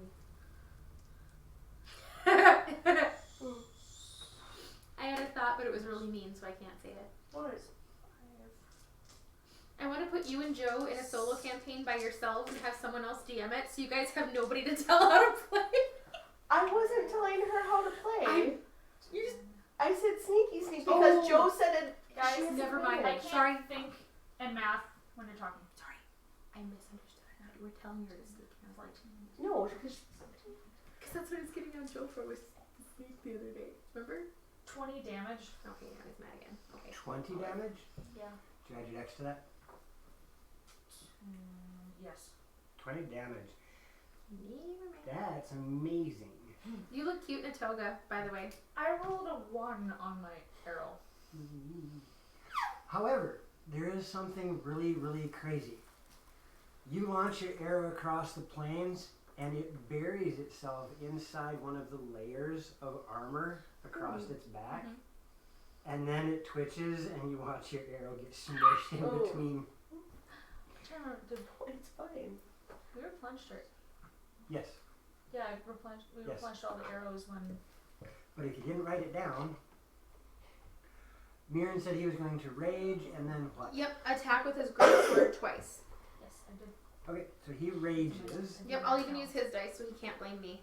I had a thought, but it was really mean, so I can't say it. What? I want to put you and Joe in a solo campaign by yourselves and have someone else DM it, so you guys have nobody to tell how to play. I wasn't telling her how to play. You just I said sneaky sneak because Oh. Joe said it. Guys, she hasn't never played mind. I it. can't Sorry. think in math when you're talking. sorry, I misunderstood. I thought you were telling her to sneak, and I was like, No, because because that's what I was getting on Joe for was to sneak the other day. Remember? 20 damage. Okay, now he's mad again. Okay. 20 damage? Yeah. Did you add your dex to that? Yes. 20 damage. Never mind. That's amazing. You look cute in a toga, by the way. I rolled a 1 on my arrow. However, there is something really, really crazy. You launch your arrow across the plains, and it buries itself inside one of the layers of armor across its back. And then it twitches, and you watch your arrow get smushed in Oh. between. it's fine. We replenished it. Yes, Yeah, we replenished all the arrows when. but if you didn't write it down, Mirren said he was going to rage, and then what? Yep, attack with his greatsword twice. Yes, I did. Okay, so he rages. Yep, I'll even use his dice so he can't blame me.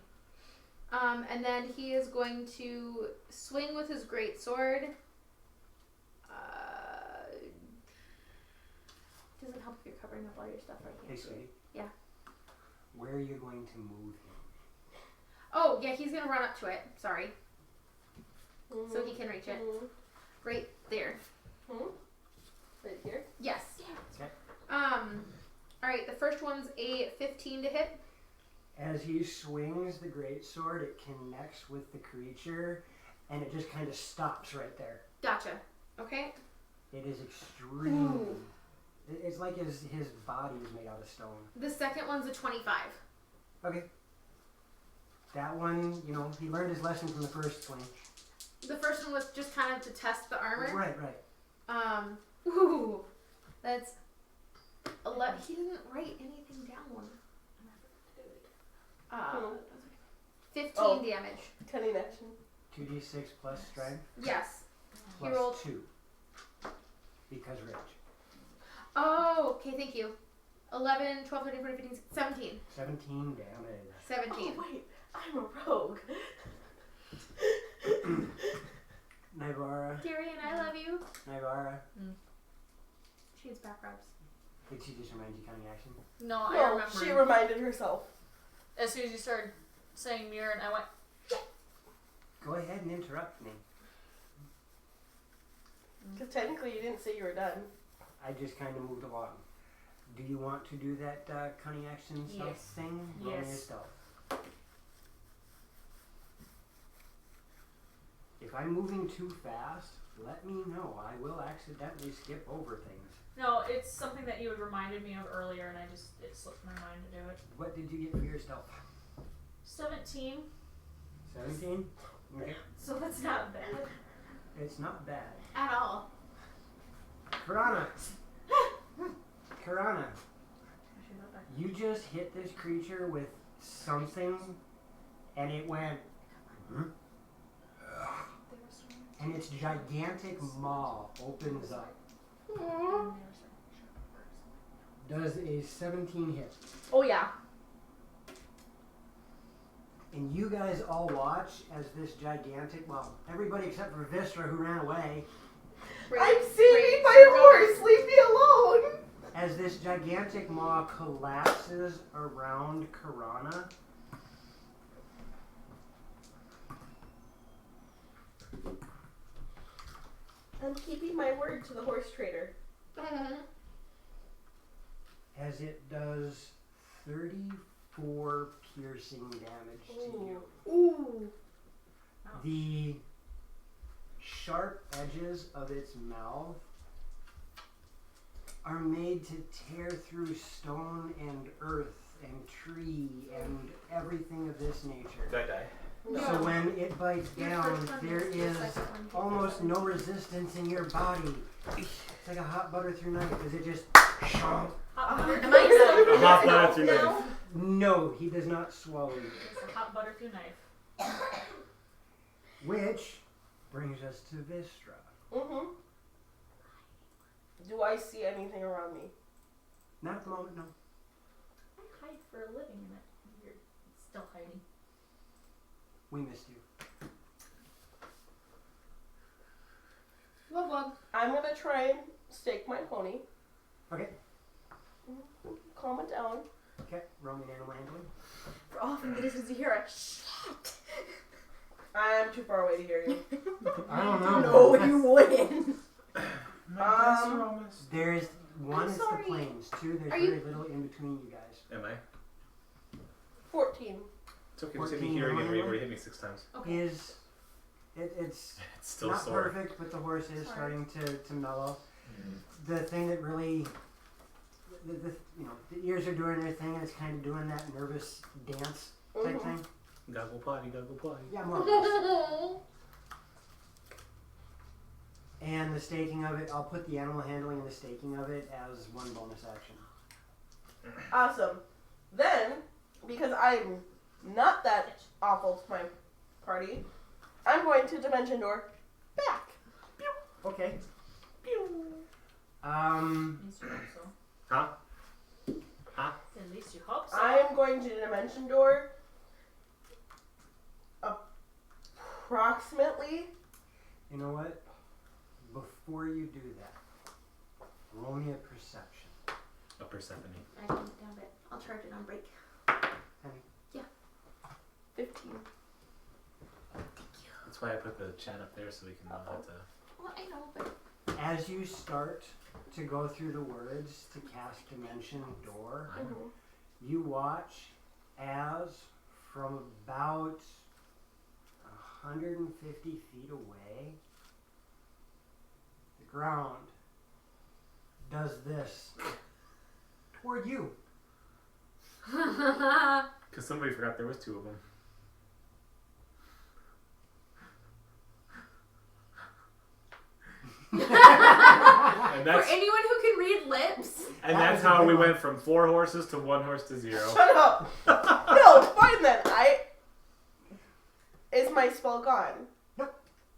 And then he is going to swing with his greatsword. Doesn't help if you're covering up all your stuff right Hey, here. sweetie. Yeah. Where are you going to move him? Oh, yeah, he's gonna run up to it. Sorry. Mm-hmm. So he can reach it. Right there. Right here. Yes. Okay. Alright, the first one's a 15 to hit. As he swings the greatsword, it connects with the creature, and it just kind of stops right there. Gotcha. Okay. It is extreme. It's like his body is made out of stone. The second one's a 25. Okay. That one, you know, he learned his lesson from the first swing. The first one was just kind of to test the armor. Right. Ooh. That's 11. He didn't write anything down. 15 damage. Cunning action. 2d6 plus strength Yes. He plus rolled. 2. Because rage. Oh, okay, thank you. 11, 12, 13, 14, 15, 17. 17 damage. 17. Oh, wait, I'm a rogue. Nivara. Tyrion, I love you. Nivara. She needs back rubs. Did she just remind you cunning action? No, I No, remember. she reminded herself. As soon as you started saying mirror, and I went, Go ahead and interrupt me. Because technically you didn't say you were done. I just kind of moved along. Do you want to do that cunning action stealth Yes. thing? Roll me a Yes. stealth. If I'm moving too fast, let me know. I will accidentally skip over things. no, it's something that you had reminded me of earlier, and it slipped my mind to do it. What did you get for your stealth? 17. 17? Okay. So that's not bad. It's not bad. At all. Karana! Karana, you just hit this creature with something and it went and its gigantic maw opens up. Does a 17 hit? Oh yeah. And you guys all watch as this gigantic, well, everybody except for Vistra who ran away, I'm saving my horse! Leave me alone! as this gigantic maw collapses around Karana. I'm keeping my word to the horse trader. As it does 34 piercing damage to you. Ooh. The sharp edges of its mouth are made to tear through stone and earth and tree and everything of this nature. Did I die? So when it bites Your down, first one there is your is second one. almost no resistance in your body. It's like a hot butter through knife as it just chomp. Hot butter. Am I A hot butter through now? knife. No, he does not swallow you. It's a hot butter through knife. Which brings us to Vistra. Mm-hmm. Do I see anything around me? Not at the moment, no. I hide for a living in it. You're still hiding. We missed you. Wub wub. I'm gonna try and stake my pony. Okay. Calm it down. Okay, roll me an animal handling. For all from the distance you hear a shit. I'm too far away to hear you. I don't know. No, you wouldn't. There's one I'm is sorry. the plains. Two, there's Are very you- little in between you guys. Am I? 14. It's okay, just hit me 14 here again. normal? You've already hit me 6 times. Okay. It's It's still not sore. perfect, but the horse is Sorry. starting to mellow. The thing that really, the the ears are doing their thing, and it's kind of doing that nervous dance type Mhm. thing. Goggle potty, goggle potty. Yeah, more. or less. And the staking of it, I'll put the animal handling and the staking of it as one bonus action. Awesome. Then, because I'm not that awful to my party, I'm going to Dimension Door back. Okay. At least you hope so. Huh? At least you hope so. I am going to Dimension Door approximately. You know what? Before you do that, roll me a perception. A Persephone. I can down it. I'll charge it on break. 15. That's why I put the chat up there so we can know how to. Well, I know, but As you start to go through the words to cast Dimension Door, Mhm. you watch as from about 150 feet away, the ground does this toward you. Because somebody forgot there was 2 of them. And for that's anyone who can read lips, and That that's was a how good we one. went from 4 horses to 1 horse to 0. Shut up! No, fine then. Is my spell gone?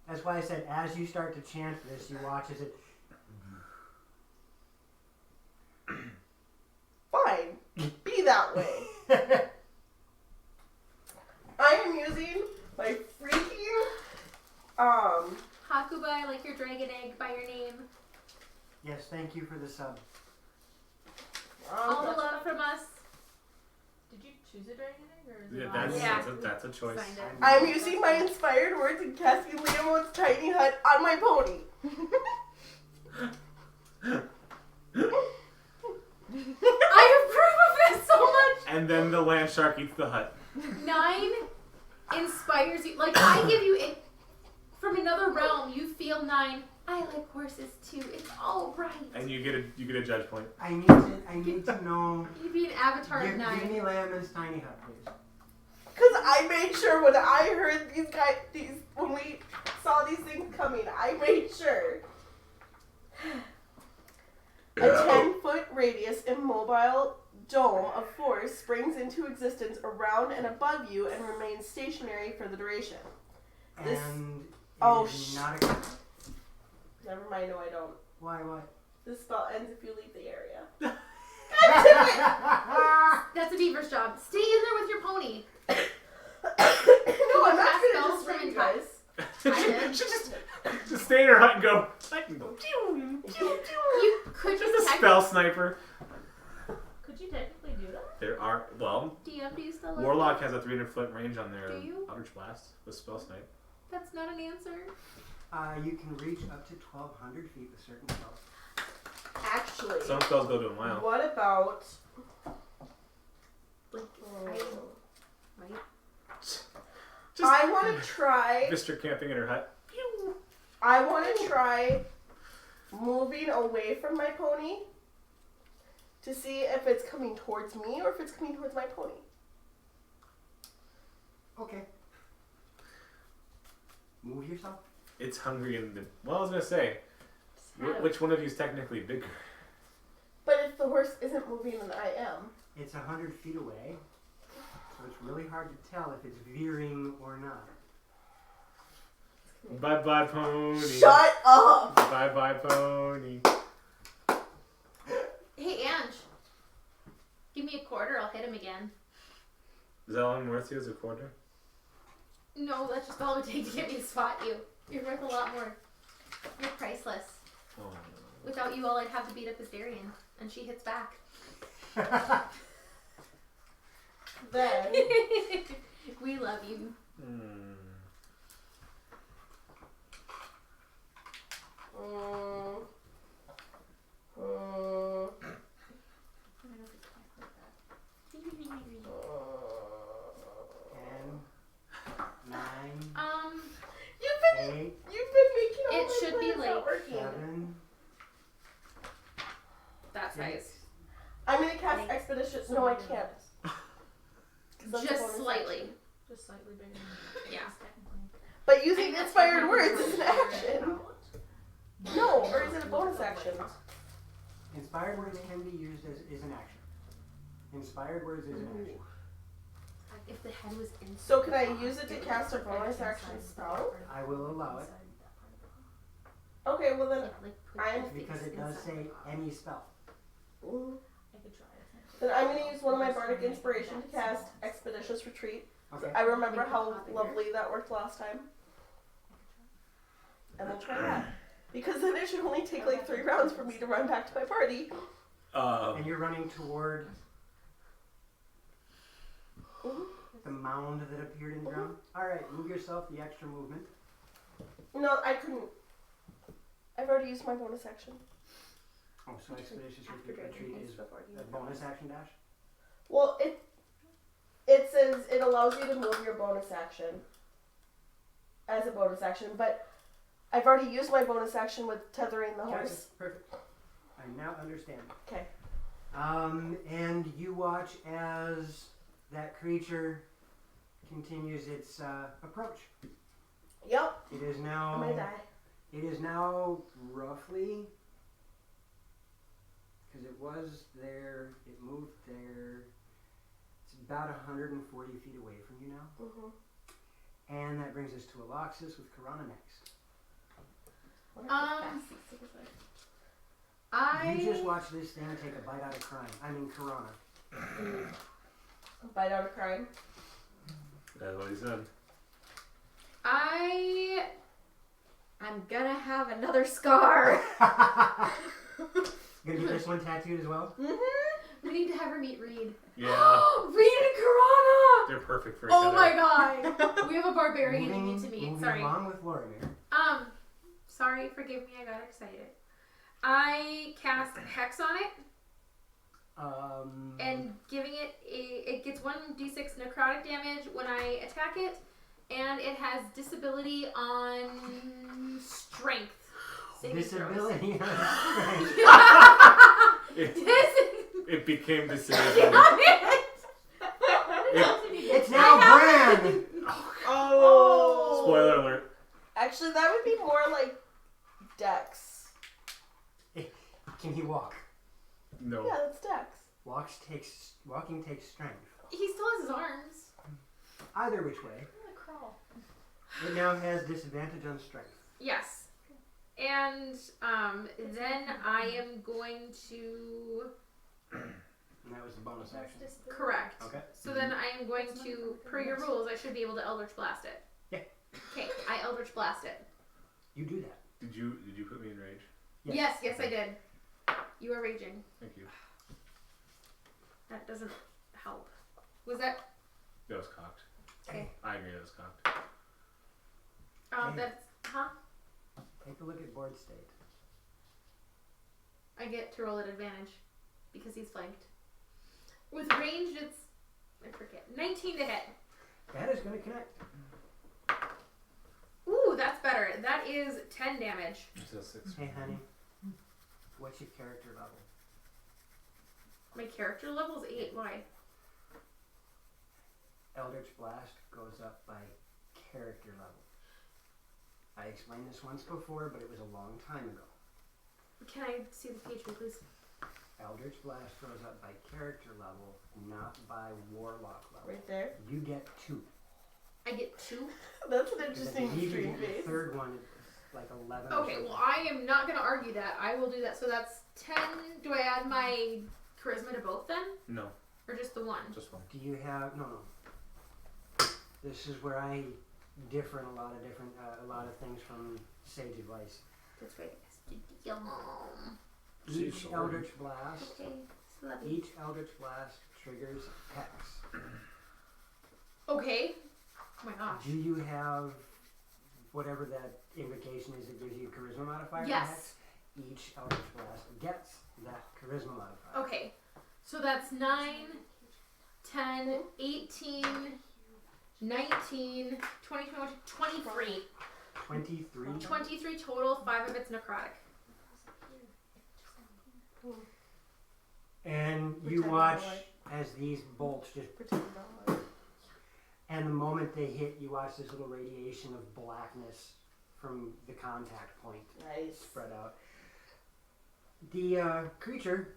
That's why I said as you start to chant this, you watch as it. Fine. be that way. I am using my freaking Hakubai, like your dragon egg by your name. Yes, thank you for the sub. All the love from us. Did you choose a dragon egg or is it Yeah, on- that's a choice. Signed it. I'm using my inspired words and casting Leomold's tiny hut on my pony. I approve of this so much. And then the land shark eats the hut. 9 inspires you. Like, I give you it from another realm. You feel 9. I like horses too. It's all right. And you get a judge point. I need to know. You'd be an avatar of Give 9. me Lamon's tiny hut, please. Cause I made sure when I heard when we saw these things coming, I made sure. A 10-foot radius immobile dome of force springs into existence around and above you and remains stationary for the duration. This- And it Oh, is not a. Never mind, no I don't. Why? This spell ends if you leave the area. That's a beaver's job. Stay in there with your pony. No, I'm not Cast gonna spells just from bring you entire- guys. She just stay in her hut and go. I can go. You could Just a just spell sniper. Could you technically do that? There are DM, do you still love Warlock has a 300-foot range on their Do you? Eldritch Blast with spell snipe. That's not an answer. You can reach up to 1,200 feet with certain spells. Actually, Some spells go to a mile. what about? Like, Just I want to try. Mr. Camping in her hut. I want to try moving away from my pony to see if it's coming towards me or if it's coming towards my pony. Okay. Move yourself. It's hungry in the. Well, I was gonna say, which one of you is technically bigger? But if the horse isn't moving, then I am. It's 100 feet away, so it's really hard to tell if it's veering or not. Bye bye pony. Shut up! Bye bye pony. hey, Ange. Give me a quarter, I'll hit him again. Is that all I'm worth to you as a quarter? No, that's just all it would take to get me to spot you. You're worth a lot more. You're priceless. Oh. Without you, all I'd have to beat up is Darian. And she hits back. Then We love you. you've been making all It my should be plans like not working. 7. that size. I'm gonna cast expedition. No, I can't. 'Cause that's a Just bonus slightly. action. Just slightly bigger than Yeah. technically. But using that's inspired fine. words is an action. No, or is it a bonus action? Inspired words can be used as is an action. Inspired words is an action. If the head was in. So can I use it to cast a bonus action spell? I will allow it Okay, well then, I'm- because it does say any spell. I could try it. then I'm gonna use one of my bardic inspiration to cast expeditious retreat. Okay. I remember how lovely that worked last time. And we'll try that. Because then it should only take like 3 rounds for me to run back to my party. And you're running toward the mound that appeared in the ground. All right, move yourself. The extra movement. No, I couldn't. I've already used my bonus action. Oh, so expeditious retreat is a bonus action dash. Well, it says it allows you to move your bonus action as a bonus action, but I've already used my bonus action with tethering the horse. Perfect. I now understand. Okay. And you watch as that creature continues its approach. Yep. It is I'm now. gonna die. It is now roughly, because it was there, it moved there. It's about 140 feet away from you now. Mm-hmm. And that brings us to Aloxis with Karana next. I You just watch this thing take a bite out of crime. I mean, Karana. Bite out of crime. That's what he said. I'm gonna have another scar. Gonna get this one tattooed as well? We need to have her meet Reed. Yeah. Reed and Karana! They're perfect for each Oh other. my god. We have a barbarian you need to meet. Moving Sorry. along with Loromir. Sorry, forgive me, I got excited. I cast Hex on it, and giving it it gets 1d6 necrotic damage when I attack it, and it has disability on strength. Saving Disability on strength. It became disabled. It's now Bran! Oh. Spoiler alert. Actually, that would be more like Dex. Can he walk? No. Yeah, that's Dex. Walking takes strength. He still has his arms. Either which way. I'm gonna crawl. It now has disadvantage on strength. Yes. And then I am going to... And that was the bonus action. Correct. Okay. So then I am going to, per your rules, I should be able to Eldritch Blast it. Yeah. Okay, I Eldritch Blast it. You do that. Did you put me in rage? Yes, I did. You are raging. Thank you. That doesn't help. Was that... That was cocked. Okay. I agree that was cocked. That's... Huh? Take a look at board state. I get to roll at advantage because he's flanked. With ranged, it's... I forget. 19 to hit. That is going to connect. Ooh, that's better. That is 10 damage. Still 6. Hey, honey. What's your character level? My character level is 8. Why? Eldritch Blast goes up by character level. I explained this once before, but it was a long time ago. Can I see the page, please? Eldritch Blast goes up by character level, not by warlock level. Right there. You get 2. I get 2? That's an Because I interesting believe you stream get the face. third one, it's like 11 or Okay, something. well, I am not going to argue that. I will do that. So that's 10. Do I add my charisma to both then? No, Or just the one? just one. Do you have... No. This is where I differ in a lot of things from sage advice. That's right. Each Eldritch Blast... Okay. So that'd be... Each Eldritch Blast triggers Hex. Okay. Oh my gosh. Do you have whatever that invocation is that gives you a charisma modifier? Yes. Hex? Each Eldritch Blast gets that charisma modifier. Okay. So that's 9, 10, 18, 19, 20, 23. 23. 23 total, 5 of it's necrotic. And you Pretend watch I'm as these bolts just... Pretend not. And the moment they hit, you watch this little radiation of blackness from the contact point Nice. spread out. The creature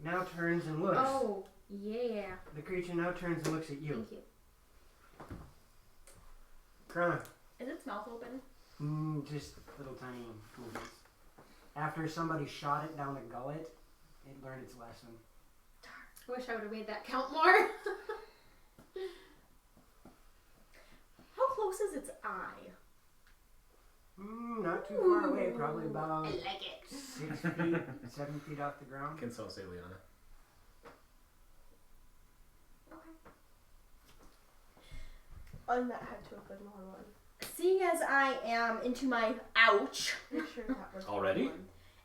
now turns and looks. Oh, yeah. The creature now turns and looks at you. Thank you. Krana. Is its mouth open? Just little tiny movements. After somebody shot it down the gullet, it learned its lesson. I wish I would have made that count more. How close is its eye? Not too far away, probably about I like it. 6 feet, 7 feet off the ground. Can someone say Liana? That had to have been the wrong one. Seeing as I am into my ouch, Pretty sure that was the Already? wrong one.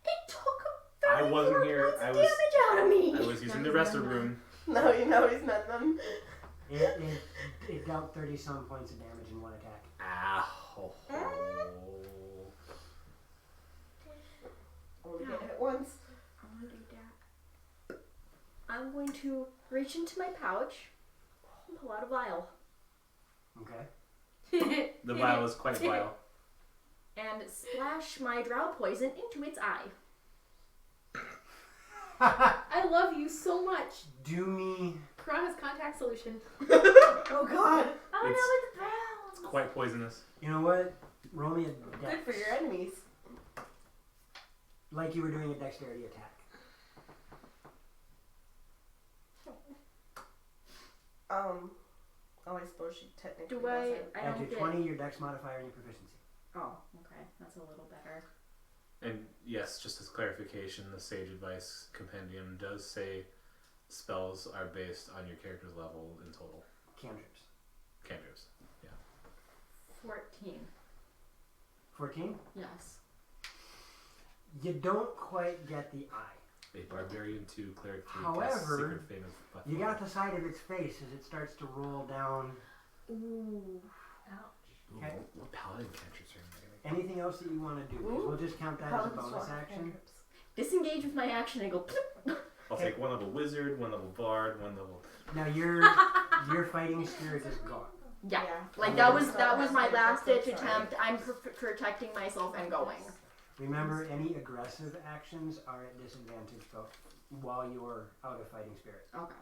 it took I 34 wasn't here. points I of was- damage out of me. I was using the restroom. No, you know he's meant them. It dealt 30 some points of damage in one attack. Ow. Only get hit once. I want to do that. I'm going to reach into my pouch, pull out a vial, Okay. The vial is quite vile. and splash my drow poison into its eye. I love you so much. Do me. Piranha's contact solution. Oh god. Oh It's- no, it's brown. It's quite poisonous. You know what? Roll me a Good dex. for your enemies. Like you were doing a dexterity attack. Oh, I suppose she technically Do I? wasn't. I Add don't your get. 20, your dex modifier, and your proficiency. Oh, okay. That's a little better. And yes, just as clarification, the Sage Advice Compendium does say spells are based on your character's level in total. Cantrips. Cantrips. 14. 14? Yes. You don't quite get the eye. A barbarian 2, cleric 3, However, casts secret famous buffalo. You got the side of its face as it starts to roll down. Ooh. Ooh, Okay. what paladin cantrips are you Anything else that you want to do? 'Cause Ooh. we'll just count that as a bonus action. Disengage with my action and go. Plip. I'll take one level wizard, one level bard, one level. Now your fighting spirit is gone. Yeah. Yeah. Like that was my last ditch attempt. I'm protecting myself and going. Remember, any aggressive actions are at disadvantage though, while you're out of fighting spirit. Okay.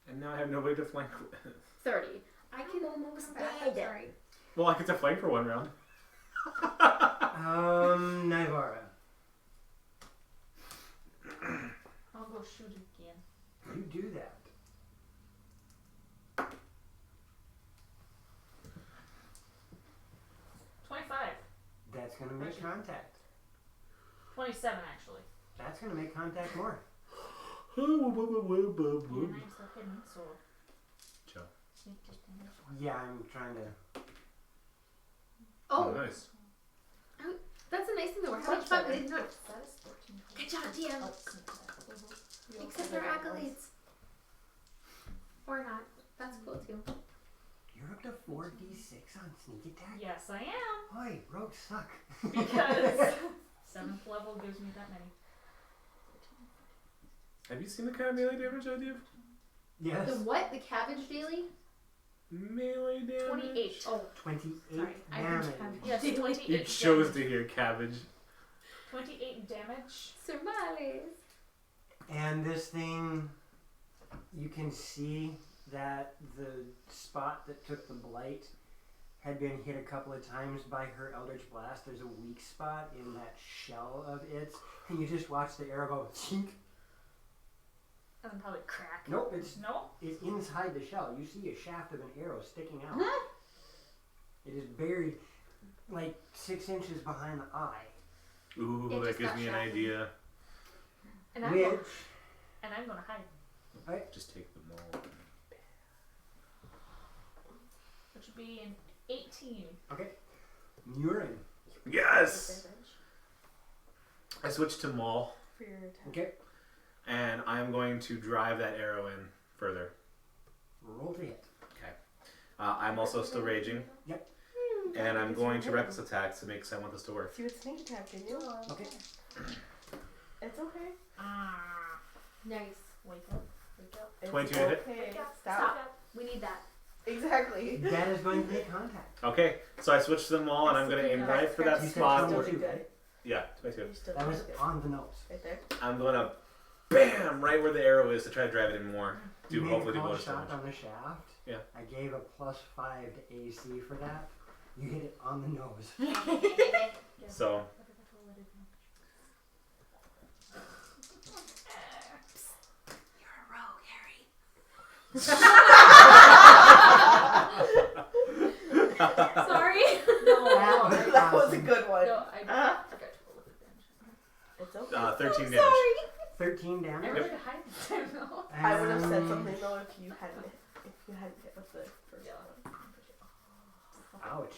And now I have nobody to flank with. 30. I can almost dead. Sorry. Well, I get to flank for one round. Nivara, I'll go shoot again. you do that. 25. That's gonna make contact. 27 actually. That's gonna make contact more. And I'm still hidden, so Joe. sneak damage. Yeah, I'm trying to. Oh, Nice. that's a nice thing though. We're having fun. We didn't know. That is 14. Good job, DM. Oh, sneak attack. Accept our accolades. Or not. That's cool too. You're up to 4d6 on sneak attack. Yes, I am. Oi, rogues suck. Because 7th level gives me that many. Have you seen the kind of melee damage I do? Yes. The what? The cabbage daily? Melee damage? 28. Oh, 28 sorry. I damage. heard cabbage. Yes, 28 You chose damage. to hear cabbage. 28 damage. Somales. And this thing, you can see that the spot that took the blight had been hit a couple of times by her Eldritch Blast. There's a weak spot in that shell of it, and you just watch the arrow go chink. Doesn't probably crack. Nope, it's No? inside the shell. You see a shaft of an arrow sticking out. It is buried like 6 inches behind the eye. Ooh, It that just gives got me an shafted. idea. And I'm Which, gonna hide. Just take them all. Which would be an 18. Murin. Yes! I switched to Maul, For your attack. Okay, and I am going to drive that arrow in further. roll to hit. I'm also still raging, and I'm going to reckless attack to make 'cause I want this to work. See what sneak attack did you? Okay. It's okay. Ah. Nice. Wake up. Wake up. It's 22 to hit? okay. Wake up. Stop. Stop. We need that. Exactly. That is going to make contact. Okay, so I switched to them all, and I'm going to aim right for that You said spot. 22, Good. right? Yeah, 22. You still That was good. on the nose. Right there. I'm going to BAM! Right where the arrow is to try to drive it in more. You Do made hopefully a do close bonus shot damage. on the shaft. Yeah. I gave a +5 to AC for that. You hit it on the nose. So, You're a rogue, Harry. Sorry. That was That was a awesome. good one. No, I forgot to roll with advantage. It's okay. 13 damage. 13 I damage. really hide this time though. I would have said Um, something though if you hadn't hit with the first one. Ouch.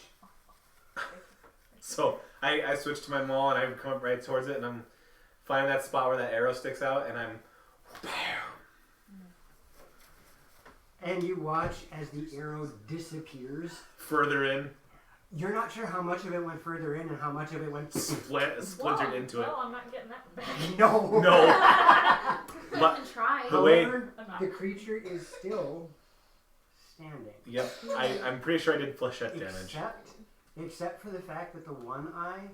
So, I switched to my maul, and I come up right towards it, and I'm finding that spot where that arrow sticks out, and I'm And you watch as the arrow disappears. further in, You're not sure how much of it went further in and how much of it went. splintered Well, into it. Well, I'm not getting that back. No. No. We But- can try. The way- However, I'm not. the creature is still standing. Yep, I'm pretty sure I did flechette damage. Except for the fact that the one eye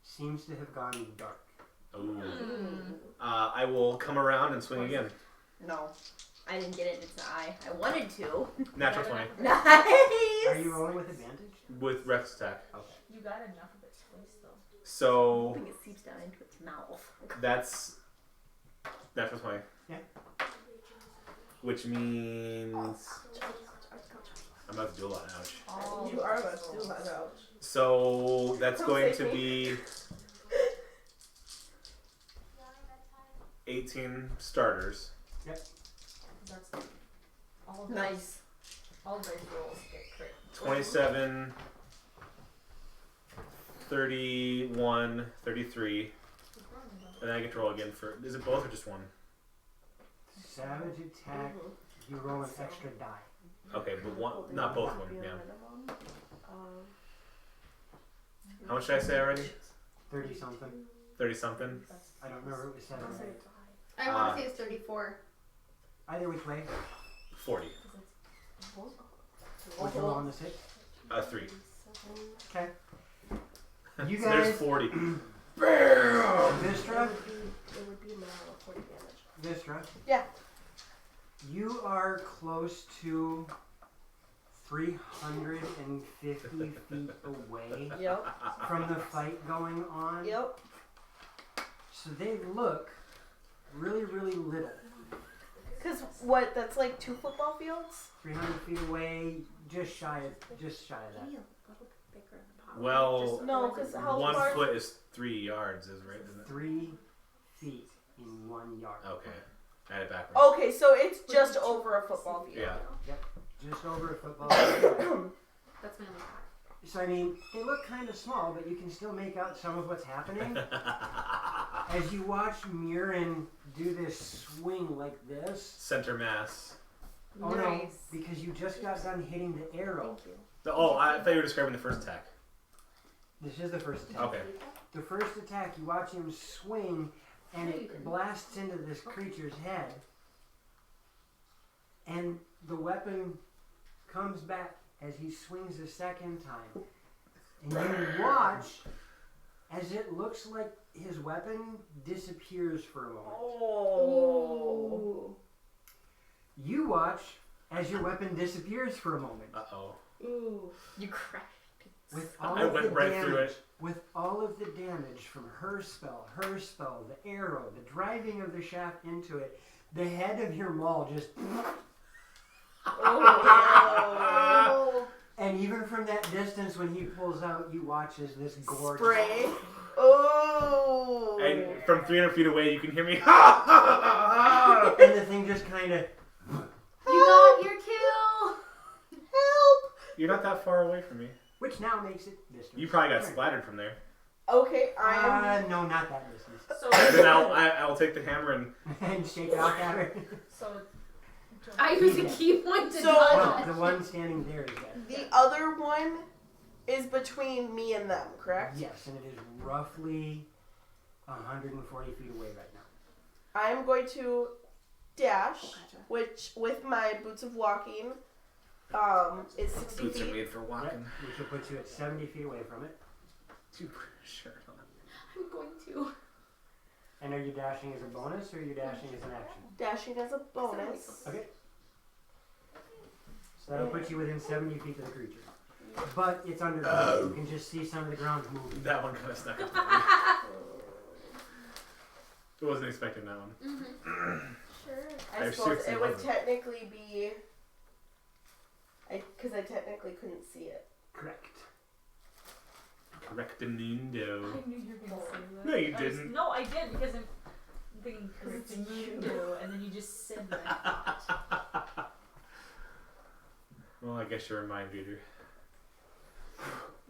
seems to have gone dark. Ooh. Hmm. I will come around and swing again. No. I didn't get it. It's an eye. I wanted to. Natural 20 Nice. Are you rolling with advantage? with Rex attack. You got enough of its face though. So Hoping it seeps down into its mouth. that's natural 20. Yeah. which means I'm about to do a lot. Ouch. You are about to do that out. So that's Come going save to me. be 18 starters. That's all of Nice. all dice rolls get crit. 27, 31, 33. And then I get to roll again for. Is it both or just one? Savage attack. You roll an extra die. Okay, but one, not both of them. Yeah. Um, How much did I say already? 30 something. 30 something. I don't remember it was 7 or 8. I want to say it's 34. Either which way. 40. What'd you roll on the 6? 3. Okay. You So there's guys. 40. Vistra. It would be a minimum of 40 damage. Vistra. Yeah. You are close to 350 feet away Yep. from the fight going on. Yep. So they look really, really little. Because what? That's like 2 football fields? 300 feet away, just shy of that. Well, No, because how 1 far? foot is 3 yards, is right? Isn't it? 3 feet in 1 yard. Okay. I had it backwards. Okay, so it's just over a football field. Yeah. Just over a football field. That's my only thought. So I mean, they look kind of small, but you can still make out some of what's happening. As you watch Mirren do this swing like this. Center mass. Oh no, because you just got done hitting the arrow. Thank you. Oh, I thought you were describing the first attack. This is the first attack. Okay. The first attack, you watch him swing, and it blasts into this creature's head. And the weapon comes back as he swings a second time. And you watch as it looks like his weapon disappears for a moment. Oh. You watch as your weapon disappears for a moment. Uh-oh. Ooh. You crashed. With all I of went the right damage, through it. With all of the damage from her spell, the arrow, the driving of the shaft into it, the head of your maul just... Oh. And even from that distance, when he pulls out, you watch as this gore... Spray. Oh. And from 300 feet away, you can hear me. And the thing just kind of... You got your kill! Help. You're not that far away from me. Which now makes it distance. You probably got splattered from there. Okay, I'm. No, not that distance. So Then I'll take the hammer and And shake it off at her. so I use a key point to So- dodge. No, the one standing there is dead. The other one is between me and them, correct? Yes, and it is roughly 140 feet away right now. I'm going to dash, which with my boots of walking, is 60 boots are feet. made for walking. Which will put you at 70 feet away from it. Sure. I'm going to. And are you dashing as a bonus or are you dashing as an action? Dashing as a bonus. Okay. So that'll put you within 70 feet of the creature. But it's underground. You can just see some of the ground moving. That one kind of snuck up on me. I wasn't expecting that one. Sure. I There's suppose 60 it would of them. technically be. Because I technically couldn't see it. Correct. Correctamundo. I knew you were gonna say that. No, you I was- didn't. no, I did because I'm thinking correctamundo, and then you just said what I thought. Well, I guess you're a mind reader.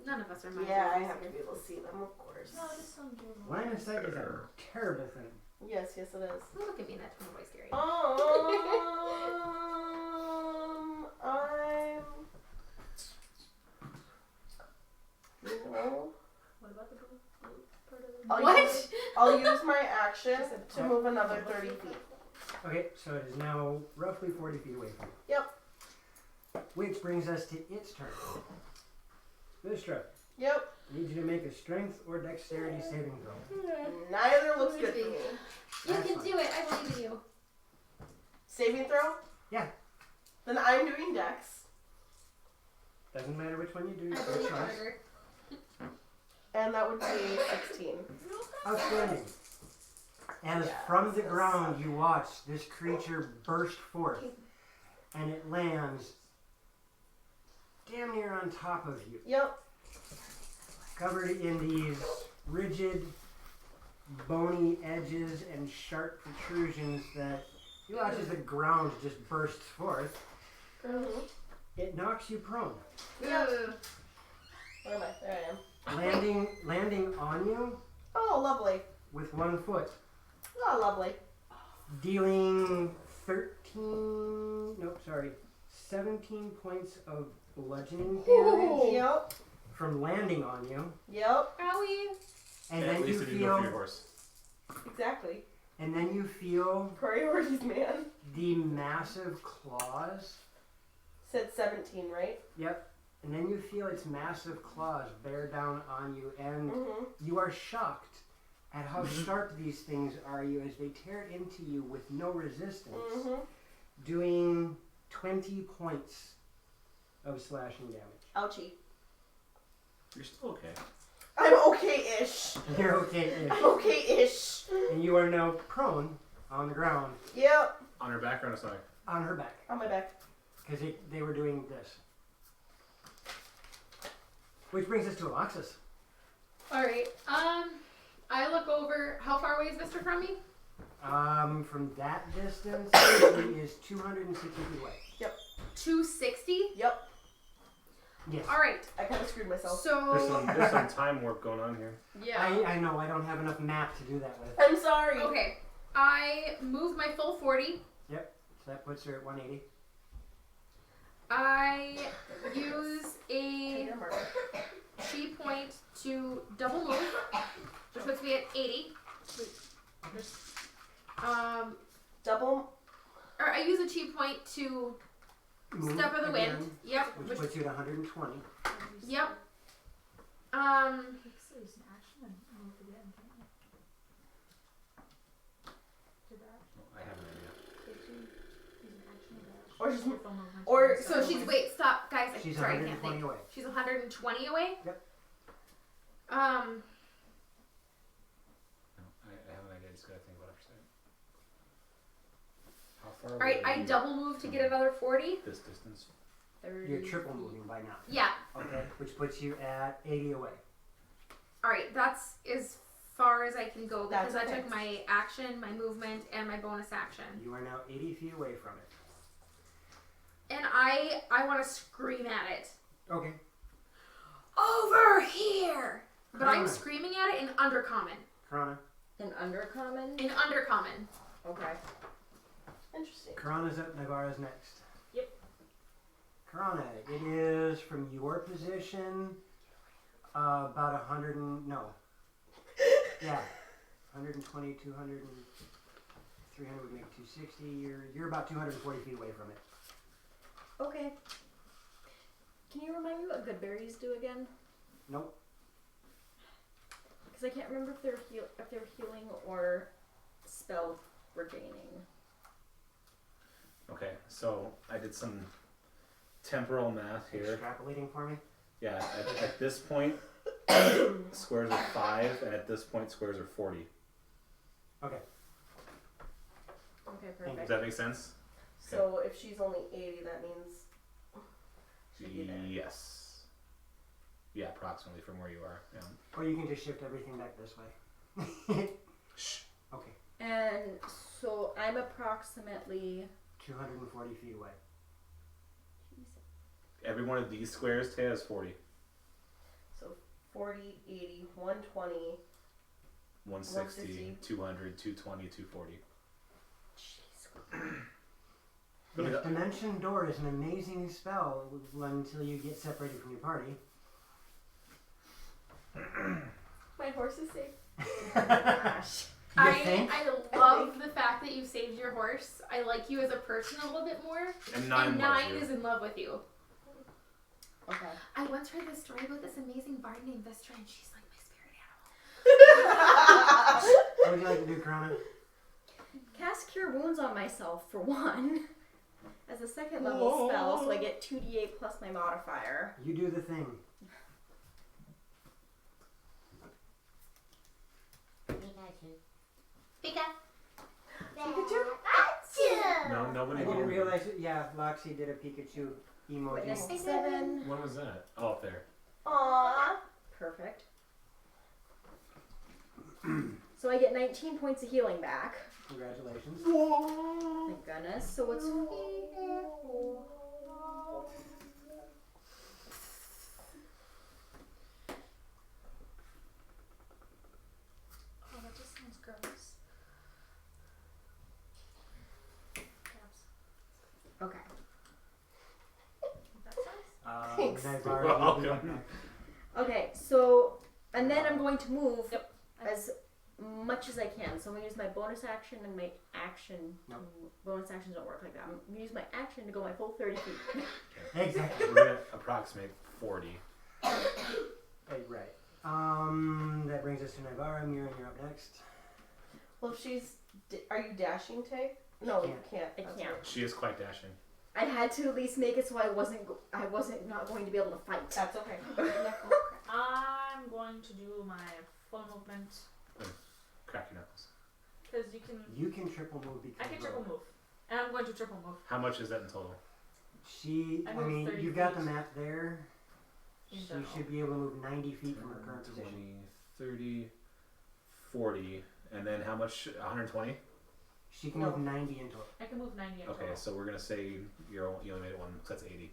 None of us are mindful. Yeah, I have to be able to see them, of course. No, just some doodle. Line of sight is a terrible thing. Yes, yes, it is. Don't look at me, that's probably scary. I'm. You know, What about the blue part of the What? I'll use my action to move another 30 feet. Okay, so it is now roughly 40 feet away from you. Yep. Which brings us to its turn. Vistra, Yep. I need you to make a strength or dexterity saving throw. Neither looks good for me. You That's can fine. do it, I believe in you. Saving throw? Yeah. Then I'm doing dex. Doesn't matter which one you do. I it's believe your choice. harder. And that would be 16. Outstanding. As Yeah, from the so ground you watch this creature burst forth and it lands damn near on top of you, Yep. covered in these rigid, bony edges and sharp protrusions that you watch as the ground just bursts forth. Mm-hmm. It knocks you prone, Yep. Ooh. Where am I? There I am. landing on you Oh, lovely. with 1 foot, Oh, lovely. dealing 17 points of bludgeoning damage Yep. from landing on you, Yep. Owie. and At then you least if you go for your feel, horse. Exactly. Priorities, man. the massive claws. Said 17, right? Yep. And then you feel its massive claws bear down on you, and Mm-hmm. you are shocked at how sharp these things are you as they tear into you with no resistance, Mm-hmm. doing 20 points of slashing damage. Ouchie. You're still okay. I'm okay-ish. You're okay, I'm okay-ish. and you are now prone on the ground Yep. On her back or on her stomach? on her back On my back. because they were doing this. Which brings us to Alexis. Alright, I look over. How far away is Mister from me? From that distance, he is 260 feet away. 260? Yep. Yes. Alright, I kind of screwed myself. There's some time warp going on here. yeah. I know, I don't have enough map to do that with. I'm sorry. Okay, I move my full 40. So that puts her at 180. I use Can I a get a marker? chi point to double move, which puts me at 80. Double. Or I use a chi point to Move step of the again, wind. Yep. which puts you at 120. Yep. So use an action and move again, can't you? Do that. I have an idea. Did you use an action or dash? Or just- Your full movement. or- So she's stop, guys. She's Sorry, I can't 120 think. away. She's 120 away. Yep. No, I have an idea. I just gotta think about it. How far All right. away are I you double move to get another 40. this distance? 30 You're triple moving by now. Yeah. Okay. Which puts you at 80 away. All right. That's as far as I can go because That's I okay. took my action, my movement, and my bonus action. You are now 80 feet away from it. And I want to scream at it. Okay. Over here. But I'm Corona. screaming at it in undercommon. Corona. An undercommon? In undercommon. Okay. Interesting. Corana's up. Navarra's next. Yep. Corona, it is from your position about 100 and, no. Yeah. 120, 200, and 300 would make 260. You're about 240 feet away from it. Okay. Can you remind me what good berries do again? Nope. Because I can't remember if they're healing or spell regaining. Okay, so I did some temporal math here. Extrapolating for me? Yeah, at this point, squares are 5, and at this point, squares are 40. Okay. Okay, Does perfect. that make sense? So if she's only 80, that means she'd be there. Yes. Yeah, approximately from where you are. Yeah. Or you can just shift everything back this way. Shh. Okay. And so I'm approximately 240 feet away. Every one of these squares, Taya, is 40. So 40, 80, 120. 160, 160. 200, 220, 240. Yes, Dimension Door is an amazing spell until you get separated from your party. My horse is safe. You think? I love the fact that you saved your horse. I like you as a person a little bit more. And 9 And loves 9 you. is in love with you. okay. I once heard this story about this amazing bard named Vistra, and she's like my spirit animal. What would you like to do, Corona? Cast Cure Wounds on myself for one, as a second level spell, so I get 2d8 plus my modifier. You do the thing. Pika. Pikachu? No, No, nobody. I didn't realize it. Yeah, Loxy did a Pikachu emoji. Witness 7. When was that? Oh, up there. Aww. Perfect. So I get 19 points of healing back. Congratulations. Thank goodness. So what's Oh, that just sounds gross. Caps. okay? That sounds. Thanks. Nizara, You're you'll be welcome. back. Okay, so and then I'm going to move Yep. as much as I can. So I'm gonna use my bonus action and my action. Nope. Bonus actions don't work like that. I'm gonna use my action to go my full 30 feet. Exactly. We're gonna approximate 40. Right. That brings us to Nivara. Murin, you're up next. Well, if she's. Are you dashing, Tay? No, you can't. I That's can't. right. She is quite dashing. I had to at least make it so I wasn't not going to be able to fight. That's okay. I'm going to do my full movement Crack your knuckles. because you can. You can triple move because I can triple move, and I'm going to triple move. How much is that in total? I moved mean, 30 you've got the feet. map there. In She general. should be able to move 90 feet from her current 20, position. 30, 40, and then how much? 120? She can No. move 90 into it. I can move 90 in Okay, total. so we're gonna say you only made it one, so that's 80.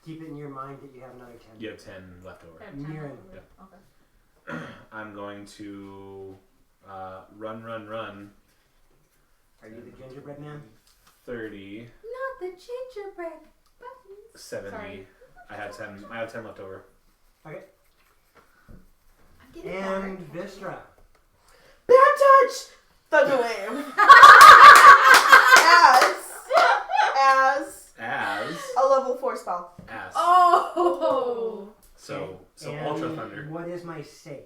Keep it in your mind that you have another 10. You have 10 left over. I have 10 Mirren. left over. Okay. I'm going to run. Are you the gingerbread man? 30, Not the gingerbread buttons. 70. Sorry. I have 10 left over. I'm getting And Vistra. Bad touch! Thunder wave. As a level 4 spell. Ass. Oh! So And Ultra Thunder. What is my save?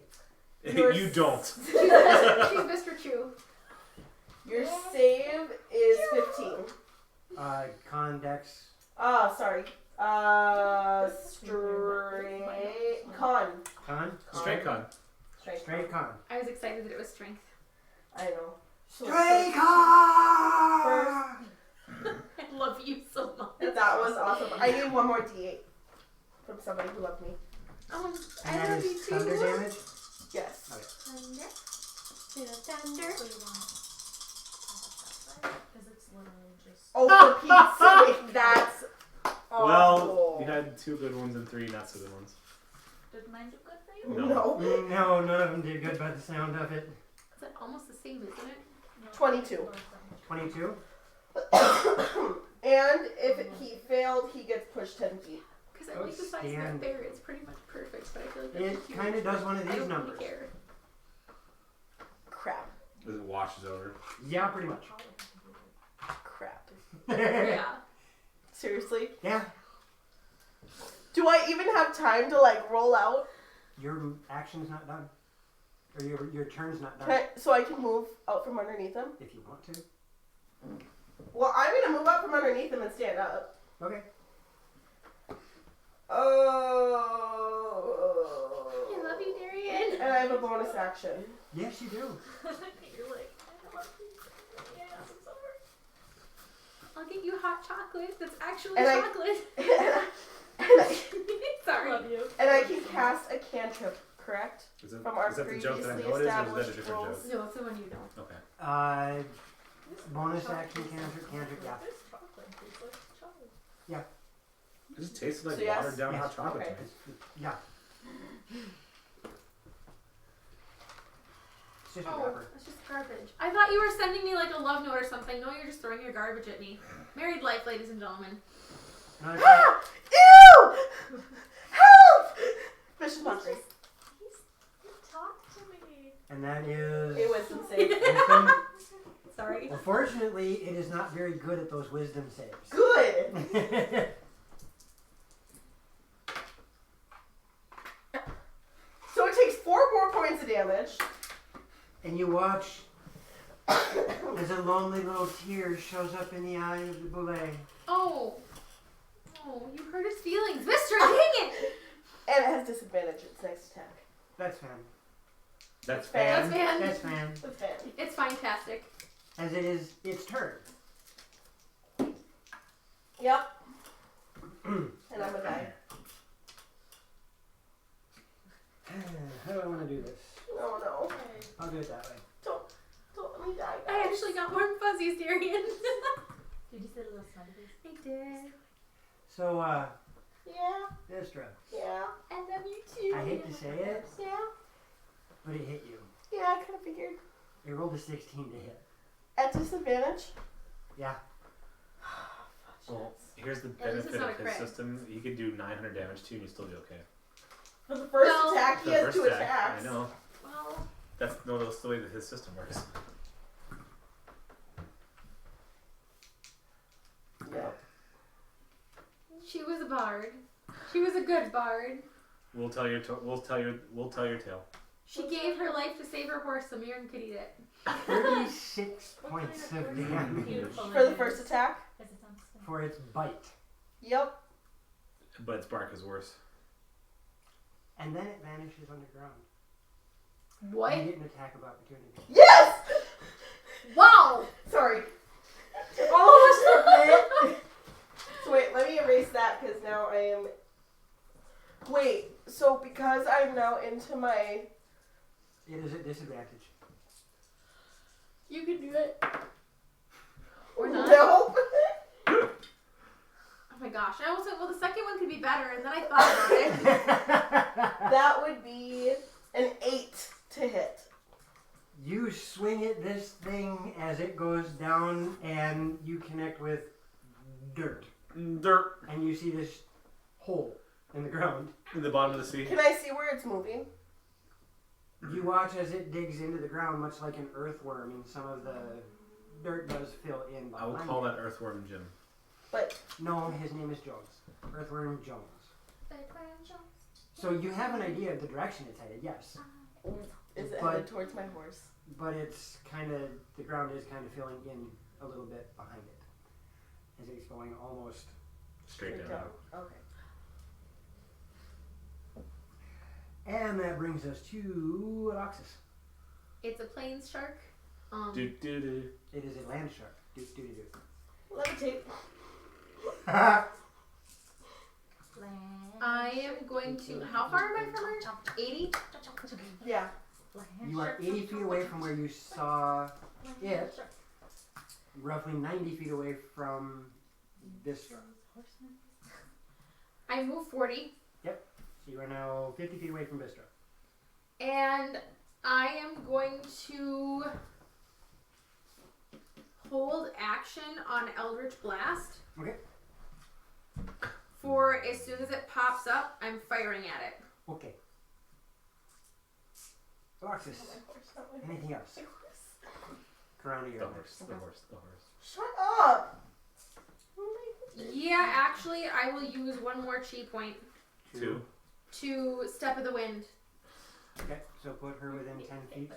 You don't. She's Mr. Chew. Your save is 15. Con Dex. Sorry. Straight. Con. Con? Straight con. Straight con. I was excited that it was strength. I know. Straight con! I love you so much. That was awesome. I need one more D8 from somebody who loved me. Oh, And I that love you is too. thunder damage? Yes. Thunder. Little thunder. So you want because it's literally just. Oh, for Pete's sake, that's awful. Well, you had 2 good ones and 3 not so good ones. Did mine do good for you? No. No, none of them did good by the sound of it. Is that almost the same, isn't it? No. 22. 22? And if he failed, he gets pushed 10 feet. Because I like the size of that Outstanding. bear. It's pretty much perfect, but I feel like It that's kind of does one of I these don't numbers. really care. Crap. As it washes over. Yeah, pretty much. Crap. Yeah. Seriously? Yeah. Do I even have time to like roll out? Your action's not done. Or your turn's not done. So I can move out from underneath him? If you want to. Well, I'm gonna move out from underneath him and stand up. Okay. Oh. I love you, Darian. And I have a bonus action. Yes, you do. You're like, I love you. Yes, I'm sorry. I'll get you hot chocolate that's actually And I- chocolate. Sorry. I love you. And I can cast a cantrip, correct? Is that, From our is that the joke that I previously know it is, or is that a established different rules. joke? No, it's the one you don't. Okay. Bonus action, cantrip, yeah. This chocolate tastes like chocolate. It just tasted like So yes. watered down Yes. hot chocolate Okay. to me. Yeah. It's just a Oh, wrapper. that's just garbage. I thought you were sending me like a love note or something. No, you're just throwing your garbage at me. Married life, ladies and gentlemen. No, it's Ah! Ew! Help! Fish is hungry. You talked to me. and that is. It was insane. Wisdom. Sorry. Unfortunately, it is not very good at those wisdom saves. Good. So it takes 4 more points of damage. And you watch as a lonely little tear shows up in the eye of the boulet. Oh. Oh, you hurt his feelings. Vistra, dang it! And it has disadvantage its next attack. That's fan. That's Fan. That's fan. That's fan. That's bad. It's fantastic. As it is its turn. Yep. And I'm a guy. How do I want to do this? No. I'll do it that way. Don't let me die. I actually got warm fuzzies, Darian. Did you say a little smiley face? I did. So, Yeah. Vistra, Yeah. I love you too. I hate to say it, Yeah. but it hit you. Yeah, I kind of figured. It rolled a 16 to hit. At disadvantage? Yeah. Well, here's the At least it's benefit not of a his crit. system. He could do 900 damage to you and you'd still be okay. For the first Well, attack, he The has first 2 attack, attacks. I know. Well, That's the way that his system works. Yeah. she was a bard. She was a good bard. We'll tell your tale. She gave her life to save her horse so Mirren could eat it. 36 points of damage Beautiful. For the first attack? Yes, it sounds good. for its bite. Yep. But its bark is worse. And then it vanishes underground. What? You get an attack of opportunity. Yes! Wow! Sorry. Oh, so wait, let me erase that because now I am. Wait, so because I'm now into my. It is at disadvantage. You can do it. Or not. No. Oh my gosh. I almost went, well, the second one could be better, and then I thought about it. That would be an 8 to hit. You swing at this thing as it goes down, and you connect with dirt. Dirt And you see this hole in the ground. in the bottom of the sea. Can I see where it's moving? You watch as it digs into the ground, much like an earthworm, and some of the dirt does fill in I will behind call it. that Earthworm Jim. No, his name is Jones. Earthworm Jones. So you have an idea of the direction it's headed, yes. Is it But- headed towards my horse? But it's kind of, the ground is kind of filling in a little bit behind it. As it's going almost. Straight down. Okay. And that brings us to Alexis. It's a plains shark. Do do do. It is a land shark. Do do do do. Levitate. I am going to. How far am I from her? 80? Yeah. You are 80 feet away from where you saw it. Roughly 90 feet away from Vistra. I move 40. So you are now 50 feet away from Vistra. And I am going to hold action on Eldritch Blast. Okay. For as soon as it pops up, I'm firing at it. Okay. Alexis, anything else? Karana, The you're horse. next. The horse. The horse. Shut up. Yeah, actually, I will use one more chi point 2. to Step of the Wind. Okay, so put her within 10 feet.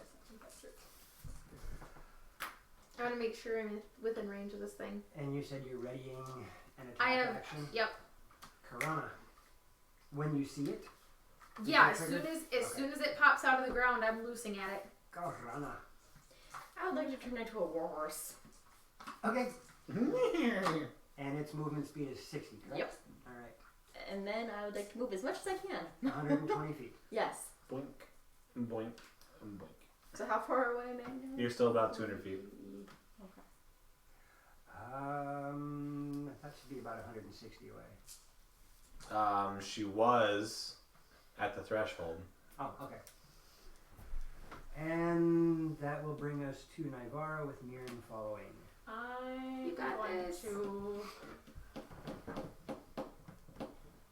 I want to make sure I'm within range of this thing. And you said you're readying an attack I have- action? Yep. Karana, when you see it, Yeah, that as triggered? soon as it pops out of the ground, I'm loosing at it. Karana. I would like to turn into a warhorse. Okay. And its movement speed is 60, correct? Yep. Alright. And then I would like to move as much as I can. 120 feet. Yes. Boink. Boink. And boink. So how far away am I now? You're still about 200 feet. Okay. That should be about 160 away. She was at the threshold. Oh, okay. And that will bring us to Nivara with Mirren following. I'm You got going this. to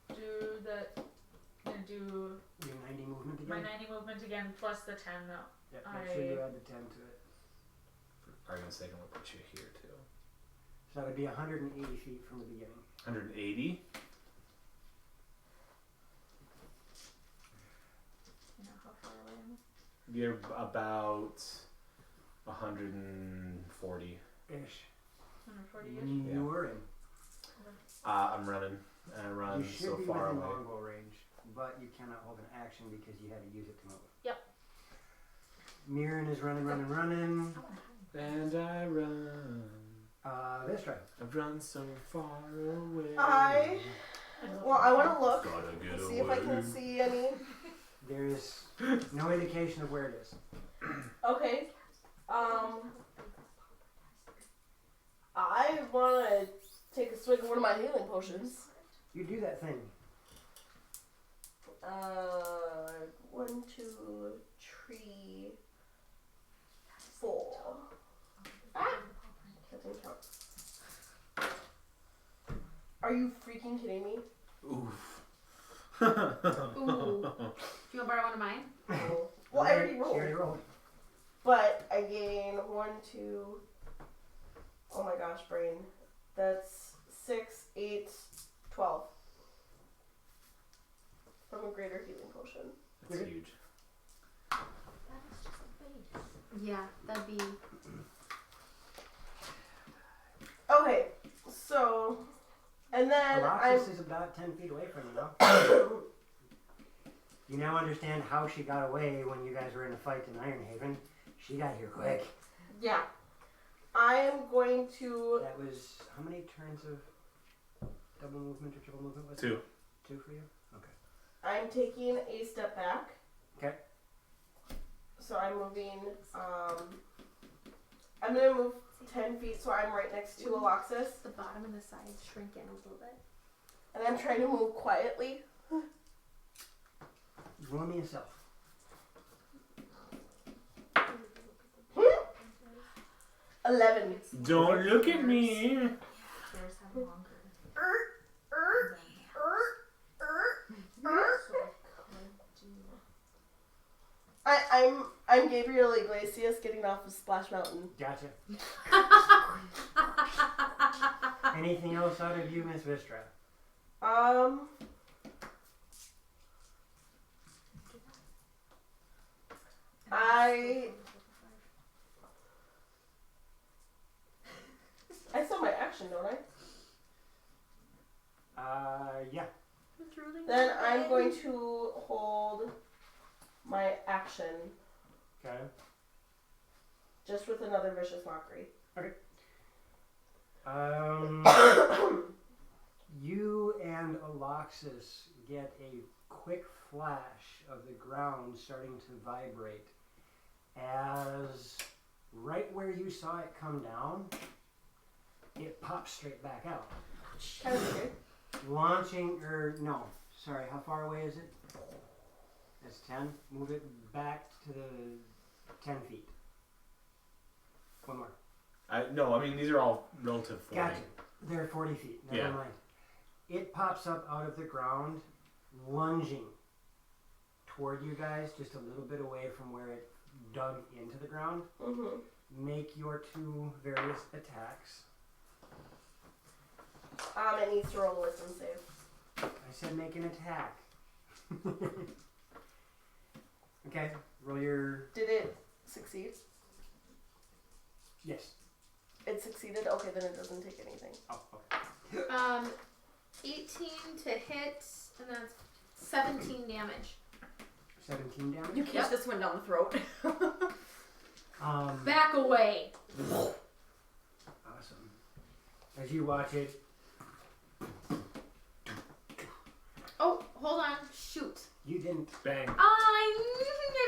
do the. Gonna do Your 90 movement my again? 90 movement again plus the 10 though. Yep, make sure you add the 10 to it. For argument's sake, I'm going to put you here too. So that would be 180 feet from the beginning. 180? You know how far away am I? You're about 140. Ish. 140-ish? You were in. I'm running. And I run You should so be far within away. longbow range, but you cannot hold an action because you had to use it to move. Yep. Mirren is running. And I run. Vistra. I've run so far away. I want to look, Gotta get see if I can see any. There's no indication of where it is. Okay. I want to take a swig of one of my healing potions. You do that thing. 1, 2, 3, 4. Ah! That didn't count. Are you freaking kidding me? Oof. Ooh. Do you want to borrow one of mine? Oh. Well, I already She already rolled. rolled. But I gain 1, 2. Oh my gosh, brain. That's 6, 8, 12. From a greater healing potion. That's huge. That is just a base. Yeah, that'd be. Okay, so. And then Alexis is about 10 feet away from you now. You now understand how she got away when you guys were in a fight in Ironhaven. She got here quick. Yeah. I am going to. That was how many turns of double movement or triple movement was it? 2. 2 for you? I'm taking a step back. Okay. So I'm moving. I'm gonna move 10 feet so I'm right next to Alexis. The bottom and the sides shrink in a little bit. And I'm trying to move quietly. Roll me yourself. 11. Don't look at me. Yours have longer. I'm Gabriel Iglesias getting off of Splash Mountain. Gotcha. Anything else out of you, Miss Vistra? I saw my action, don't I? Yeah. Then I'm going to hold my action Okay. just with another vicious mockery. You and Alexis get a quick flash of the ground starting to vibrate as right where you saw it come down, it pops straight back out. Kind of weird. Launching, how far away is it? That's 10. Move it back to the 10 feet. One more. No, I mean, these are all relative 40. Gotcha. They're 40 feet. Never Yeah. mind. It pops up out of the ground, lunging toward you guys, just a little bit away from where it dug into the ground. Mm-hmm. Make your 2 various attacks. It needs to roll a wisdom save. I said make an attack. Okay, roll your... Did it succeed? Yes. It succeeded? Okay, then it doesn't take anything. Oh, okay. 18 to hit, and that's 17 damage. 17 damage? You catch this one down the throat. Back away. Awesome. As you watch it... Oh, hold on. Shoot. You didn't. Bang. I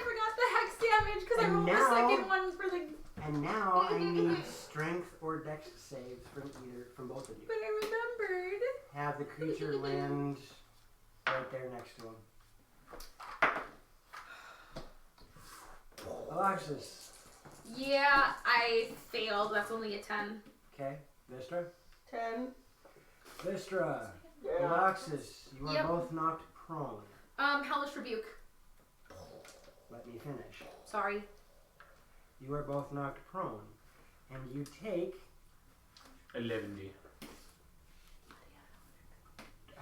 forgot the hex damage because I And rolled the now- second one for the. And now I need strength or dex saves from both of you. But I remembered. Have the creature land right there next to him. Alexis. Yeah, I failed. That's only a 10. Okay. Vistra. 10. Vistra. Yeah. Alexis. You are Yep. both knocked prone. Hellish Rebuke. Let me finish. Sorry. You are both knocked prone. And you take... 11D.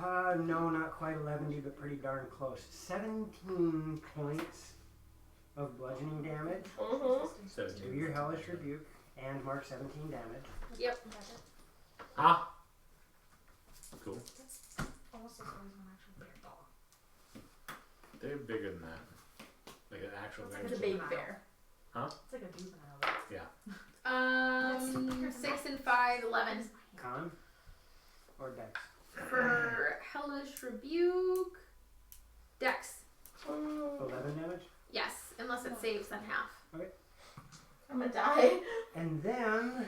No, not quite 11, but pretty darn close. 17 points of bludgeoning damage. Mm-hmm. Do 17. your Hellish Rebuke and mark 17 damage. Yep. Ah! Cool. Almost as big as an actual bear dog. They're bigger than that. Like an actual It's bear. like It's a baby bear. It's like a juvenile. 6 and 5, 11. Con or dex? For Hellish Rebuke. Dex. 11 damage. Yes, unless it saves, then half. I'm gonna die. And then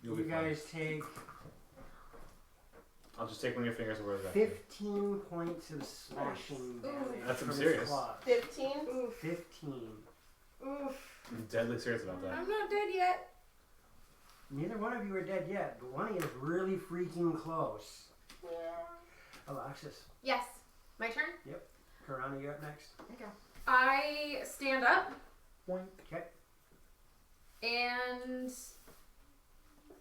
You'll you be fine. guys take I'll just take one of your fingers and wear that. 15 points of slashing damage. That's some from serious. his claws. 15. 15. I'm deadly serious about that. I'm not dead yet. Neither one of you are dead yet, but one of you is really freaking close. Yeah. Alexis. Yes. My turn? Karana, you up next? I stand up Okay. and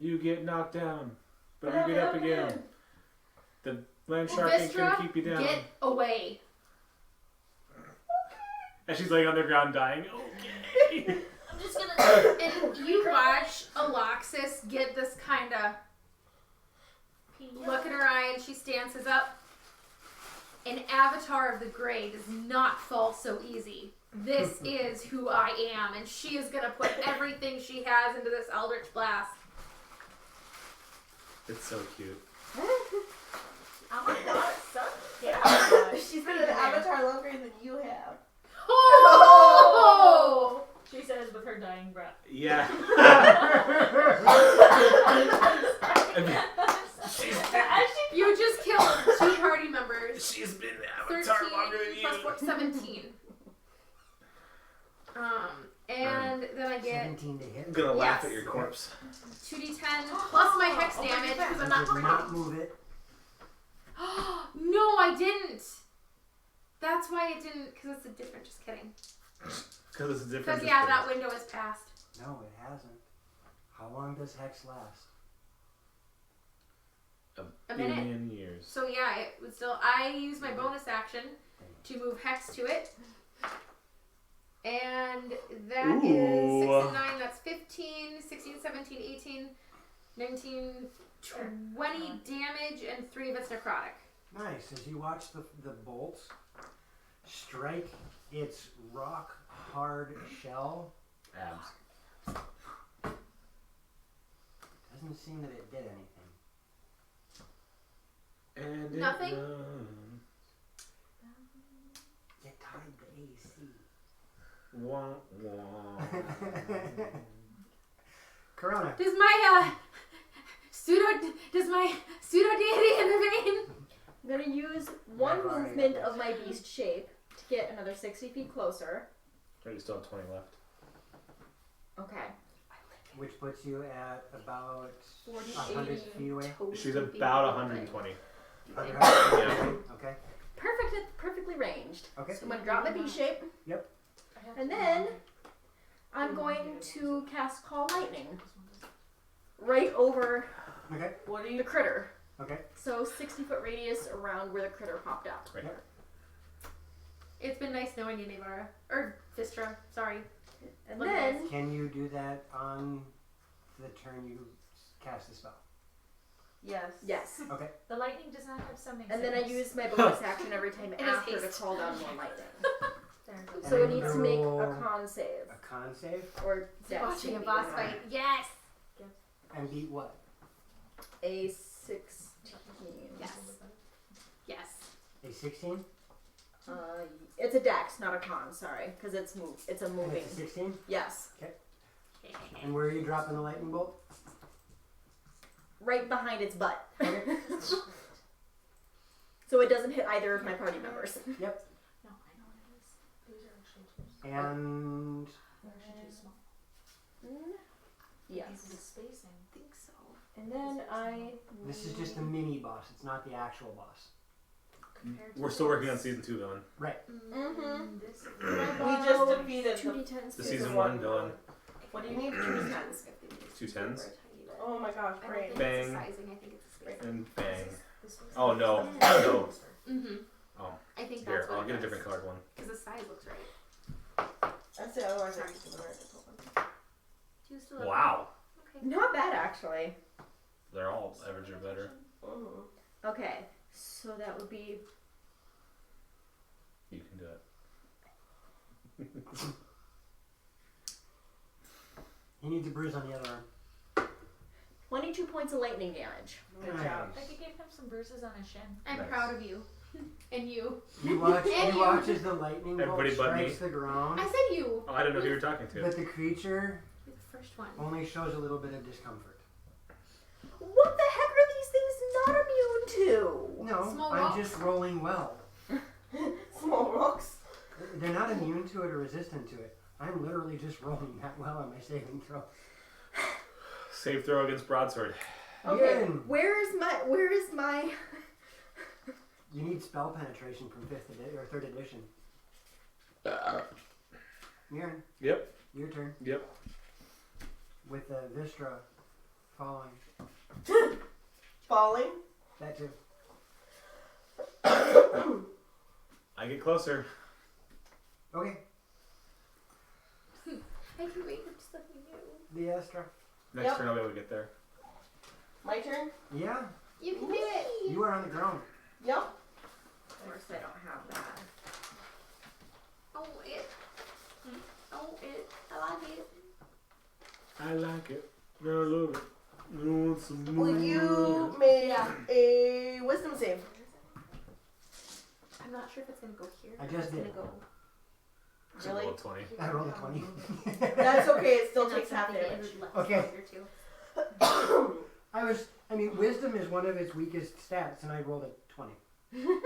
You get knocked down, but you get up again. The land shark ain't gonna Vistra, keep you down. get away. And she's laying on the ground dying. Okay. I'm just gonna. And you watch Alexis get this kind of look in her eye, and she stances up. An avatar of the Grey does not fall so easy. This is who I am, and she is gonna put everything she has into this Eldritch Blast. It's so cute. Oh my god, it's so Yeah. cute. She's been an avatar longer than you have. Oh! She says with her dying breath. Yeah. You just killed 2 party members. She's been the 13 avatar longer than plus you. 4, 17. And then I get 17 to hit. I'm gonna laugh Yes. at your corpse. 2d10 plus my hex damage because I'm not Did not breathing. move it. No, I didn't. That's why it didn't, because it's a different. Just kidding. Because it's a different. Because yeah, that window is passed. No, it hasn't. How long does Hex last? A minute. billion years. So yeah, it would still. I use my bonus action to move hex to it, and that is 6 and 9. That's 15, 16, 17, 18, 19, 20 damage, and 3 of it's necrotic. Nice. As you watch the bolts strike its rock hard shell, Abs. doesn't seem that it did anything. And Nothing? Get tied to AC. Wah, wah. Corona. Does my pseudo deity intervene? I'm gonna use one I've already movement got of my beast shape to get another 60 feet closer. Oh, you still have 20 left. Okay. Which puts you at about 40, 100 80. feet away. She's about 120. 100 Yeah. Okay. Perfectly ranged. Okay. So I'm gonna drop my beast shape. Yep. And then I'm going to cast Call Lightning right over Okay. What are the you? critter. Okay. So 60-foot radius around where the critter popped up. Right. Yep. It's been nice knowing you, Navara. Or Vistra, sorry. And Look then Can you do that on the turn you cast the spell? Yes. yes. Okay. The lightning does not have summoning. And then I use my bonus action every time is after to haste. call down more lightning. There it goes. So it And needs to make a roll con save. A con save Or dex Watching a maybe. boss fight. Yes! and beat what? A 16. Yes. Yes. A 16? It's a dex, not a con, sorry. Because it's it's a And moving. it's a 16? Yes. And where are you dropping the lightning bolt? Right behind its butt. Okay. So it doesn't hit either of my party members. No, I know what it is. These are actually too small. And They're actually too small. Yes. Because of the spacing. I think so. And then I. this is just a mini boss. It's not the actual boss. Compared to We're still working on this. season 2 villain. Mm-hmm. This is We just defeated the. 2d10s. The to season the 1 villain. What do you need? 2 tens. 2 tens. Oh my gosh, I don't brain. think Bang. it's a sizing, I think it's a space. And bang. this was Oh no. No. Mm-hmm. Oh. I think Here, that's what I'll it get a is. different colored one. Because the size looks right. That's it. Otherwise, Sorry. I just learned. Do you still have Wow. Okay. Not bad, actually. They're all average or better. Okay, so that would be. You can do it. He needs a bruise on the other arm. 22 points of lightning damage. Good job. Like it gave him some bruises on his shin. I'm Nice. proud of you. And you. You watch. And You you. watch as the lightning bolt Everybody but me. strikes the ground, I said you. Oh, I didn't know who you were talking to. but the creature You're the first one. only shows a little bit of discomfort. What the heck are these things not immune to? No, Small I'm rocks? just rolling well. Small rocks. They're not immune to it or resistant to it. I'm literally just rolling that well on my saving throw. Save throw against broadsword. Okay, Again, where is my you need spell penetration from 5th or 3rd edition. Mirren, Yep. your turn. Yep. With the Vistra falling. Falling. That too. I get closer. Okay, I can wait. I'm just letting you know. the Astra. Next Yep. turn I'll be able to get there. My turn. Yeah, You can do it. you are on the ground. Yep. Of course I don't have that. Oh, it. Oh, it. I like it. I like it. I love it. I want some more. Will you make Yeah. a wisdom save? I'm not sure if it's gonna go here. I just It's gonna did. go. So Really? roll 20. I rolled a 20. That's okay. It still And takes that's half gonna be damage. in left Okay. here too. Wisdom is one of its weakest stats, and I rolled a 20. So I'm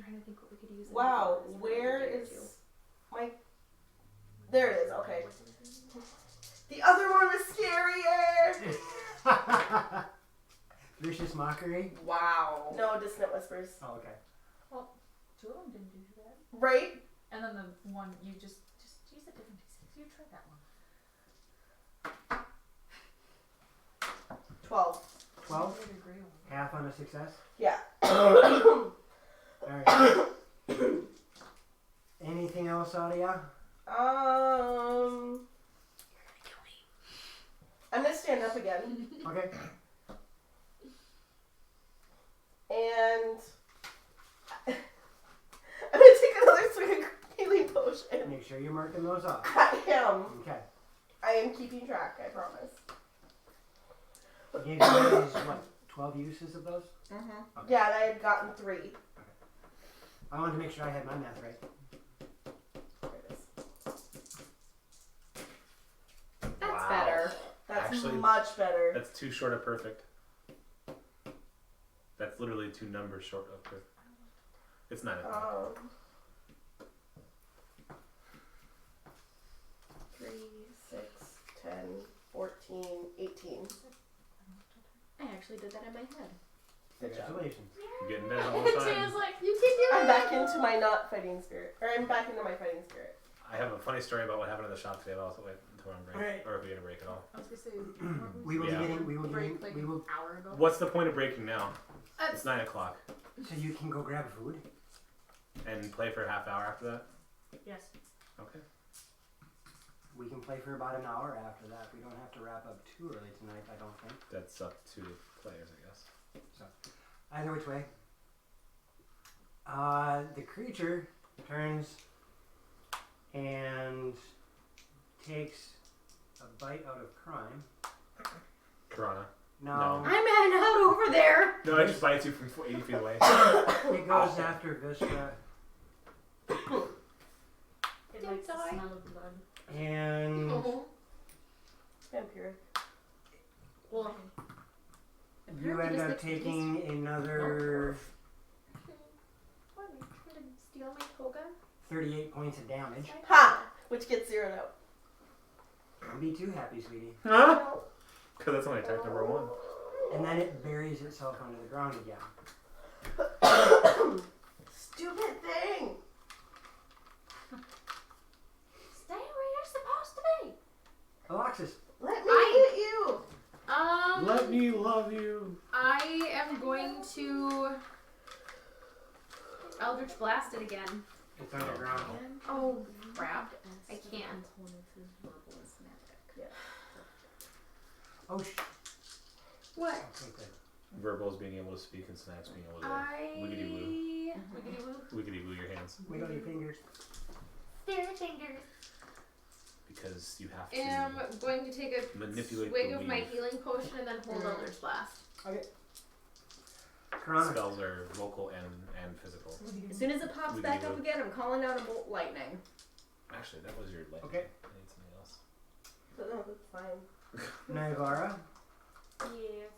trying to think what we could use. Wow. Where is my? There it is. Okay. The other one was scarier. Vicious mockery. Wow. No, dissonant whispers. Oh, okay. Two of them didn't do that. Right. And then the one you just use a different D6. You tried that one. 12. 12. You did a great one. Half on a success. Yeah. Alright. Anything else, Audia? I'm gonna stand up again Okay. and I'm gonna take another swig of healing potion. Make sure you're marking those off. I am. Okay. I am keeping track. I promise. You gave you guys, what, 12 uses of those? Mm-hmm. Okay. Yeah, and I had gotten 3. I wanted to make sure I had my math right. There it is. That's Wow. better. That's Actually, much better. That's too short of perfect. That's literally 2 numbers short of perfect. It's 9 o'clock. 3, 6, 10, 14, 18. I actually did that in my head. Good job. Congratulations. You getting better all the time. Tina's like, you can do I'm it. back into my not fighting spirit. Or I'm back into my fighting spirit. I have a funny story about what happened in the shop today, but I'll wait until I'm break. Alright. Or if we get a break at all. I was gonna say, We will Yeah. be getting, we will break be, like we will, an hour ago. What's the point of breaking now? It's It's 9 o'clock. so you can go grab food? And play for a half hour after that? Yes. Okay. We can play for about an hour after that. We don't have to wrap up too early tonight, I don't think. That's up to players, I guess. Either which way. The creature turns and takes a bite out of crime. Piranha. No, I'm out over there. No, it just bites you from 80 feet away. it goes after Vistra It Don't likes the die. smell of blood. and Oh. Vampire. Well, you end up taking another what? You're gonna steal my toga? 38 points of damage. Ha! Which gets zeroed out. Don't be too happy, sweetie. Huh? Because that's only attack number 1. And then it buries itself under the ground again. Stupid thing! Stay where you're supposed to be. Alexis, Let me hit you! Let me love you. I am going to Eldritch Blast it again. it's underground. Oh crap! I can't. Oh, What? okay, good. Verbals being able to speak and Snacks being able to wiggity woo. Wiggity woo. Wiggity woo your hands. Wiggle your fingers. Their fingers. Because because you have to am going to take a manipulate swig the of my weave. healing potion and then hold Eldritch Blast. Corona. Spells are vocal and physical. As soon as it pops back up again, I'm calling out a bolt lightning. Actually, that was your lightning. Okay. I need something else. No, that's fine. Naivara. Yes.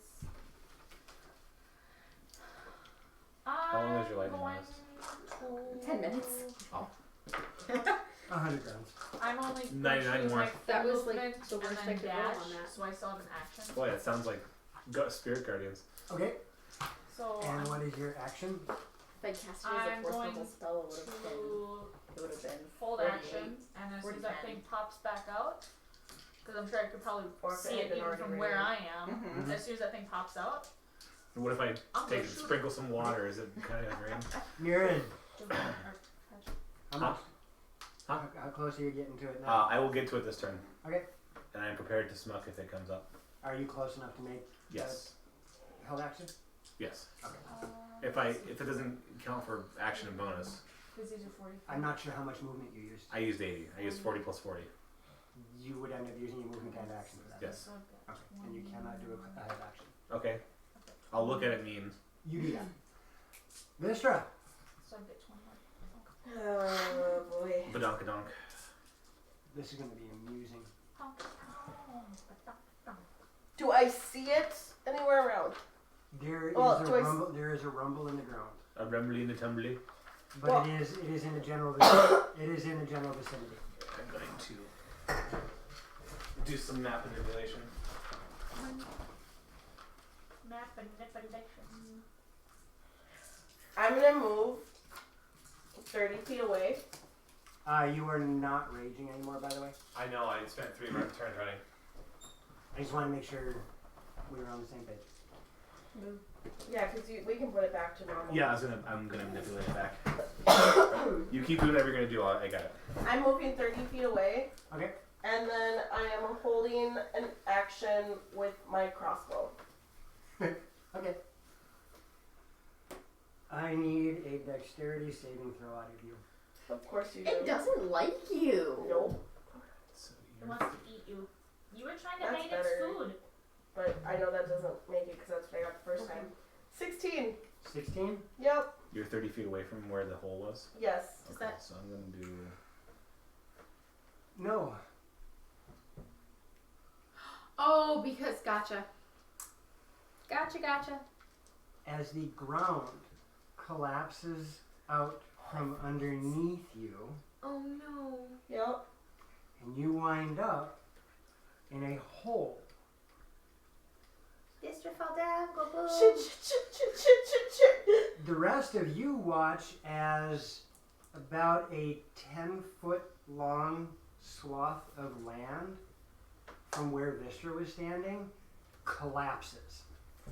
How long is your lightning going last? to- 10 minutes. 100 rounds. I'm only going 99 to use more. my That was, movement like, the worst and I then could roll dash, on that. so I still have an action. Boy, that sounds like Spirit Guardians. Okay. So And I'm what is your action? If I cast it as I'm a fourth going level spell, it would have been fold 48. action, and as soon as that 49. thing pops back out, because I'm sure I could probably Or if see it it had been even already from where rained. I am. Mhm. As soon as that thing pops out, And what if I I'll take go it, shoot sprinkle some water? Is it kind of rain? Mirren. it. How much? Huh? How close are you getting to it now? I will get to it this turn. Okay. And I'm prepared to smuck if it comes up. Are you close enough to make Yes. held action? Yes. If it doesn't count for action and bonus, Because these are 40. I'm not sure how much movement you used. I used 80. I used 40 plus 40. You would end up using your movement and action for that. Yes. So I've got Okay. And you cannot do a held action. Okay. I'll look at it mean. You do that. Vistra. So I've got 20 more. Oh boy. Badonkadonk. This is going to be amusing. Do I see it anywhere around? There is Well, a do I s- rumble. There is a rumble in the ground, A rumbly and a tumbly. but Well- it is in the general. It is in the general vicinity. I'm going to do some map manipulation. Map manipulation. I'm gonna move 30 feet away. You are not raging anymore, by the way. I know. I spent 3 turns running. I just want to make sure we were on the same page. Yeah, because we can put it back to normal. Yeah, I'm gonna manipulate it back. You keep doing whatever you're gonna do. I got it. I'm moving 30 feet away. Okay. And then I am holding an action with my crossbow. Okay. I need a dexterity saving throw out of you. Of course you do. It doesn't like you. Nope. So It wants to eat you. You were trying to That's hide better. its food. But I know that doesn't make it because that's what I got the first time. 16. 16? Yep. You're 30 feet away from where the hole was. Yes. Is Okay, that- so I'm gonna do. No. Oh, because gotcha. Gotcha. As the ground collapses out from underneath you, Oh no. Yep. and you wind up in a hole. Distra fell down, go boom. Shit. The rest of you watch as about a 10-foot long swath of land from where Vistra was standing collapses.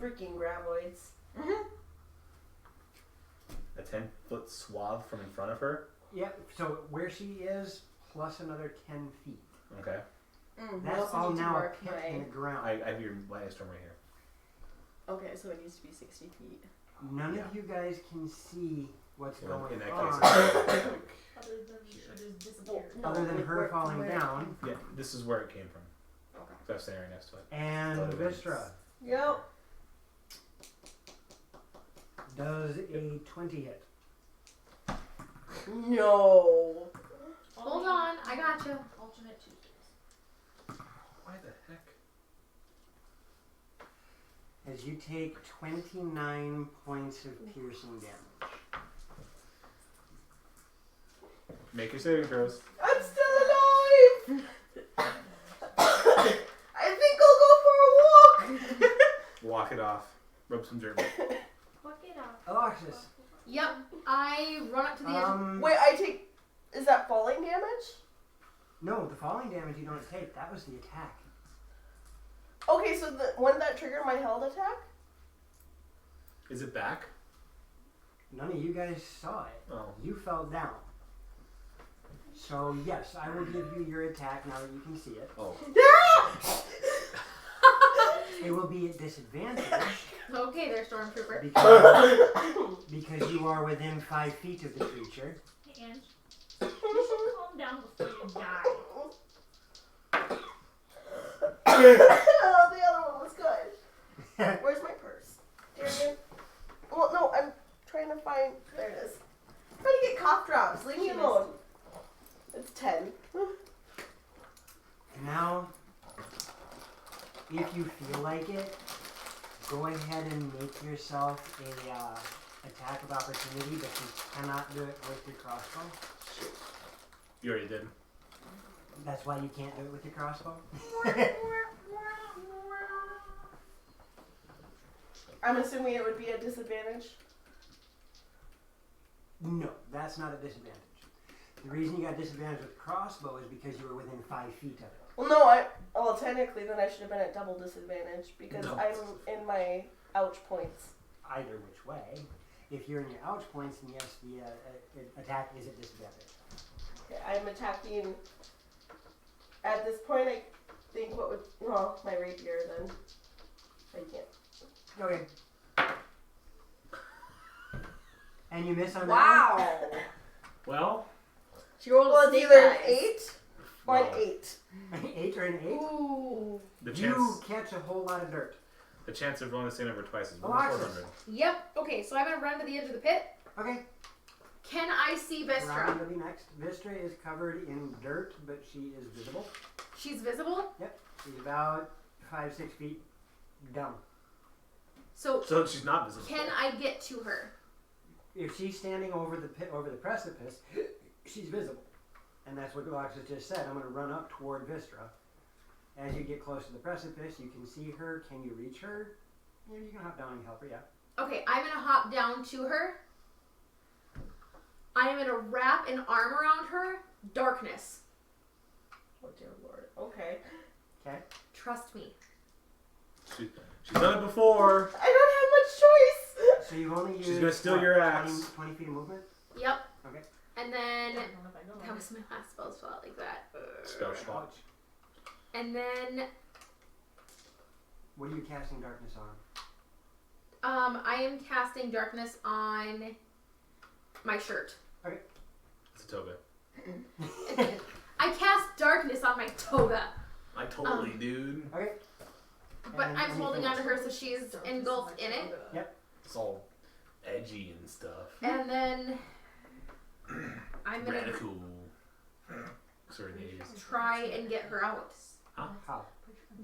Freaking graboids. A 10-foot swath from in front of her. Yeah, so where she is, plus another 10 feet. Okay. That's all now a pit in the ground. I have your lightning storm right here. Okay, so it needs to be 60 feet. None Yeah. of you guys can see what's So going in that on. case, it's like, Other than she just disappeared. No, other than like her where- falling where- down, yeah, this is where it came from. Okay. So I was standing right next to it. and Other than- Vistra Yep. does a 20 hit. No. Hold on, I gotcha. Alternate Tuesdays. Why the heck? As you take 29 points of piercing damage. Make your saving throws. I'm still alive. I think I'll go for a walk. Walk it off. Rub some dirt. Fuck it up. Alexis, Yep, I run up to the edge. Wait, I take. Is that falling damage? no, the falling damage you don't take, that was the attack. Okay, so wouldn't that trigger my held attack? Is it back? None of you guys saw it. Oh. You fell down. So yes, I will give you your attack now that you can see it. Oh. It will be at disadvantage Okay, there, Stormtrooper. because you are within 5 feet of the creature. Hey, Ange. You should calm down before you die. Oh, the other one was good. Where's my purse? Darian? Well, no, I'm trying to find. There it is. I'm trying to get cough drops. Leave me alone. It's 10. Now, if you feel like it, go ahead and make yourself a attack of opportunity, but you cannot do it with your crossbow. You already did. That's why you can't do it with your crossbow. I'm assuming it would be a disadvantage. No, that's not a disadvantage. The reason you got disadvantage with crossbow is because you were within 5 feet of it. Well, no, well, technically, then I should have been at double disadvantage because No. I'm in my ouch points. Either which way. If you're in your ouch points, then yes, the attack is at disadvantage. Okay, I'm attacking. At this point, I think what would. Well, my rapier then. I can't. Okay. And you miss on that Wow. Well, She rolled Well, a it's snake either an eyes. 8 or an well, 8. one? 8 or an 8? Ooh. the You chance catch a whole lot of dirt. the chance of rolling the same number twice is Alexis. 400. Yep. Okay, so I'm gonna run to the edge of the pit. Okay. Can I see Vistra? Round will be next. Vistra is covered in dirt, but she is visible. She's visible. She's about 5-6 feet down. So So she's not visible. can I get to her? If she's standing over the pit, over the precipice, she's visible. And that's what Alexis just said. I'm going to run up toward Vistra. As you get close to the precipice, you can see her. Can you reach her? Yeah, you can hop down and help her, yeah. Okay, I'm gonna hop down to her. I am gonna wrap an arm around her. Darkness. Oh, dear lord. Okay. Okay. Trust me. She's done it before. I don't have much choice. So you've only used She's gonna steal what, your axe. 20 feet of movement? Yep. Okay. And I then don't know if I know that was my last spell slot like that. Spell slot. Ouch. And then What are you casting darkness on? I am casting darkness on my shirt. It's a toga. I cast darkness on my toga, I totally, dude. Okay. but And I'm holding anything onto else? her so she's engulfed in it. It's all edgy and stuff. And then I'm gonna Radical. Sorry, ladies. try and get her out. How?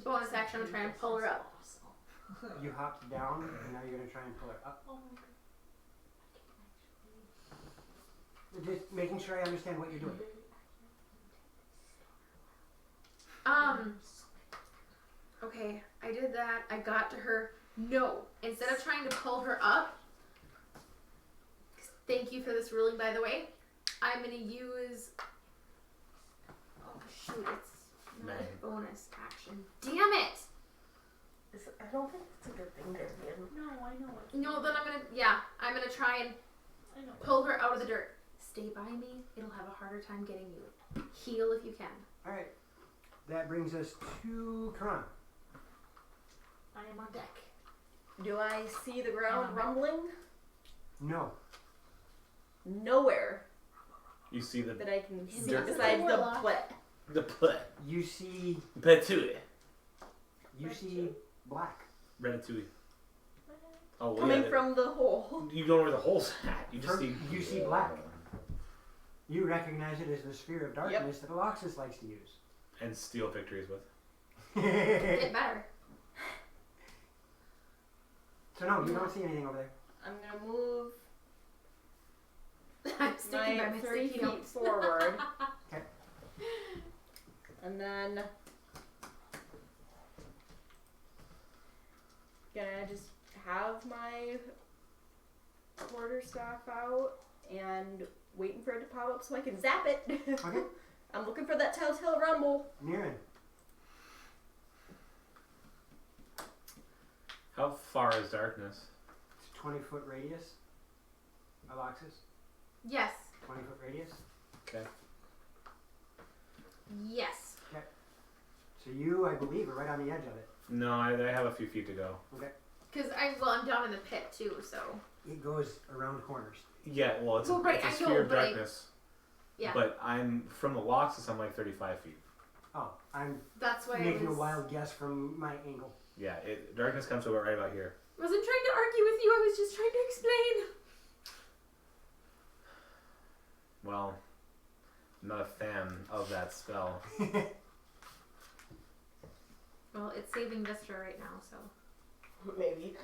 Bonus action, I'm trying to pull her up. You hopped down, and now you're going to try and pull her up. Just making sure I understand what you're doing. Okay, I did that. I got to her. No, instead of trying to pull her up, thank you for this ruling, by the way, I'm gonna use. Oh shoot! It's not a bonus action. Damn it! I don't think it's a good thing, Darian. No, I know it. No, then I'm gonna try and I know. pull her out of the dirt. Stay by me. It'll have a harder time getting you. Heal if you can. Alright. That brings us to Karan. I am on deck. Do I see the ground rumbling? No. Nowhere You see the that I can see Dirt. besides the plat. the put You see Ratatouille. black. Ratatouille. Oh, well, Coming yeah, from the hole. you don't know where the hole's at. You just see. You see black. You recognize it as the sphere of darkness that Alexis likes to use. And steal victories with. Get better. So no, you don't see anything over there. I'm gonna move I'm sticking by my my 30 sticky feet notes. forward. Okay. And then gonna just have my quarterstaff out and waiting for it to pop up so I can zap it. Okay. I'm looking for that telltale rumble. Nirin. How far is darkness? It's 20-foot radius. Alexis. Yes. 20-foot radius. Okay. Yes. So you, I believe, are right on the edge of it. No, I have a few feet to go. Because I'm down in the pit too, so. It goes around corners. Yeah, well, it's, Well, right, it's a I sphere know, of but I- darkness. Yeah. But I'm from the Loxus. I'm like 35 feet. Oh, I'm That's why making I was. a wild guess from my angle. Yeah, darkness comes to about right about here. I wasn't trying to argue with you. I was just trying to explain. Well, I'm not a fan of that spell. Well, it's saving Vistra right now, so Maybe.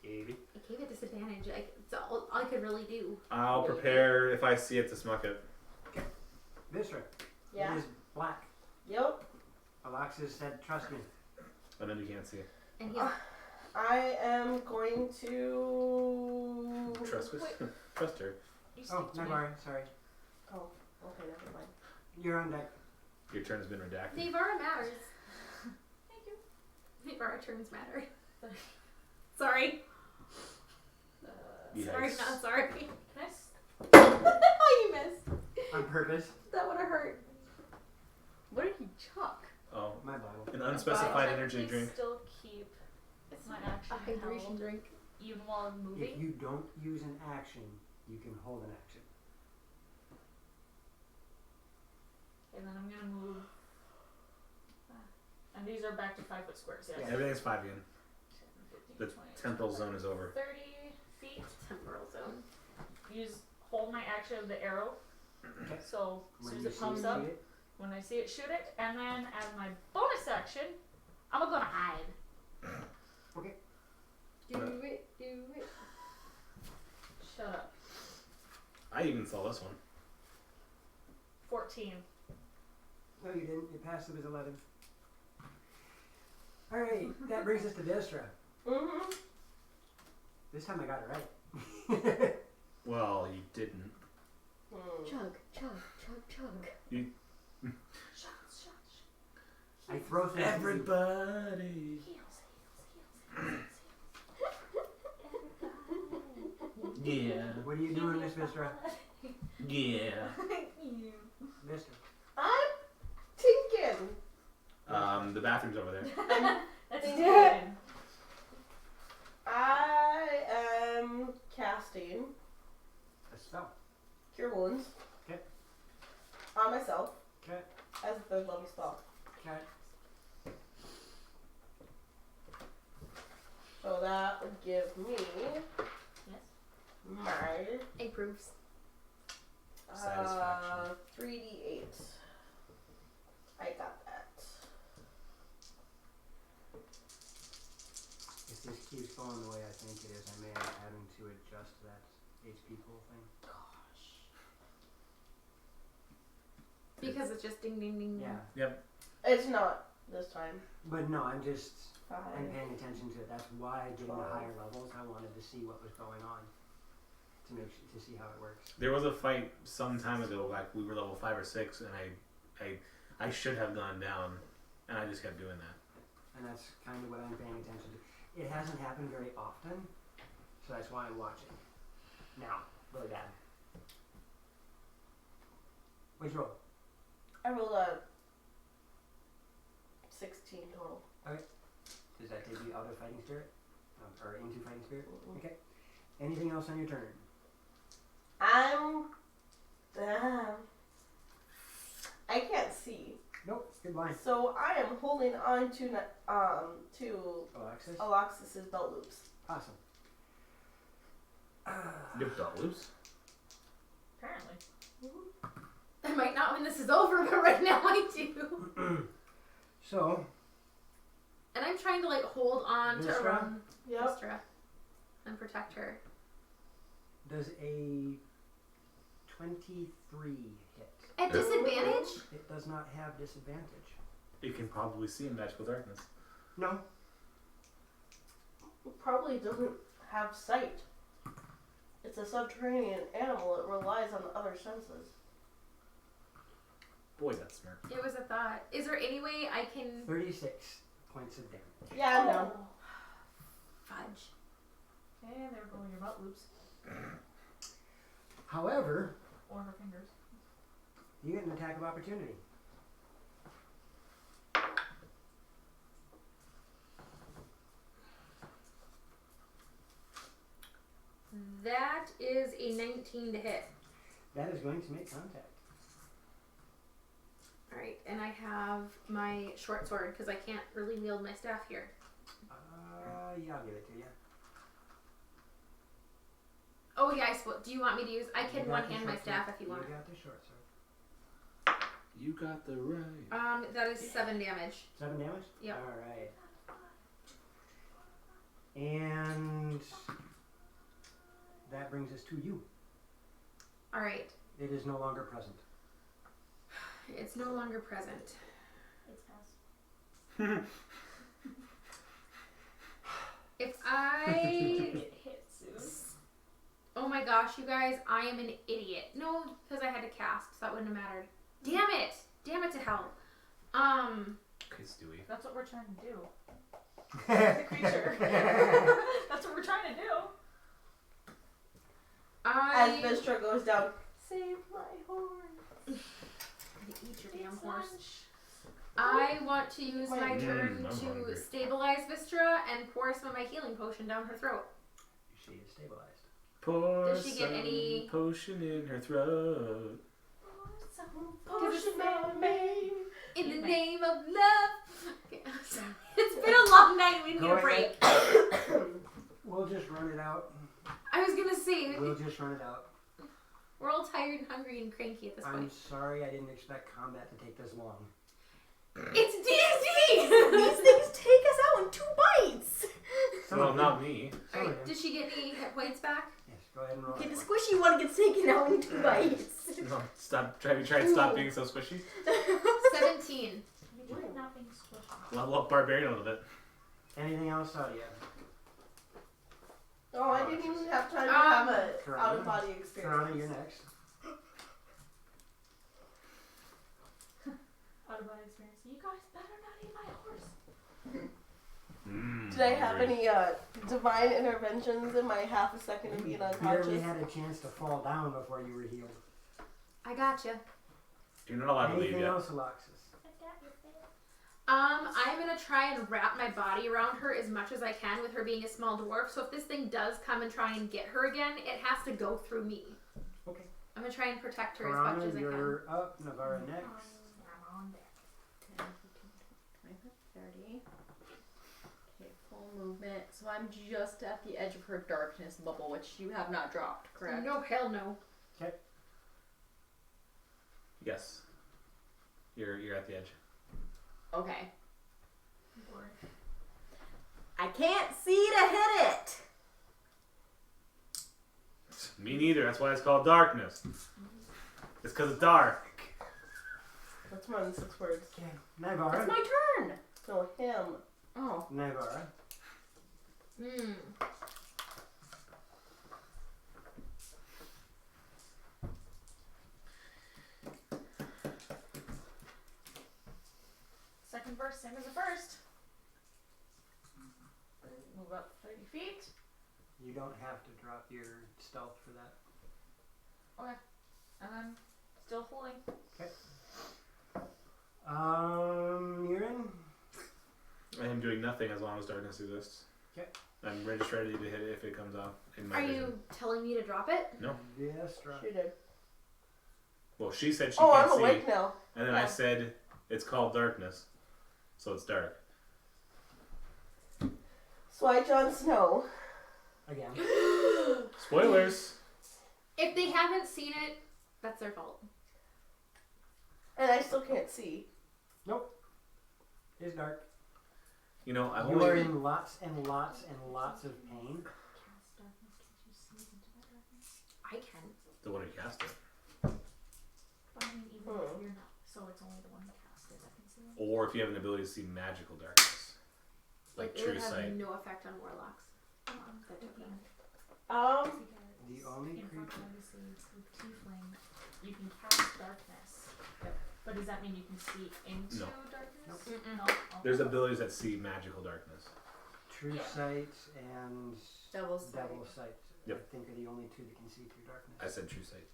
Maybe. I gave it disadvantage. It's all I could really do. I'll prepare if I see it to smuck it. Vistra. Yeah. It is black. Yep. Alexis said, trust me. And then you can't see it. And he. I am going to. Trust Wait. Trust her. You Oh, speak to me. Nagari, sorry. Oh, okay, never mind. You're on deck. Your turn has been redacted. Navara matters. Thank you. Navara turns matter. Sorry. Sorry, Yikes. not sorry. Can I s- Oh, you missed. On purpose. That would have hurt. What did he chuck? Oh, My Bible. an unspecified Can I energy please drink. Still keep It's my a action hydration held drink. even while I'm moving. If you don't use an action, you can hold an action. And then I'm gonna move. And these are back to 5 foot squares, yes? Yeah. Everything's 5 again. 10, 15, The 20, temporal zone is over. 30 feet. Temporal zone. Hold my action of the arrow. Okay. So as soon as you it see pumps it, up, shoot it. when I see it, shoot it, and then as my bonus action, I'm gonna hide. Do it. Shut up. I even saw this one. 14. No, you didn't. It passed. It was 11. All right, that brings us to Vistra. Mm-hmm. This time I got it right. Well, you didn't. Chug, chug, chug, chug. Shots. I throw things. Everybody. Yeah. What are you doing, Miss Vistra? Yeah. Vistra. I'm thinking. The bathroom's over there. That's Yeah. good. I am casting A spell. Cure Wounds. Okay. On myself Okay. as a 3rd level spell. Okay. So that would give me Yes. my Improves. Satisfaction. 3d8. I got that. If this keeps going the way I think it is, I may end up having to adjust that HP pool thing. Because it's just ding ding ding. Yeah. It's not this time. But no, I'm 5. paying attention to it. That's why getting the 12. higher levels, I wanted to see what was going on. To see how it works. There was a fight some time ago, like we were level 5 or 6, and I should have gone down, and I just kept doing that. And that's kind of what I'm paying attention to. It hasn't happened very often, so that's why I'm watching. Now, really bad. What'd you roll? I rolled a 16 total. Does that take you out of Fighting Spirit? Or into Fighting Spirit? Mm-mm. Okay. Anything else on your turn? I can't see, Nope. Good line. so I am holding on to Alexis? Alexis's belt loops. Awesome. You have belt loops? Apparently. I might not when this is over, but right now I do. So, And I'm trying to like hold on to Vistra? around Yep. Vistra and protect her. does a 23 hit? At disadvantage? It does not have disadvantage. You can probably see in magical darkness. No. Probably doesn't have sight. It's a subterranean animal. It relies on other senses. Boy, that's smart. It was a thought. Is there any way I can 36 points of damage. Yeah, I'm down. fudge? Okay, there go your butt loops. However, Or her fingers. you get an attack of opportunity. That is a 19 to hit. That is going to make contact. Alright, and I have my short sword because I can't really wield my staff here. Yeah, I'll give it to you. Oh yeah, I suppose. Do you want me to use? I You can got one the hand my short staff sword. if you want. You got the short sword. You got the right. That is 7 damage. 7 damage? Yep. Alright. And that brings us to you. All right. It is no longer present. It's no longer present. It's fast. If I Get hit soon. Oh my gosh, you guys, I am an idiot. No, because I had to cast, so that wouldn't have mattered. Damn it! Damn it to hell. Okay, Stewie. That's what we're trying to do. The creature. That's what we're trying to do. As Vistra goes down, save my horse. Eat your damn horse. I want to use my turn I'm to hungry. stabilize Vistra and pour some of my healing potion down her throat. She is stabilized. Pour Does she get some any- potion in her throat. Potion on me. In the name of love. It's been a long night. We need Go a break. We'll just run it out. I was gonna say We'll just run it out. we're all tired and hungry and cranky at this I'm point. sorry I didn't expect combat to take this long. It's D&D. These things take us out in 2 bites. Well, not me. Alright, did she get any hit points back? Yes, go ahead and roll. Okay, the that squishy one gets taken out in 2 bites. No, stop. Try and stop being so squishy. 17. We tried not being squishy. Level up barbarian a little bit. one. Anything else, Sadia? Oh, I didn't even have time to have a Corona. out of body experience. Corona, you're next. Out of body experience. You guys better not eat my horse. Did I have any divine interventions in my half a second of being You barely unconscious? had a chance to fall down before you were healed. I gotcha. You're not allowed to leave Anything yet. else, Alexis? I'm gonna try and wrap my body around her as much as I can with her being a small dwarf. So if this thing does come and try and get her again, it has to go through me. Okay. I'm gonna try and protect her as much Corona, as I can. you're up. Navarra next. I'm on deck. 10, 15, 20, 30. Okay, full movement. So I'm just at the edge of her darkness bubble, which you have not dropped, correct? No, hell no. Yes. You're at the edge. Okay. I can't see to hit it. Me neither. That's why it's called darkness. It's because it's dark. That's more than 6 words. Okay. It's Navarra. my turn. No, him. Oh. Navarra. Hmm. Second verse, same as the first. Move up 30 feet. You don't have to drop your stealth for that. And I'm still holding. Murin? I am doing nothing as long as darkness exists. Okay. I'm just ready to hit it if it comes off in my Are vision. you telling me to drop it? No. Yes, drop. She did. Well, she said she Oh, can't I'm see. awake now. And then I said it's called darkness. So it's dark. So I, Jon Snow. Again. Spoilers! If they haven't seen it, that's their fault. And I still can't see. It's dark. You know, I've You are only... in lots and lots and lots of pain. Cast darkness. Can't you see into that darkness? I can. The one who cast it. But I mean, even if you're not, so it's only the one who cast it that can see it. Or if you have an ability to see magical darkness. Like it true would have sight. no effect on warlocks. I'm thinking. The only in creature. obviously with tiefling, you can cast darkness. Yep. But does that mean you can see into No. darkness? Nope. Mm-mm. No. There's abilities that see magical darkness. True sight and Double sight. devil sight. Yep. I think are the only two that can see through darkness. I said true sight.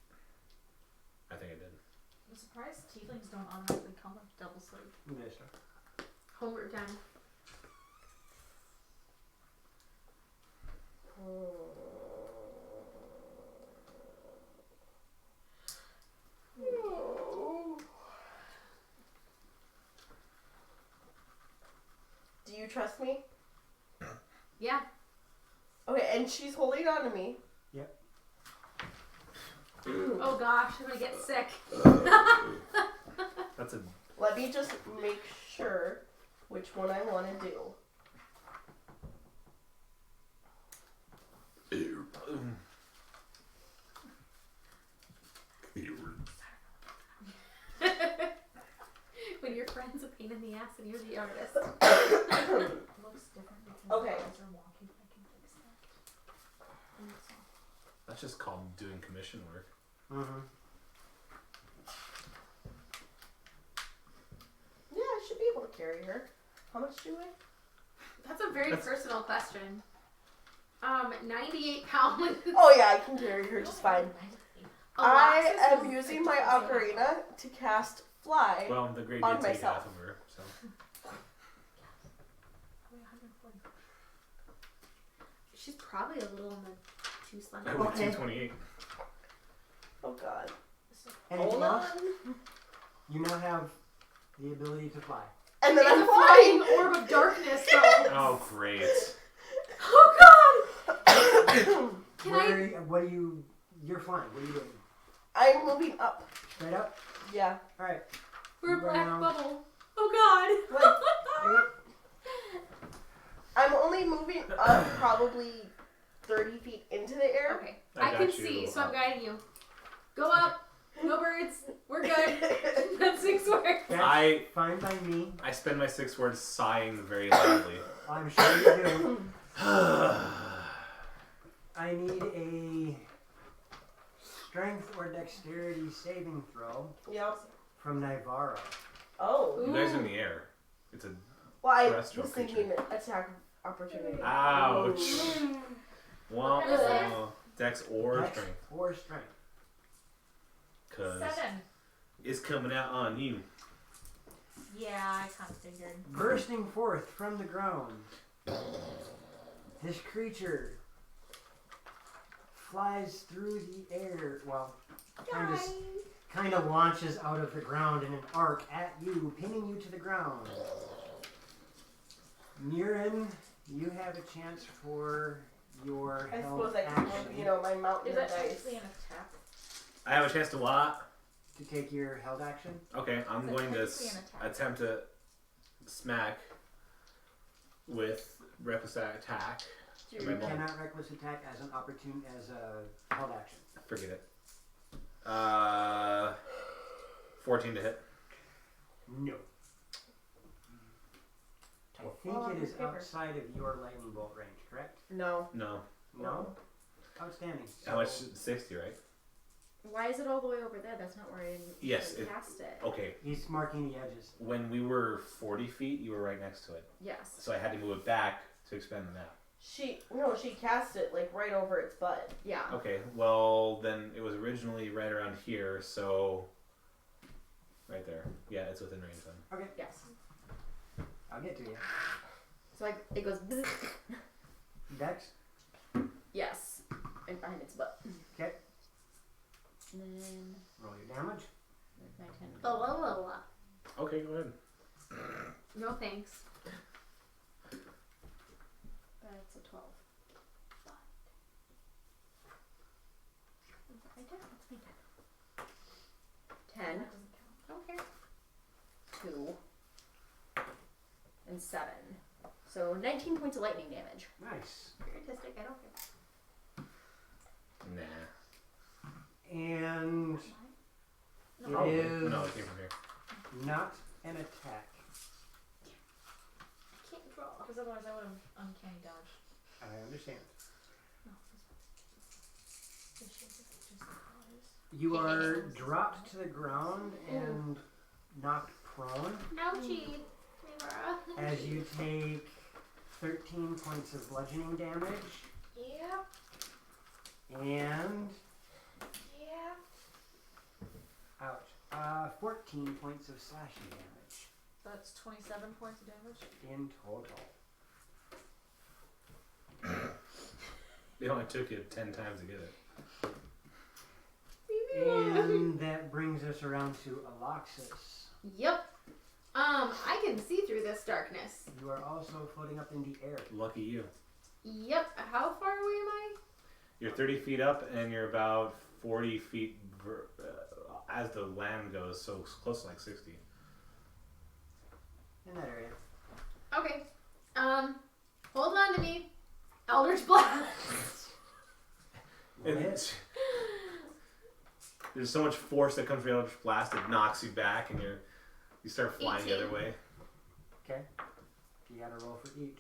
I think I did. I'm surprised tieflings don't automatically come with double sleep. Yes, sir. Homework done. trust me? Yeah. Okay, and she's holding on to me. Yep. Oh gosh, I'm gonna get sick. That's a. Let me just make sure which one I want to do. When your friend's a pain in the ass and you're the artist. It looks different because Okay. you guys are walking. I can fix that. That's just called doing commission work. Mm-hmm. Yeah, I should be able to carry her. How much do I? That's a very personal question. 98 pounds. Oh yeah, I can carry her just fine. I Alexis am is using like my ocarina to cast fly. Well, the grade On did take myself. half of her, so. She's probably a little on the too slender. I weigh Okay. 228. Oh god. Anything Hold else? on. You now have the ability to fly. And then It's I'm a flying. flying orb of darkness, though. Oh, great. Oh god! Can What are you? You're flying. What are you doing? I'm moving up. Straight up. Yeah. All right. We're a black Round. bubble. Oh god! I'm only moving up probably 30 feet into the air. Okay, I I got can you. see, so I'm guiding you. Go up. No birds. We're good. That's 6 words. That's fine by me. I spend my 6 words sighing very loudly. I'm sure you do. I need a strength or dexterity saving throw Yep. from Navarro. Oh. You guys are in the air. It's a. Well, I Terrestrial was thinking attack opportunity. Ouch. Womp What is it? womp. Dex or Dex strength. or strength. Because 7. it's coming out on you. Yeah, I kind of figured. Bursting forth from the ground, this creature flies through the air. Well, kind of launches out of the ground in an arc at you, pinning you to the ground. Murin, you have a chance for your I held suppose I can action have, my mountain Is that dice. actually an attack? I have a chance to what? to take your held action. Okay, I'm Is it going to technically an attack? attempt to smack with reckless attack. You Am I wrong? cannot reckless attack as an opportune as a held action. Forget it. 14 to hit. No. I think it is outside of your lightning bolt range, correct? No. No. No? Outstanding. How much? 60, right? Why is it all the way over there? That's not where I Yes, it- cast it. Okay. He's marking the edges. When we were 40 feet, you were right next to it. Yes. So I had to move it back to expand the map. She cast it like right over its butt. Yeah. Okay, well, then it was originally right around here, so. Right there. Yeah, it's within range then. Okay, Yes. I'll get to you. So it goes. Bzz. Dex? Yes. And behind its butt. Okay. And then Roll your damage. where's my 10? Blah, blah, blah, blah. Okay, go ahead. No thanks. That's a 12. Right there? That's my 10. 10, That doesn't count. I don't care. 2, and 7. So 19 points of lightning damage. Nice. You're artistic, I don't care. Nah. And No. it Probably. is No, it came from here. not an attack. I can't draw. Because otherwise I would have uncanny dodge. I understand. No, this is just the colors. You are dropped to the ground and knocked prone Ouchie. Nora. as you take 13 points of bludgeoning damage Yeah. and Yeah. ouch, 14 points of slashing damage That's 27 points of damage. in total. It only took you 10 times to get it. And that brings us around to Aloxis. Yep. I can see through this darkness. You are also floating up in the air. Lucky you. Yep. How far away am I? You're 30 feet up, and you're about 40 feet as the land goes, so close to like 60. In that area. Okay. Hold on to me. Eldritch Blast. And Hit. there's so much force that comes from the Eldritch Blast, it knocks you back, and you start flying the 18. other way. Okay. You gotta roll for each.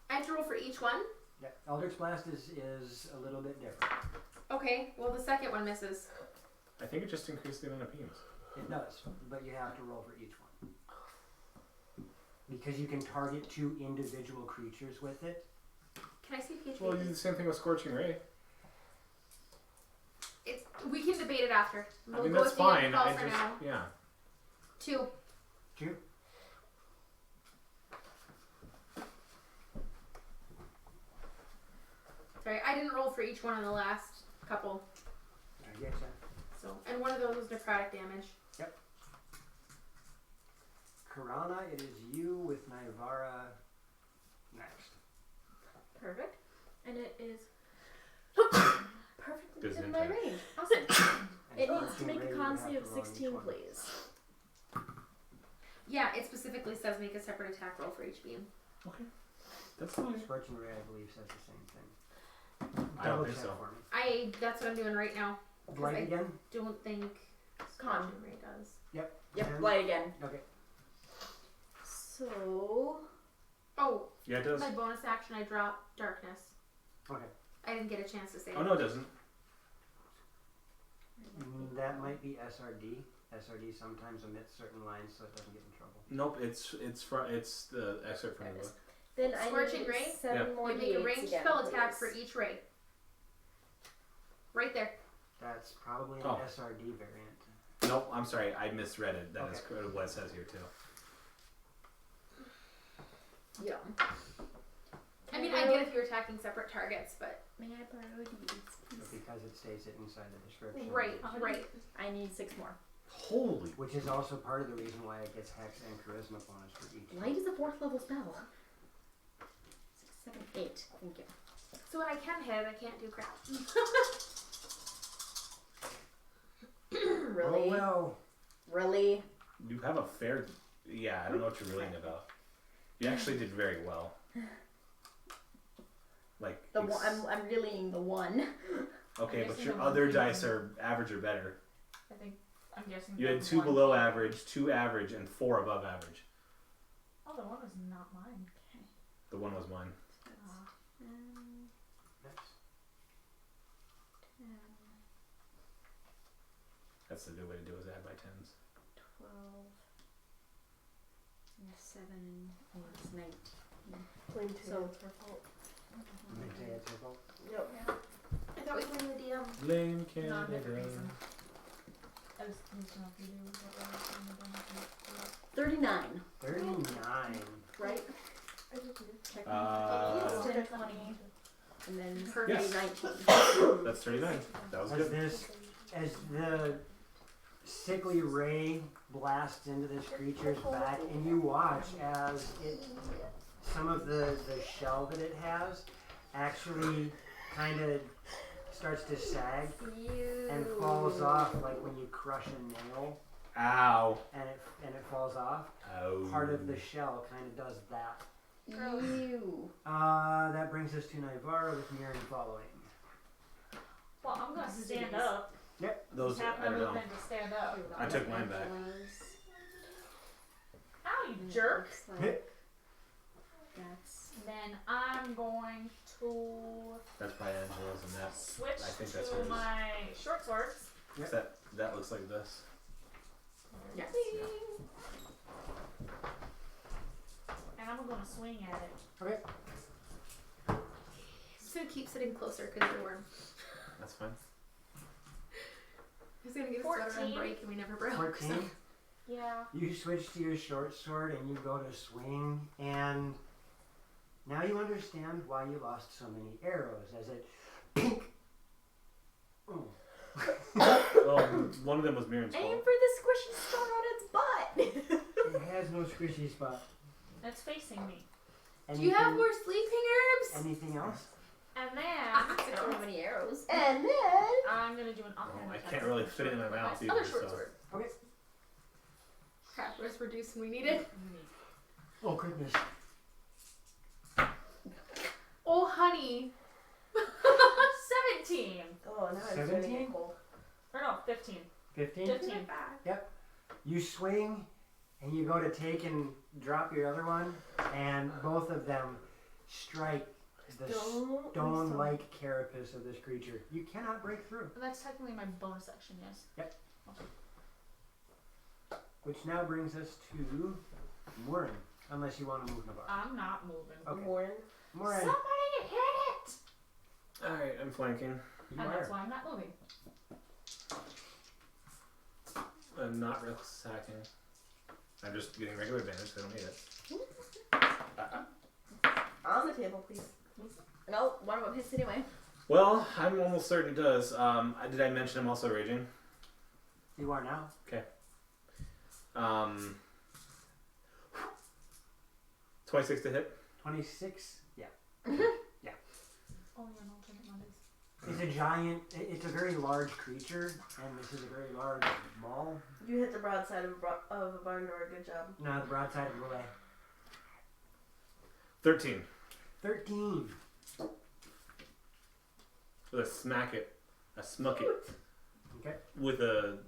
I have to roll for each one? Yeah. Eldritch Blast is a little bit different. Okay, well the second one misses. I think it just increased the amount of beams. It does, but you have to roll for each one. Because you can target 2 individual creatures with it. Can I see PHP? Well, you do the same thing with Scorching Ray. We can debate it after. We'll I mean, go that's with the fine. call I for just, now. yeah. 2. 2. Sorry, I didn't roll for each one of the last couple. I get you. So, and one of those was necrotic damage. Karana, it is you with Naivara next. Perfect. And it is perfectly Business within my intent. range. Awesome. And It needs to Scorching make Ray, a you con have save to of roll each 16, one. please. Yeah, it specifically says make a separate attack roll for each beam. Okay. That's fine. Scorching Ray, I believe, says the same thing. I don't Double think check so. for me. That's what I'm doing right now. Blight again? Don't think Con. Scorching Ray does. Yep, And- light again. Okay. So, Oh, Yeah, it does. my bonus action I drop darkness. Okay. I didn't get a chance to say Oh, no, it doesn't. That might be SRD. SRD sometimes omits certain lines so it doesn't get in trouble. Nope, it's the excerpt from There the it is. book. then I Scorching need Ray? 7 Yeah. more You make a d8s ranged again, spell attack please. for each ray. Right there. That's probably an Oh. SRD variant. Nope, I'm sorry, I misread it. That is Okay. what it says here too. Yeah. I mean, I get if you're attacking separate targets, but May I borrow d8s, But please? because it states it inside the description. right, it's- right. I need 6 more. Holy. Which is also part of the reason why it gets Hex and Charisma bonus for each. Light is a 4th level spell. 6, 7, 8. Thank you. So when I can hit, I can't do crap. Really? Oh well. Really? You have a fair. Yeah, I don't know what you're reeling about. You actually did very well. Like. The one, I'm reeling the 1. Okay, I'm but guessing your the other one dice are average or better. I'm guessing. You had the 2 one- below average, 2 average, and 4 above average. Oh, the one was not mine. The one was mine. Ah. Next. 10, That's the good way to do it, is add by tens. 12, and 7, and 8 is 19. Plain two. So it's her fault. They say it's your fault. Yep. I thought we were playing the DM. Blame Not a good Canada. reason. I was need to know if you do what I was doing again. 39, 39. right? I just did. Check. Uh, 10, 20, and then Perfect. 19. That's 39. That was As good. this, as the sickly ray blasts into this creature's back, and you watch as it, some of the shell that it has, actually kind of starts to sag and falls off, like when you crush a nail, Ow. and it falls off. Ow. Part of the shell kind of does that. Ew. That brings us to Naivara with Mirren following. Well, I'm gonna stand up. Those, Have I my don't know. movement to stand up. I took mine back. Ow, you jerk! That's Then I'm going to That's probably Angela's, and that switch I think that's to hers. my short swords. that looks like this. yes. And I'm gonna swing at it. Okay. I'm just gonna keep sitting closer because you're warm. That's fine. I was gonna get a sweater on 14. break and we never broke. 14. Yeah. You switch to your short sword and you go to swing, and now you understand why you lost so many arrows as it pink. Oh. Well, one of them was Mirren's Aim fault. for the squishy stone on its butt. It has no squishy spot. It's facing me. Do you have more sleeping herbs? Anything else? And then I don't have any arrows. And then I'm gonna do an Oh, offhand I attack. can't really fit it in my mouth Other either. short So. sword. Okay. Crap, where's reduced when we need it? Oh goodness. Oh, honey. 17. oh, now it's gonna 17? get cold. Or no, 15. 15? 15. You swing and you go to take and drop your other one, and both of them strike the stone-like carapace of this creature. You cannot break through. And that's technically my bonus action, yes. Which now brings us to Morin, unless you want to move Navarre. I'm not moving. Okay. Warren. Morin, Somebody hit it! Alright, I'm flanking. you And that's are. why I'm not moving. I'm not real attacking. I'm just getting regular advantage, so I don't need it. On the table, please. No, one of them hits anyway. Well, I'm almost certain it does. Did I mention I'm also raging? You are now. 26 to hit. 26. Yeah. Oh, yeah, no, alternate Mondays. It's a giant, it's a very large creature, and this is a very large ball. You hit the broadside of a barn door. Good job. Now the broadside of the way. 13. 13. With a smack it. A smuck it. Okay. With a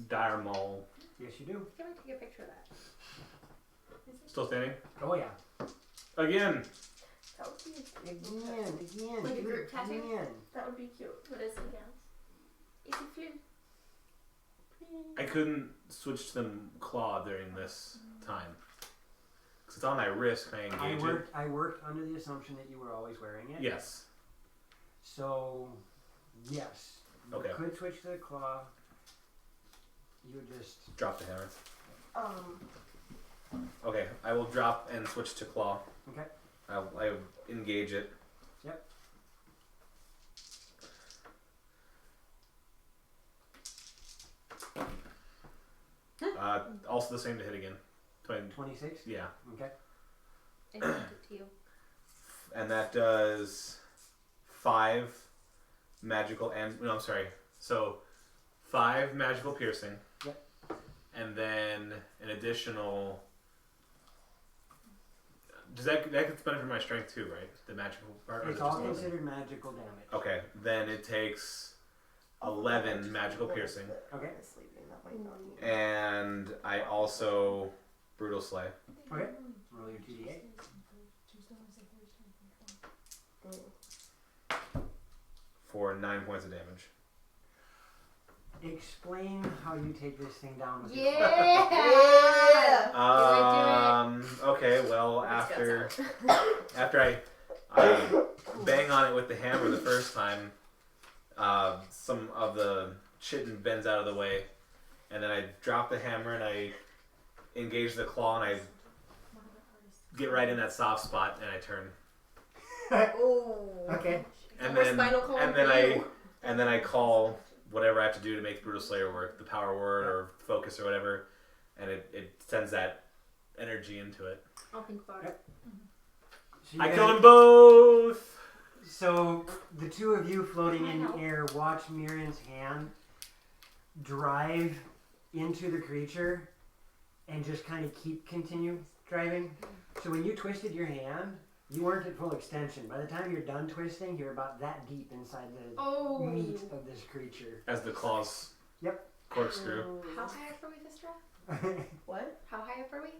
dire maul. Yes, you do. Can I take a picture of that? Still standing? Oh, yeah. Again! That would be Again. Like a do group it tattoo? again. that would be cute. What is it? It's a flute. I couldn't switch to the claw during this time. Because it's on my wrist. Can I engage it? I worked under the assumption that you were always wearing it. Yes. So, yes. You Okay. could switch to the claw. You just... Drop the hammer. Um, Okay, I will drop and switch to claw. Okay. I engage it. Yep. Also the same to hit again. 26? Yeah. Okay. I sent it to you. And that does 5 magical and... No, I'm sorry. So, 5 magical piercing. Yep. And then an additional... Does that gets better for my strength too, right? The magical part? Or is It's it all just 11? considered magical damage. Okay, then it takes 11 magical piercing. Okay. Sleeping, that might not be. And I also brutal slay. Okay. Roll your 2d8. For 9 points of damage. Explain how you take this thing down with your Yeah! Okay, well, after I bang on it with the hammer the first time, some of the chitin bends out of the way, and then I drop the hammer and I engage the claw and I get right in that soft spot and I turn. Oh. Okay. And More then spinal column and then I call whatever I have to do to make Brutal Slayer work, the power word or focus or whatever, and it sends that energy into it. I'll think about it. So you I guys- killed them both! So the two of you floating in the air watch Miriam's hand drive into the creature and just kind of continue driving. So when you twisted your hand, you weren't at full extension. By the time you're done twisting, you're about that deep inside the Oh. meat of this creature. As the claws corkscrew. How high up are we, Vistra? What? How high up are we?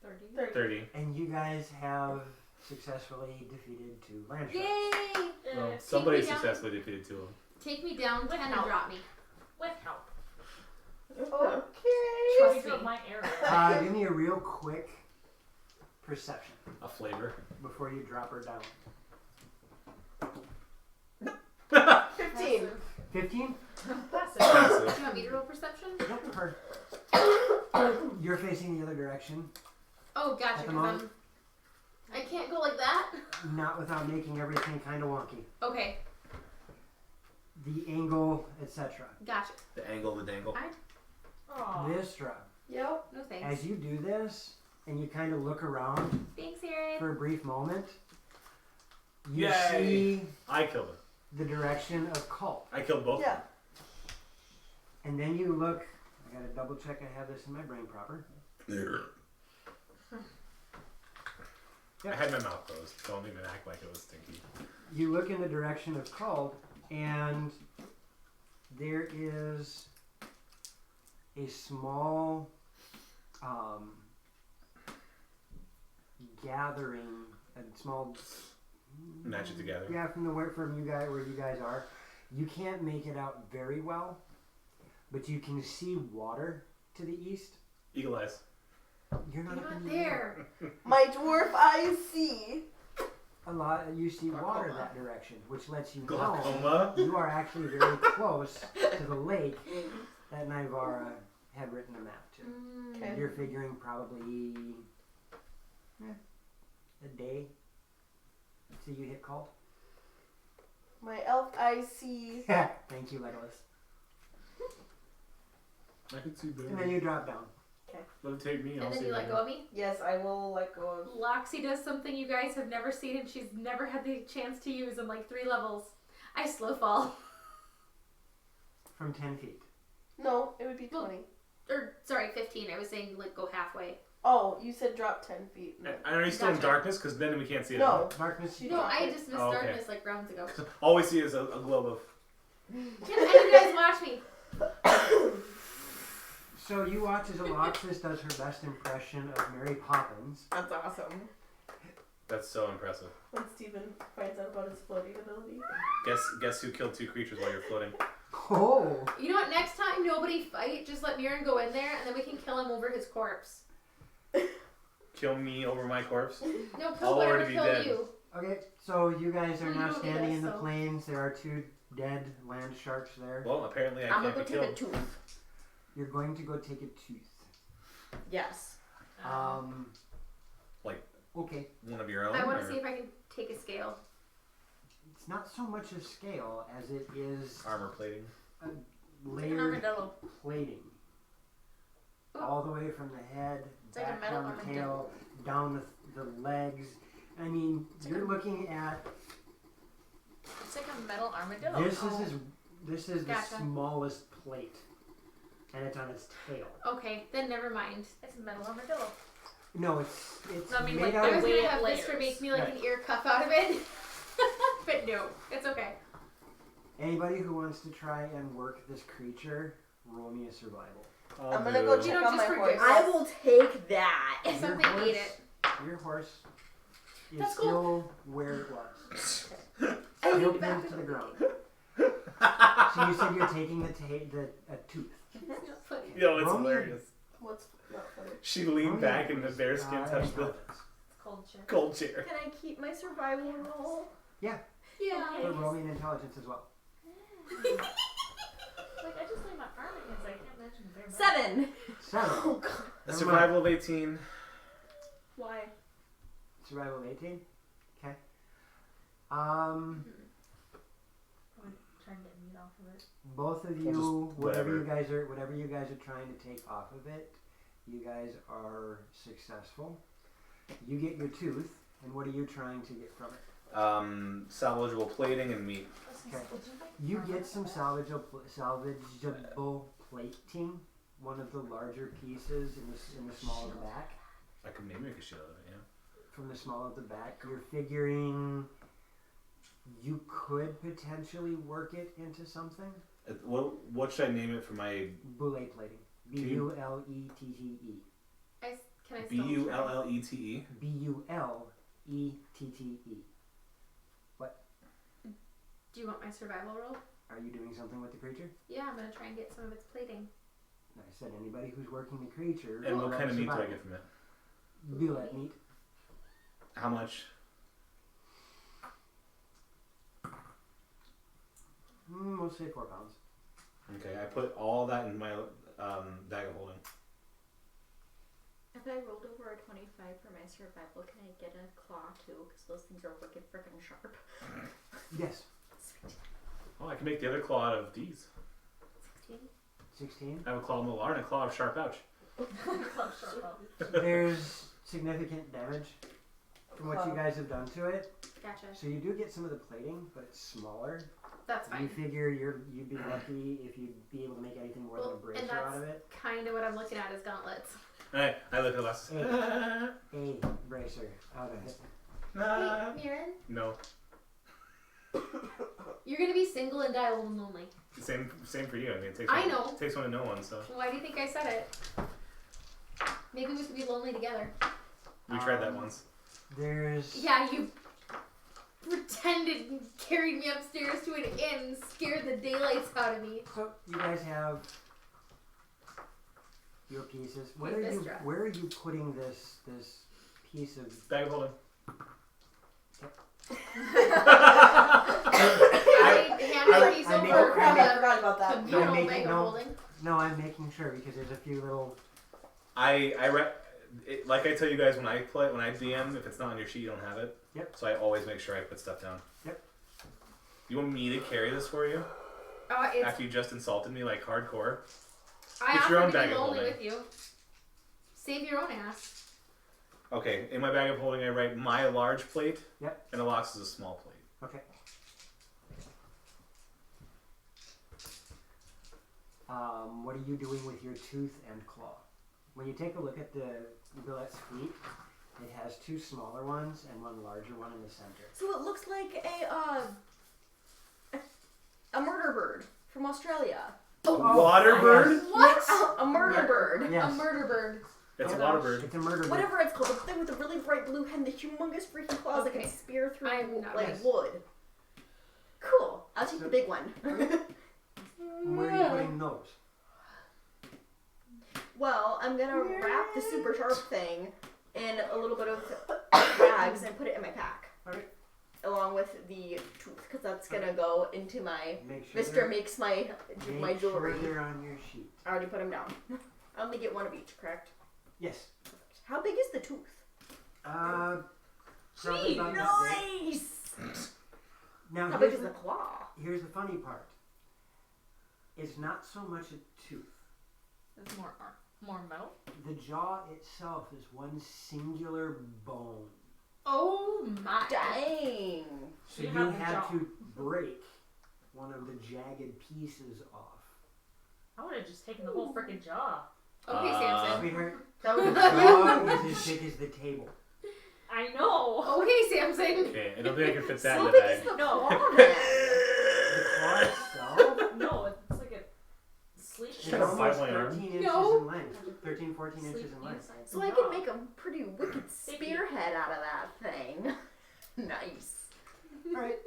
30. 30. And you guys have successfully defeated 2 land sharks. Yay! Well, Take somebody me down. successfully defeated 2 of them. Take me down With 10 and help. drop me. With help. Okay. Trust Pick me. up my arrow. Give me a real quick perception A flavor. before you drop her down. 15. 15? Passive. Passive. Do you want me to roll perception? Nope, her. You're facing the other direction, Oh, gotcha. At the 'Cause moment. I can't go like that. not without making everything kind of wonky. Okay, The angle, etc. gotcha. The angle, the dangle. Aw. Vistra. Yep. No thanks. As you do this, and you kind of look around Thanks, Aaron. for a brief moment, you Yay. see I killed him. the direction of Cult. I killed both. Yeah. And then you look, I gotta double check I have this in my brain proper. I had my mouth closed. Don't even act like it was stinky. You look in the direction of Cult, and there is a small gathering, a small Match it together. Yeah, from you guys where you guys are, you can't make it out very well, but you can see water to the east. Eagle eyes. You're not, You're up not in the there. My dwarf eyes see. A lot. You see water Glaucoma. that direction, which lets you know Glaucoma. you are actually very close to the lake that Nivara had written a map to. Okay. You're figuring probably a day till you hit Cult. My elf eyes see. Thank you, Legolas. I can see And then you drop down. Let it take me. I'll And then see you let later. go of me. Yes, I will let go of. Loxy does something you guys have never seen and she's never had the chance to use in like 3 levels. I slow fall. From 10 feet. No, it would be 20. Or, sorry, 15. I was saying like go halfway. Oh, you said drop 10 feet. No. Are you still in Gotcha. darkness? Because then we can't see it. No. Darkness. She No, dropped I it. just missed Oh, okay. darkness like rounds ago. All we see is a globe of. And you guys watch me. So you watch as Alexis does her best impression of Mary Poppins. That's awesome. That's so impressive. When Steven finds out about his floating ability. Guess who killed 2 creatures while you're floating? Oh! You know what? Next time, nobody fight. Just let Mirren go in there and then we can kill him over his corpse. Kill me over my corpse? No, I'll kill whatever already be killed dead. you. Okay, so you guys are Well, you now don't need standing us, in the so- plains. There are 2 dead land sharks there. Well, apparently I I'm gonna can't go be take a killed. tooth. You're going to go take a tooth. Yes. Like Okay. one of your own? I want to or see if I can take a scale. It's not so much a scale as it is armor plating. Like an layered armadillo. plating. Ooh. All the way from the head, It's like a back metal down the armadillo. tail, down the legs. I mean, like you're a- looking at It's like a metal armadillo. this is Gotcha. the smallest plate, and it's on its tail. Okay, then never mind. It's a metal armadillo. No, it's No, I mean, made like, out I of was way gonna it have layers. Mister make me like Right. an ear cuff out of it, but no, it's okay. Anybody who wants to try and work this creature, roll me a survival. I'm gonna go You check know, on just my for horse. good- I will take that. If something ate it. Your horse is That's still cool. where it was. I Still need back pinned to the to ground. So you said you're taking a tooth. Yo, it's Roll me- hilarious. What's not funny? She leaned Roll back me and the bear skin touched the intelligence. It's cold shit. cold chair. Can I keep my survival roll? Yeah. But roll me an intelligence as well. Like, I just laid my arm against it. I can't imagine the bear. 7. 7. Oh god. A Never survival of 18. Why? Survival of 18. Okay. I'm trying to get meat off of it. Both of We'll you, just- whatever whatever. you guys are trying to take off of it, you guys are successful. You get your tooth, and what are you trying to get from it? Salvageable plating and meat. Okay. You get some salvageable plating, one of the larger pieces in the small of the back. I could maybe make a shit out of it, yeah. From the small of the back, you're figuring you could potentially work it into something. What should I name it for my Boulette plating. Can you- B-U-L-E-T-T-E. Can I still Bullete? B-U-L-E-T-T-E. Do you want my survival roll? Are you doing something with the creature? Yeah, I'm gonna try and get some of its plating. I said anybody who's working the creature. And what will kind of meat do I survive. get from it? Boulette meat. How much? We'll say 4 pounds. Okay, I put all that in my bag of holding. If I rolled over a 25 for my survival, can I get a claw too? Because those things are wicked freaking sharp. Yes. Oh, I can make the other claw out of these. 16. 16. I have a claw of Molar and a claw of Sharp Ouch. Club short bow. There's significant damage from what you guys have done to it. Gotcha. So you do get some of the plating, but it's smaller. That's You fine. figure you'd be lucky if you'd be able to make anything more than a Well, bracer and out of it. Kind of what I'm looking at is gauntlets. I look at Alexis. A bracer out of it. Hey, Mirren, No. you're gonna be single and die old and lonely. Same for you. I mean, it takes I one, know. It takes one to know one, so. Why do you think I said it? Maybe we could be lonely together. We tried that once. There's Yeah, you pretended and carried me upstairs to an inn and scared the daylights out of me. so you guys have your pieces. What are Where's you? this drop? Where are you putting this piece of? Bag of holding. I handed these I over make- Oh crap! I for forgot about the that. communal making- bag of no. holding. No, I'm making sure because there's a few little. Like I tell you guys when I DM, if it's not on your sheet, you don't have it. Yep. So I always make sure I put stuff down. Yep. You want me to carry this for you It's, after you just insulted me like hardcore? I It's offer your own to be bag of lonely holding. with you. Save your own ass. Okay. In my bag of holding, I write my large plate. Yep. And Alexis' a small plate. Okay. What are you doing with your tooth and claw? When you take a look at the billet's feet, it has two smaller ones and one larger one in the center. So it looks like a murder bird from Australia. Water bird? What? A murder Yeah. bird. Yes. A murder bird. It's a Oh, water bird. It's a murder bird. Whatever it's called, the thing with the really bright blue head, the humongous freaking claws that Okay. can spear through I'm not- like yes. wood. Cool. I'll take the big one. Where are you putting those? Well, I'm gonna wrap the super sharp thing in a little bit of rags and put it in my pack. Alright. Along with the tooth, because that's gonna go into my Make sure Mr. they're- makes my make jewelry. Sure they're on your sheet. I already put them down. I only get one of each, correct? Yes. How big is the tooth? Probably about that big. Nice! Now How big here's is the claw? here's the funny part. It's not so much a tooth. It's more metal. The jaw itself is one singular bone. Oh my. Dang! So You you have the had jaw. to break one of the jagged pieces off. I would have just taken the whole freaking jaw. Okay, Samson. Sweetheart, That the was jaw is as big as the table. I know. Okay, Samson. Okay, I don't think I can fit that in How the big bag. is the No. claw then? The claw itself No, it's like a sleep is Kind of almost 5 13 inches No. in length. 13, 14 inches in length. inside So the I jaw. can make a pretty wicked spearhead out of that thing. Nice. Alright.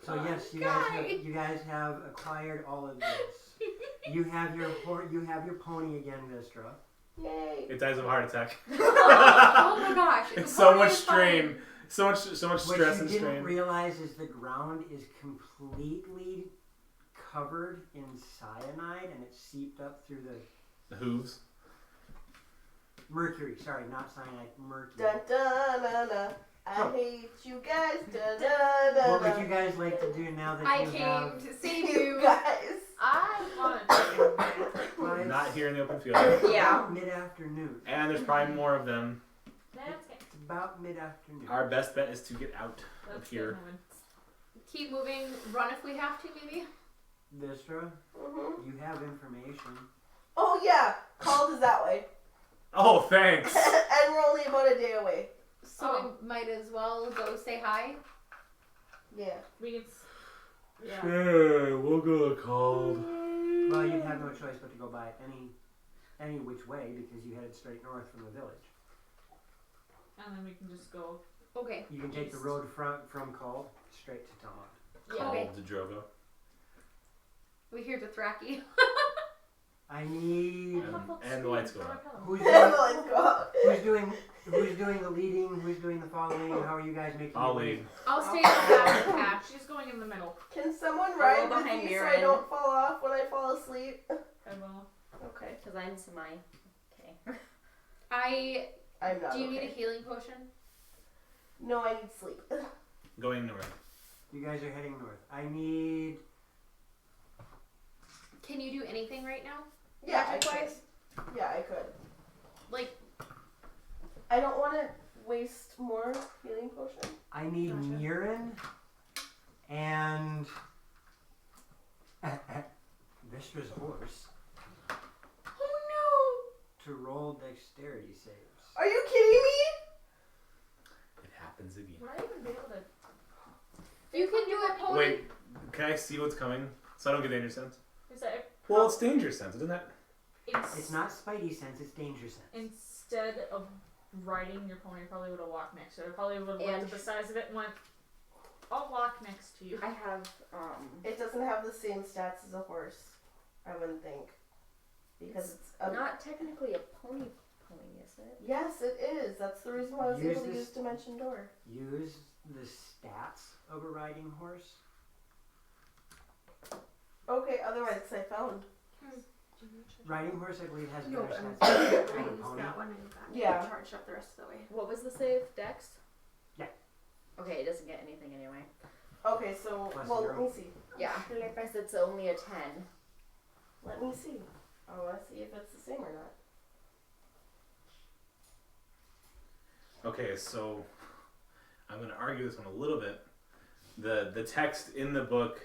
So Oh, yes, you guys have acquired all of this. You have your pony again, Vistra. Yay! It dies of a heart attack. Oh my gosh. It's the so pony much is fine. strain. So much What stress you and didn't strain. realize is the ground is completely covered in cyanide and it's seeped up through the The hooves. mercury. Sorry, not cyanide, mercury. Dun dun dun dun. I So- hate you guys. Dun dun dun What would dun. you guys like to do now that I you came have to save You you. guys. I want to. well, it's Not here in the open field. Yeah. about mid-afternoon. And there's probably more of them. That's good. It's about mid-afternoon. Our best bet is to get out of Let's here. get moving. Keep moving. Run if we have to, maybe. Vistra, Mhm. you have information. Oh yeah, Called is that way, Oh, thanks. and we're only about a day away. So we might as well go say hi. Yeah. We can. Yeah. Sure, we'll go cold. Well, you'd have no choice but to go by any which way because you headed straight north from the village. And then we can just go. Okay. You can take the road from Called straight to Tomahawk. Called Okay. to Drogo. We're here to Thraki. I need And the lights go out. who's Let's go. who's doing the leading, who's doing the following, how are you guys making I'll your way? lead. I'll stay in the back of the pack. She's going in the middle. Can someone I'll ride go with behind me so your I end. don't fall off when I fall asleep? I will. Okay. Because I'm semi. Okay. I'm not. Do you need a okay. healing potion? No, I need sleep. Going north. You guys are heading north. I need Can you do anything right now? Yeah, I Magic can. wise? Yeah, I could. Like, I don't want to waste more healing potion. I need Gotcha. Murin and Vistra's horse oh to roll dexterity saves. Are you kidding me? It happens again. Would I even be able to? no! You can do opponent. Wait, can I see what's coming? So I don't get danger sense? Is that Well, it's danger sense, isn't that? It's not Spidey sense, it's danger sense. Instead of riding your pony, I probably would have walked next to it. I probably would have And- looked at the size of it and went, I'll walk next to you. I have It doesn't have the same stats as a horse, I wouldn't think. Because it's a... not technically a pony, is it? Yes, it is. That's the reason why I was Use able to this- use Dimension Door. Use the stats of a riding horse. Okay, otherwise I found. Riding horse, I believe, has No, better but stats I than a used pony. that one and got Yeah. charged up the rest of the way. What was the save? Dex? Yeah. Okay, it doesn't get anything anyway. Okay, so, Plus well, 0. let me see. Yeah. I guess it's only a 10. Let me see. I want to see if it's the same or not. Okay, so I'm going to argue this one a little bit. The text in the book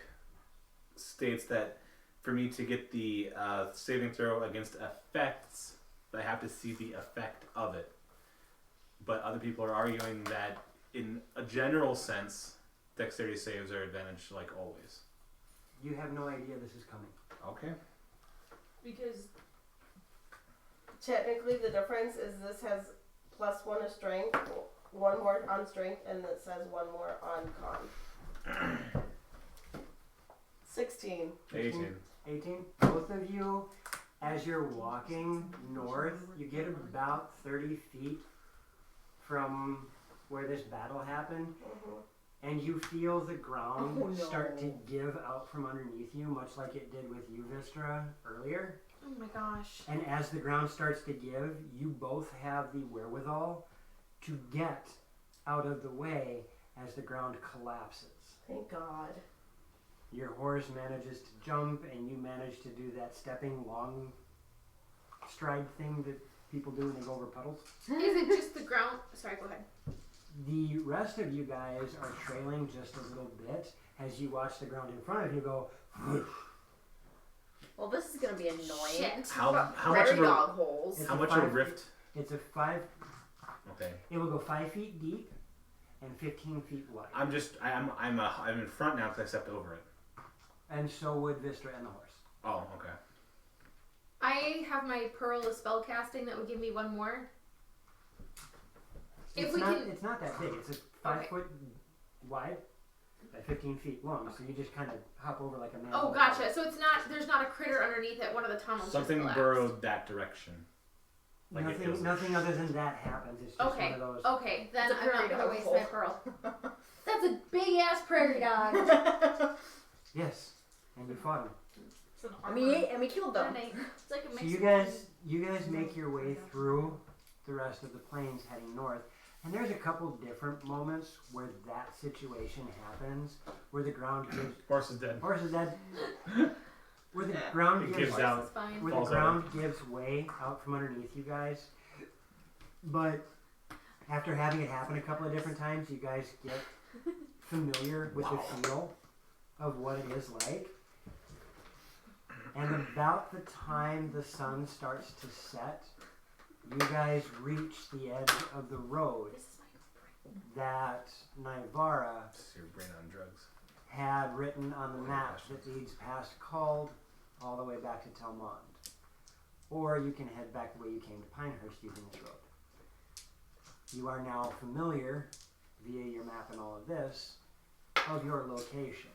states that for me to get the saving throw against effects, I have to see the effect of it. But other people are arguing that in a general sense, dexterity saves are advantage like always. You have no idea this is coming. Okay. Because Technically, the difference is this has +1 of strength, 1 more on strength, and it says 1 more on con. 16. 18. 18. Both of you, as you're walking north, you get about 30 feet from where this battle happened, Mm-hmm. and you feel the ground Oh, no. start to give out from underneath you, much like it did with you, Vistra, earlier. Oh my gosh. And as the ground starts to give, you both have the wherewithal to get out of the way as the ground collapses. Thank God. Your horse manages to jump, and you manage to do that stepping long stride thing that people do when they go over puddles. Is it just the ground? Sorry, go ahead. The rest of you guys are trailing just a little bit as you watch the ground in front of you go. Well, this is gonna be annoying. Shit. How much Prairie of a dog holes. It's how a much of a 5 rift? It's a 5. Okay. It will go 5 feet deep and 15 feet wide. I'm in front now because I stepped over it. And so would Vistra and the horse. Oh, okay. I have my pearl of spell casting that would give me 1 more. If It's we not. can- It's not that big. It's a 5 Okay. foot wide by 15 feet long. So you just kind of hop over like a man. Oh, gotcha. So it's not. There's not a critter underneath it. One of the tunnels. Something just burrowed that direction. Like it feels- Nothing other than that happens. It's just Okay. one of those. Okay, then It's a I'm not prairie gonna dog waste hole. my pearl. That's a big ass prairie dog. Yes, and you fought him. it's an And we killed them. It's like a So mix you guys make your way through the rest of the plains heading north, and there's a couple different moments where that situation happens, where the ground gives. Horse is dead. Horse is dead. Where the ground It gives gives out. It's fine. where the Falls ground gives way out from underneath you guys. But after having it happen a couple of different times, you guys get familiar with the feel of what it is like. And about the time the sun starts to set, you guys reach the edge of the road This is my that Nivara Just your brain on drugs. had written on the map that leads past Called all the way back to Telmond. Or you can head back the way you came to Pinehurst using this road. You are now familiar, via your map and all of this, of your location.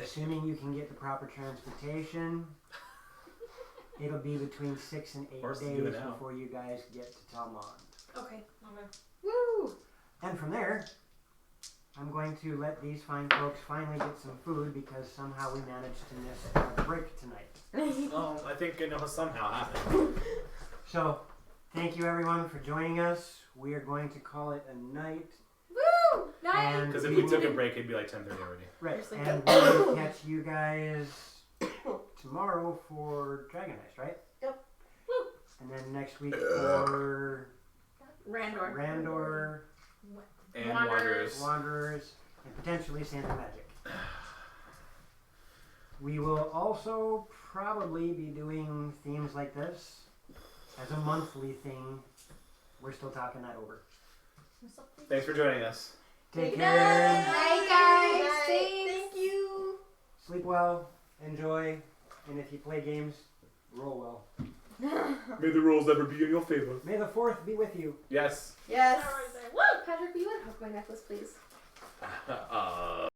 Assuming you can get the proper transportation, it'll be between 6 and 8 Horses do it days now. before you guys get to Telmond. Okay. Woo! And from there, I'm going to let these fine folks finally get some food because somehow we managed to miss our break tonight. Oh, I think it has somehow happened. So, thank you everyone for joining us. We are going to call it a night. Woo! Nice. And Because if we took a break, it'd be like 10:30 already. right, Seriously. and we'll catch you guys tomorrow for Dragon Heist, right? Yep. Woo. And then next week for Randor. Randor, And Wanderers. Wanderers, and potentially Santa Magic. We will also probably be doing themes like this as a monthly thing. We're still talking that over. Thanks for joining us. Take Good care. night. Night, guys. Good night. Thanks. Thank you. Sleep well. Enjoy. And if you play games, roll well. May the rolls never be in your favor. May the 4th be with you. Yes. Yes. Woo! Patrick, will you unhook my necklace, please?